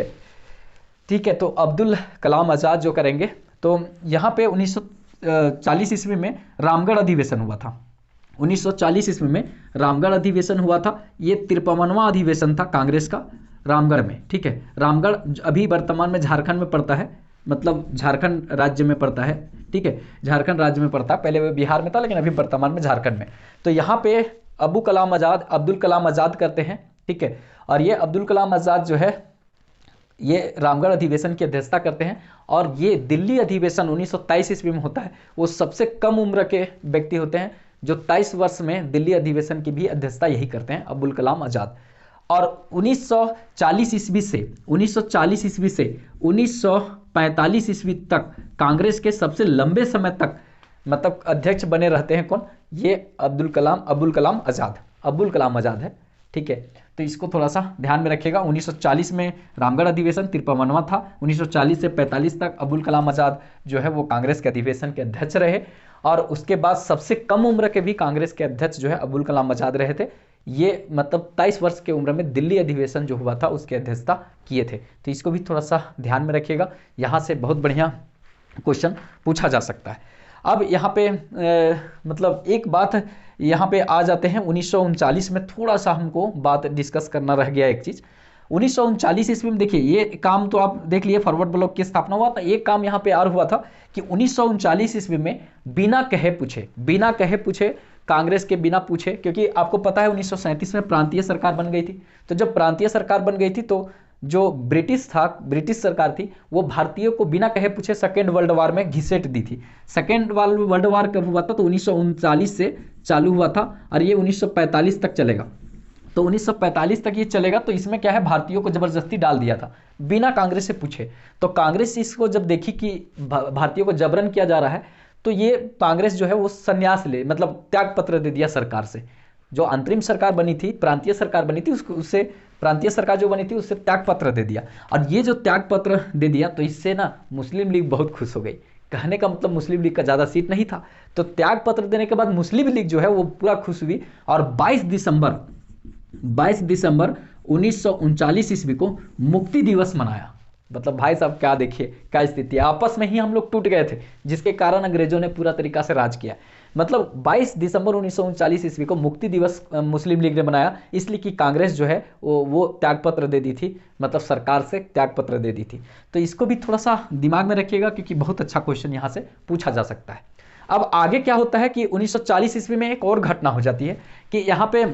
है, तो अब्दुल कलाम आजाद जो करेंगे। तो यहाँ पे 1940 ईस्वी में रामगढ़ अधिवेशन हुआ था। 1940 ईस्वी में रामगढ़ अधिवेशन हुआ था। ये 53वां अधिवेशन था कांग्रेस का रामगढ़ में, ठीक है। रामगढ़ अभी वर्तमान में झारखंड में पड़ता है, मतलब झारखंड राज्य में पड़ता है, ठीक है, झारखंड राज्य में पड़ता है। पहले वो बिहार में था, लेकिन अभी वर्तमान में झारखंड में। तो यहाँ पे अब्दुल कलाम आजाद करते हैं, ठीक है। और ये अब्दुल कलाम आजाद जो है ये रामगढ़ अधिवेशन की अध्यक्षता करते हैं। और ये दिल्ली अधिवेशन 1923 ईस्वी में होता है। वो सबसे कम उम्र के व्यक्ति होते हैं जो 23 वर्ष में दिल्ली अधिवेशन की भी अध्यक्षता यही करते हैं, अब्दुल कलाम आजाद। और 1940 ईस्वी से 1945 ईस्वी तक कांग्रेस के सबसे लंबे समय तक मतलब अध्यक्ष बने रहते हैं कौन? ये अब्दुल कलाम आजाद है, ठीक है। तो इसको थोड़ा सा ध्यान में रखिएगा। 1940 में रामगढ़ अधिवेशन 53वां था। 1940 से 45 तक अब्दुल कलाम आजाद जो है वो कांग्रेस के अधिवेशन के अध्यक्ष रहे। और उसके बाद सबसे कम उम्र के भी कांग्रेस के अध्यक्ष जो है अब्दुल कलाम आजाद रहे थे। ये मतलब 23 वर्ष की उम्र में दिल्ली अधिवेशन जो हुआ था उसकी अध्यक्षता किए थे। तो इसको भी थोड़ा सा ध्यान में रखिएगा, यहाँ से बहुत बढ़िया क्वेश्चन पूछा जा सकता है। अब यहाँ पे मतलब एक बात यहाँ पे आ जाते हैं 1939 में, थोड़ा सा हमको बात डिस्कस करना रह गया एक चीज़। 1939 ईस्वी में देखिए ये काम तो आप देख लिए, फॉरवर्ड ब्लॉक की स्थापना हुआ था। एक काम यहाँ पे और हुआ था कि 1939 ईस्वी में बिना कहे पूछे कांग्रेस के बिना पूछे, क्योंकि आपको पता है 1937 में प्रांतीय सरकार बन गई थी। तो जब प्रांतीय सरकार बन गई थी तो जो ब्रिटिश सरकार थी वो भारतीयों को बिना कहे पूछे सेकेंड वर्ल्ड वार में घिसेट दी थी। सेकेंड वर्ल्ड वार कब हुआ था? तो 1939 से चालू हुआ था और ये 1945 तक चलेगा। तो 1945 तक ये चलेगा। तो इसमें क्या है, भारतीयों को जबरदस्ती डाल दिया था बिना कांग्रेस से पूछे। तो कांग्रेस इसको जब देखी कि भारतीयों को जबरन किया जा रहा है, तो ये कांग्रेस जो है वो संन्यास मतलब त्याग पत्र दे दिया सरकार से। जो अंतरिम सरकार बनी थी, प्रांतीय सरकार बनी थी, उससे प्रांतीय सरकार जो बनी थी उससे त्याग पत्र दे दिया। और ये जो त्याग पत्र दे दिया तो इससे ना मुस्लिम लीग बहुत खुश हो गई। कहने का मतलब मुस्लिम लीग का ज़्यादा सीट नहीं था। तो त्याग पत्र देने के बाद मुस्लिम लीग जो है वो पूरा खुश हुई और 22 दिसंबर 1939 ईस्वी को मुक्ति दिवस मनाया। मतलब भाई साहब क्या देखिए क्या स्थिति है, आपस में ही हम लोग टूट गए थे, जिसके कारण अंग्रेजों ने पूरा तरीका से राज किया। मतलब 22 दिसंबर 1939 ईस्वी को मुक्ति दिवस मुस्लिम लीग ने बनाया, इसलिए कि कांग्रेस जो है वो त्यागपत्र दे दी थी, मतलब सरकार से त्यागपत्र दे दी थी। तो इसको भी थोड़ा सा दिमाग में रखिएगा, क्योंकि बहुत अच्छा क्वेश्चन यहाँ से पूछा जा सकता है। अब आगे क्या होता है कि 1940 ईस्वी में एक और घटना हो जाती है कि यहाँ पे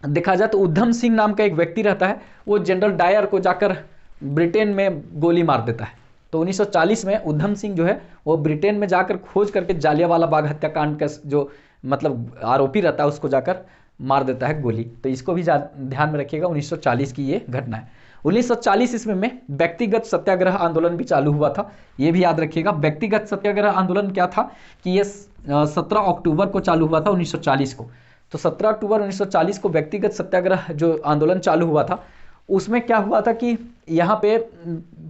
देखा जाए तो उधम सिंह नाम का एक व्यक्ति रहता है, वो जनरल डायर को जाकर ब्रिटेन में गोली मार देता है। तो 1940 में उधम सिंह जो है वो ब्रिटेन में जाकर खोज करके जालियांवाला बाग हत्याकांड का जो मतलब आरोपी रहता है उसको जाकर मार देता है गोली। तो इसको भी ध्यान में रखिएगा, 1940 की ये घटना है। 1940 ईस्वी में व्यक्तिगत सत्याग्रह आंदोलन भी चालू हुआ था, ये भी याद रखिएगा। व्यक्तिगत सत्याग्रह आंदोलन क्या था कि ये 17 अक्टूबर को चालू हुआ था 1940 को। तो 17 अक्टूबर 1940 को व्यक्तिगत सत्याग्रह जो आंदोलन चालू हुआ था, उसमें क्या हुआ था कि यहाँ पे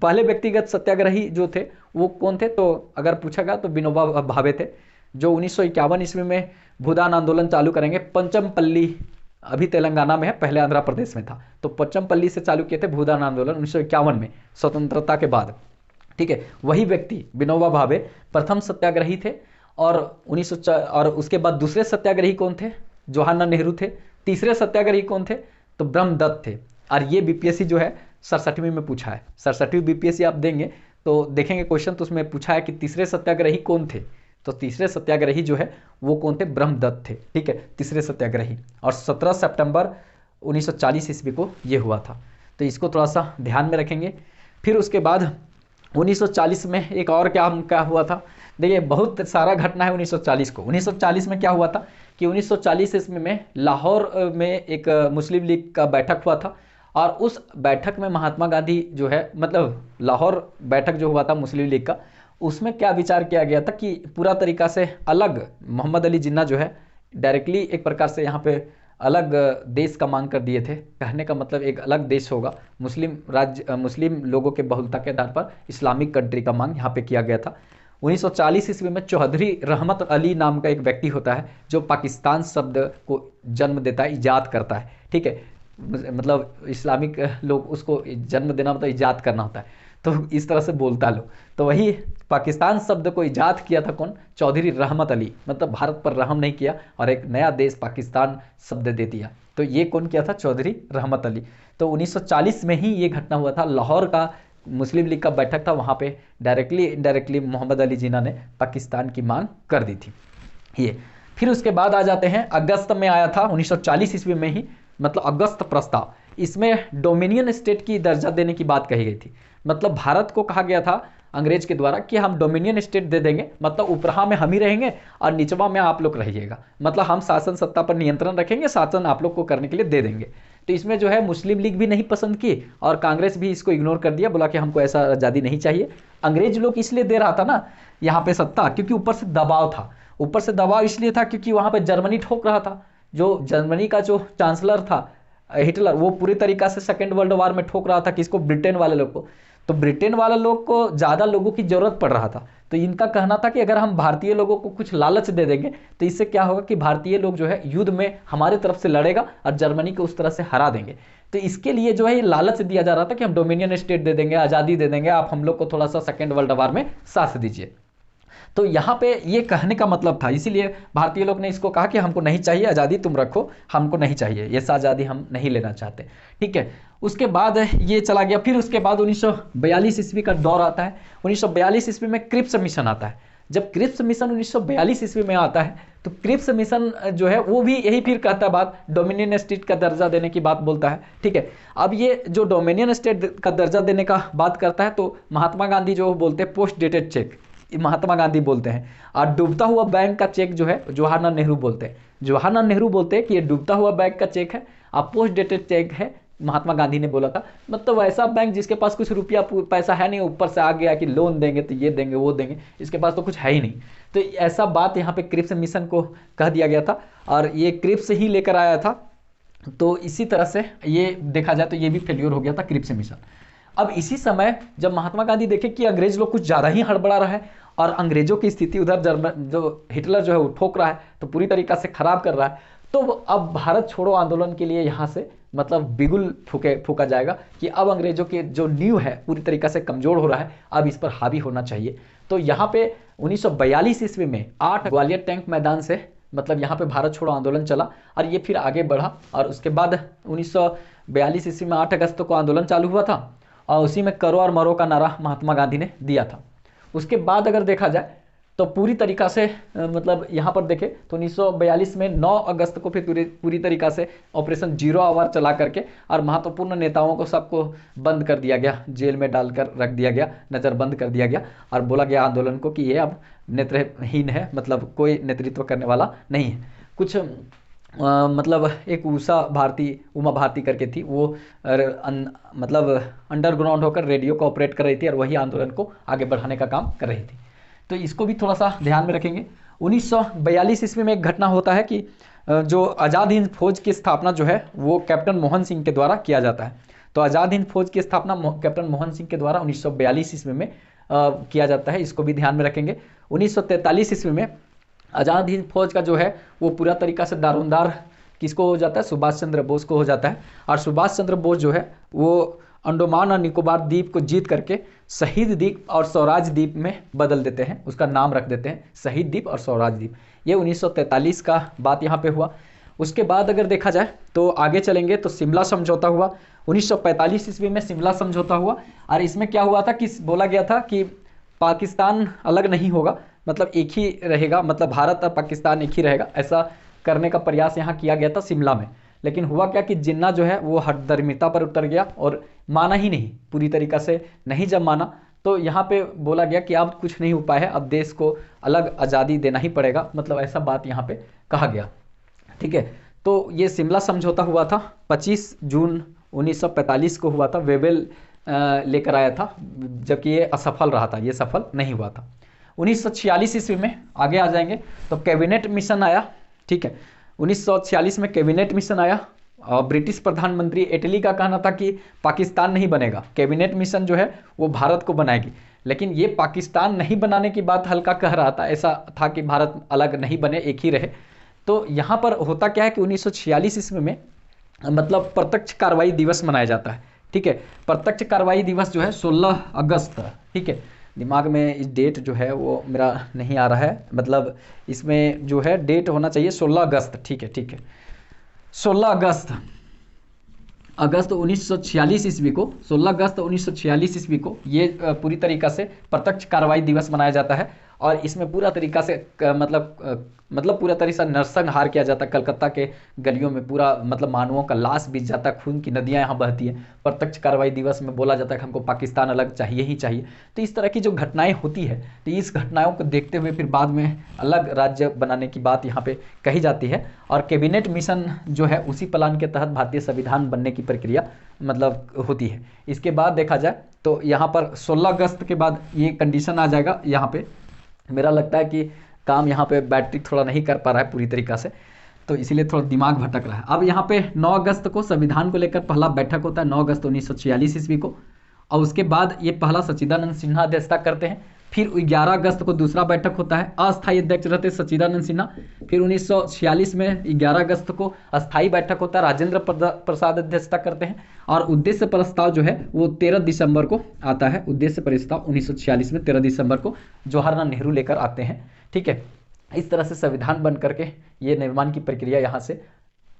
पहले व्यक्तिगत सत्याग्रही जो थे वो कौन थे, तो अगर पूछा गया तो विनोबा भावे थे, जो 1951 ईस्वी में भूदान आंदोलन चालू करेंगे। पंचमपल्ली अभी तेलंगाना में है, पहले आंध्र प्रदेश में था, तो पंचमपल्ली से चालू किए थे भूदान आंदोलन 1951 में, स्वतंत्रता के बाद। ठीक है, वही व्यक्ति विनोबा भावे प्रथम सत्याग्रही थे। और 1900 और उसके बाद दूसरे सत्याग्रही कौन थे, जवाहरलाल नेहरू थे। तीसरे सत्याग्रही कौन थे, तो ब्रह्मदत्त थे। और ये बीपीएससी जो है 67वीं में पूछा है, 67वीं बीपीएससी आप देंगे तो देखेंगे क्वेश्चन, तो उसमें पूछा है कि तीसरे सत्याग्रही कौन थे, तो तीसरे सत्याग्रही जो है वो कौन थे, ब्रह्मदत्त थे। ठीक है, तीसरे सत्याग्रही। और 17 सितंबर 1940 ईस्वी को ये हुआ था, तो इसको थोड़ा सा ध्यान में रखेंगे। फिर उसके बाद 1940 में एक और क्या हुआ था, देखिए बहुत सारा घटना है 1940 को। 1940 में क्या हुआ था कि 1940 ईस्वी में लाहौर में एक मुस्लिम लीग का बैठक हुआ था, और उस बैठक में महात्मा गांधी जो है, मतलब लाहौर बैठक जो हुआ था मुस्लिम लीग का, उसमें क्या विचार किया गया था कि पूरा तरीका से अलग मोहम्मद अली जिन्ना जो है डायरेक्टली एक प्रकार से यहाँ पे अलग देश का मांग कर दिए थे। कहने का मतलब एक अलग देश होगा, मुस्लिम राज्य, मुस्लिम लोगों के बहुलता के आधार पर इस्लामिक कंट्री का मांग यहाँ पे किया गया था। 1940 ईस्वी में चौधरी रहमत अली नाम का एक व्यक्ति होता है जो पाकिस्तान शब्द को जन्म देता है, ईजाद करता है। ठीक है, मतलब इस्लामिक लोग उसको जन्म देना मतलब ईजाद करना होता है, तो इस तरह से बोलता है लोग। तो वही पाकिस्तान शब्द को ईजाद किया था कौन, चौधरी रहमत अली, मतलब भारत पर रहम नहीं किया और एक नया देश पाकिस्तान शब्द दे दिया। तो ये कौन किया था, चौधरी रहमत अली। तो 1940 में ही ये घटना हुआ था, लाहौर का मुस्लिम लीग का बैठक था, वहाँ पे डायरेक्टली इनडायरेक्टली मोहम्मद अली जिन्ना ने पाकिस्तान की मांग कर दी थी ये। फिर उसके बाद आ जाते हैं, अगस्त में आया था 1940 ईस्वी में ही, मतलब अगस्त प्रस्ताव। इसमें डोमिनियन स्टेट की दर्जा देने की बात कही गई थी। मतलब भारत को कहा गया था अंग्रेज के द्वारा कि हम डोमिनियन स्टेट दे देंगे, मतलब ऊपरहा में हम ही रहेंगे और निचवा में आप लोग रहिएगा, मतलब हम शासन सत्ता पर नियंत्रण रखेंगे, शासन आप लोग को करने के लिए दे देंगे। तो इसमें जो है मुस्लिम लीग भी नहीं पसंद की और कांग्रेस भी इसको इग्नोर कर दिया, बोला कि हमको ऐसा आज़ादी नहीं चाहिए। अंग्रेज लोग इसलिए दे रहा था ना यहाँ पे सत्ता, क्योंकि ऊपर से दबाव था। ऊपर से दबाव इसलिए था क्योंकि वहाँ पे जर्मनी ठोक रहा था, जो जर्मनी का जो चांसलर था हिटलर, वो पूरी तरीका से सेकेंड वर्ल्ड वार में ठोक रहा था किसको, ब्रिटेन वाले लोग को। तो ब्रिटेन वाले लोग को ज़्यादा लोगों की ज़रूरत पड़ रहा था, तो इनका कहना था कि अगर हम भारतीय लोगों को कुछ लालच दे देंगे तो इससे क्या होगा कि भारतीय लोग जो है युद्ध में हमारे तरफ से लड़ेगा और जर्मनी को उस तरह से हरा देंगे। तो इसके लिए जो है ये लालच दिया जा रहा था कि हम डोमिनियन स्टेट दे देंगे, आज़ादी दे देंगे, आप हम लोग को थोड़ा सा सेकेंड वर्ल्ड वार में साथ दीजिए। तो यहाँ पे ये कहने का मतलब था, इसीलिए भारतीय लोग ने इसको कहा कि हमको नहीं चाहिए आज़ादी, तुम रखो, हमको नहीं चाहिए, ये आज़ादी हम नहीं लेना चाहते। ठीक है, उसके बाद ये चला गया। फिर उसके बाद 1942 ईस्वी का दौर आता है। 1942 ईस्वी में क्रिप्स मिशन आता है। जब क्रिप्स मिशन 1942 ईस्वी में आता है तो क्रिप्स मिशन जो है वो भी यही फिर कहता है बात, डोमिनियन स्टेट का दर्जा देने की बात बोलता है। ठीक है, अब ये जो डोमिनियन स्टेट का दर्जा देने का बात करता है तो महात्मा गांधी जो बोलते हैं post dated cheque, Mahatma Gandhi बोलते हैं, और डूबता हुआ बैंक का चेक जो है जवाहरलाल नेहरू बोलते हैं। जवाहरलाल नेहरू बोलते हैं कि ये डूबता हुआ बैंक का चेक है और पोस्ट डेटेड चेक है, महात्मा गांधी ने बोला था। मतलब ऐसा बैंक जिसके पास कुछ रुपया पैसा है नहीं, ऊपर से आ गया कि लोन देंगे तो ये देंगे वो देंगे, इसके पास तो कुछ है ही नहीं। तो ऐसा बात यहाँ पे क्रिप्स मिशन को कह दिया गया था और ये क्रिप्स ही लेकर आया था। तो इसी तरह से ये देखा जाए तो ये भी फेल्योर हो गया था क्रिप्स मिशन। अब इसी समय जब महात्मा गांधी देखे कि अंग्रेज लोग कुछ ज़्यादा ही हड़बड़ा रहा है और अंग्रेजों की स्थिति उधर जर्मन जो हिटलर जो है वो ठोक रहा है, तो पूरी तरीका से खराब कर रहा है, तो अब भारत छोड़ो आंदोलन के लिए यहाँ से मतलब बिगुल फूका जाएगा कि अब अंग्रेजों के जो नींव है पूरी तरीका से कमजोर हो रहा है, अब इस पर हावी होना चाहिए। तो यहाँ पे 1942 ईस्वी में 8 ग्वालियर टैंक मैदान से मतलब यहाँ पे भारत छोड़ो आंदोलन चला और ये फिर आगे बढ़ा। और उसके बाद 1942 ईस्वी में 8 अगस्त को आंदोलन चालू हुआ था और उसी में करो और मरो का नारा महात्मा गांधी ने दिया था। उसके बाद अगर देखा जाए तो पूरी तरीका से मतलब यहाँ पर देखें तो 1942 में 9 अगस्त को फिर पूरी तरीका से ऑपरेशन जीरो आवर चला करके और महत्वपूर्ण नेताओं को सबको बंद कर दिया गया, जेल में डालकर रख दिया गया, नज़रबंद कर दिया गया और बोला गया आंदोलन को कि ये अब नेत्रहीन है, मतलब कोई नेतृत्व करने वाला नहीं है। कुछ मतलब एक उमा भारती करके थी, वो मतलब अंडरग्राउंड होकर रेडियो को ऑपरेट कर रही थी और वही आंदोलन को आगे बढ़ाने का काम कर रही थी। तो इसको भी थोड़ा सा ध्यान में रखेंगे। 1942 ईस्वी में एक घटना होता है कि जो आज़ाद हिंद फौज की स्थापना जो है वो कैप्टन मोहन सिंह के द्वारा किया जाता है। तो आज़ाद हिंद फौज की स्थापना कैप्टन मोहन सिंह के द्वारा 1942 ईस्वी में किया जाता है, इसको भी ध्यान में रखेंगे। 1943 ईस्वी में आज़ाद हिंद फौज का जो है वो पूरा तरीका से दारोमदार किसको हो जाता है, सुभाष चंद्र बोस को हो जाता है। और सुभाष चंद्र बोस जो है वो अंडमान और निकोबार द्वीप को जीत करके शहीद द्वीप और स्वराज द्वीप में बदल देते हैं, उसका नाम रख देते हैं शहीद द्वीप और स्वराज द्वीप। ये 1943 का बात यहाँ पे हुआ। उसके बाद अगर देखा जाए तो आगे चलेंगे तो शिमला समझौता हुआ 1945 ईस्वी में, शिमला समझौता हुआ। और इसमें क्या हुआ था कि बोला गया था कि पाकिस्तान अलग नहीं होगा, मतलब एक ही रहेगा, मतलब भारत और पाकिस्तान एक ही रहेगा, ऐसा करने का प्रयास यहाँ किया गया था शिमला में। लेकिन हुआ क्या कि जिन्ना जो है वो हठधर्मिता पर उतर गया और माना ही नहीं, पूरी तरीक़ा से नहीं जब माना तो यहाँ पे बोला गया कि अब कुछ नहीं उपाय है, अब देश को अलग आज़ादी देना ही पड़ेगा, मतलब ऐसा बात यहाँ पे कहा गया। ठीक है, तो ये शिमला समझौता हुआ था 25 जून 1945 को हुआ था। वेवेल लेकर आया था, जबकि ये असफल रहा था, ये सफल नहीं हुआ था। 1946 ईस्वी में आगे आ जाएंगे तो कैबिनेट मिशन आया। ठीक है, 1946 में कैबिनेट मिशन आया और ब्रिटिश प्रधानमंत्री एटली का कहना था कि पाकिस्तान नहीं बनेगा, कैबिनेट मिशन जो है वो भारत को बनाएगी। लेकिन ये पाकिस्तान नहीं बनाने की बात हल्का कह रहा था, ऐसा था कि भारत अलग नहीं बने, एक ही रहे। तो यहाँ पर होता क्या है कि 1946 ईस्वी में मतलब प्रत्यक्ष कार्रवाई दिवस मनाया जाता है। ठीक है, प्रत्यक्ष कार्रवाई दिवस जो है 16 अगस्त। ठीक है, दिमाग में इस डेट जो है वो मेरा नहीं आ रहा है, मतलब इसमें जो है डेट होना चाहिए 16 अगस्त। ठीक है, ठीक है, 16 अगस्त 1946 ईस्वी को, 16 अगस्त 1946 ईस्वी को ये पूरी तरीक़ा से प्रत्यक्ष कार्रवाई दिवस मनाया जाता है। और इसमें पूरा तरीक़ा से मतलब पूरा तरीक़े से नरसंहार किया जाता है। कलकत्ता के गलियों में पूरा मतलब मानवों का लाश बीत जाता है, खून की नदियाँ यहाँ बहती हैं। प्रत्यक्ष कार्रवाई दिवस में बोला जाता है कि हमको पाकिस्तान अलग चाहिए ही चाहिए। तो इस तरह की जो घटनाएं होती है, तो इस घटनाओं को देखते हुए फिर बाद में अलग राज्य बनाने की बात यहाँ पे कही जाती है। और कैबिनेट मिशन जो है उसी प्लान के तहत भारतीय संविधान बनने की प्रक्रिया मतलब होती है। इसके बाद देखा जाए तो यहाँ पर 16 अगस्त के बाद ये कंडीशन आ जाएगा। यहाँ पे मेरा लगता है कि काम यहाँ पे बैटरी थोड़ा नहीं कर पा रहा है पूरी तरीक़ा से, तो इसीलिए थोड़ा दिमाग भटक रहा है। अब यहाँ पे 9 अगस्त को संविधान को लेकर पहला बैठक होता है, 9 अगस्त 1946 ईस्वी को। और उसके बाद ये पहला सच्चिदानंद सिन्हा अध्यक्षता करते हैं। फिर 11 अगस्त को दूसरा बैठक होता है, अस्थायी अध्यक्ष रहते सच्चिदानंद सिन्हा। फिर 1946 में 11 अगस्त को अस्थायी बैठक होता है, राजेंद्र प्रसाद अध्यक्षता करते हैं। और उद्देश्य प्रस्ताव जो है वो 13 दिसंबर को आता है। उद्देश्य प्रस्ताव 1946 में 13 दिसंबर को जवाहरलाल नेहरू लेकर आते हैं। ठीक है, इस तरह से संविधान बन करके ये निर्माण की प्रक्रिया यहाँ से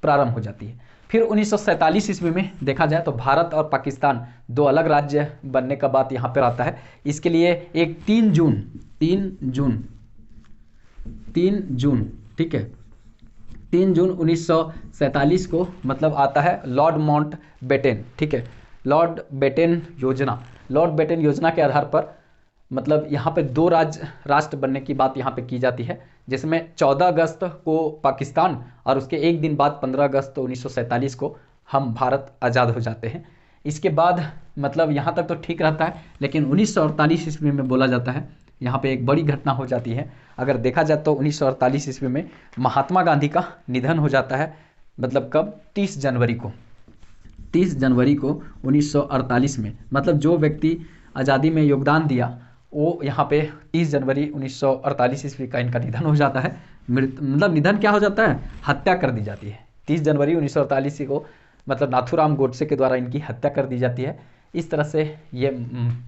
प्रारंभ हो जाती है। फिर 1947 ईस्वी में देखा जाए तो भारत और पाकिस्तान दो अलग राज्य बनने का बात यहाँ पर आता है। इसके लिए एक 3 जून ठीक है, 3 जून 1947 को मतलब आता है लॉर्ड माउंटबेटन। ठीक है, लॉर्ड बेटन योजना के आधार पर मतलब यहाँ पे 2 राष्ट्र बनने की बात यहाँ पे की जाती है, जिसमें 14 अगस्त को पाकिस्तान और उसके एक दिन बाद 15 अगस्त 1947 को हम भारत आज़ाद हो जाते हैं। इसके बाद मतलब यहाँ तक तो ठीक रहता है, लेकिन 1948 ईस्वी में बोला जाता है यहाँ पे एक बड़ी घटना हो जाती है। अगर देखा जाए तो 1948 ईस्वी में महात्मा गांधी का निधन हो जाता है। मतलब कब? 30 जनवरी को 1948 में। मतलब जो व्यक्ति आज़ादी में योगदान दिया वो यहाँ पे 30 जनवरी 1948 ईस्वी का इनका निधन हो जाता है। मतलब निधन क्या हो जाता है? हत्या कर दी जाती है। 30 जनवरी 1948 को मतलब नाथूराम गोडसे के द्वारा इनकी हत्या कर दी जाती है। इस तरह से ये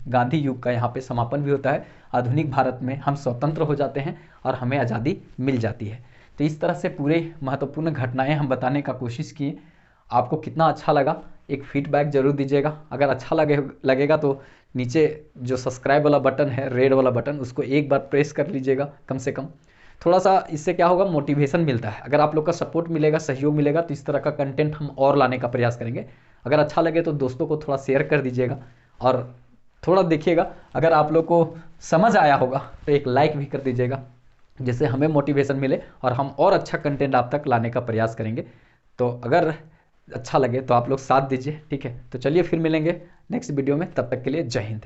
गांधी युग का यहाँ पे समापन भी होता है। आधुनिक भारत में हम स्वतंत्र हो जाते हैं और हमें आज़ादी मिल जाती है। तो इस तरह से पूरे महत्वपूर्ण घटनाएं हम बताने का कोशिश किए। आपको कितना अच्छा लगा एक फीडबैक जरूर दीजिएगा। अगर अच्छा लगेगा तो नीचे जो सब्सक्राइब वाला बटन है, रेड वाला बटन, उसको एक बार प्रेस कर लीजिएगा कम से कम। थोड़ा सा इससे क्या होगा, मोटिवेशन मिलता है। अगर आप लोग का सपोर्ट मिलेगा, सहयोग मिलेगा, तो इस तरह का कंटेंट हम और लाने का प्रयास करेंगे। अगर अच्छा लगे तो दोस्तों को थोड़ा शेयर कर दीजिएगा और थोड़ा देखिएगा। अगर आप लोग को समझ आया होगा तो एक लाइक भी कर दीजिएगा। जिससे हमें मोटिवेशन मिले और हम और अच्छा कंटेंट आप तक लाने का प्रयास करेंगे। तो अगर अच्छा लगे तो आप लोग साथ दीजिए, ठीक है। तो चलिए फिर मिलेंगे नेक्स्ट वीडियो में, तब तक के लिए जय हिंद।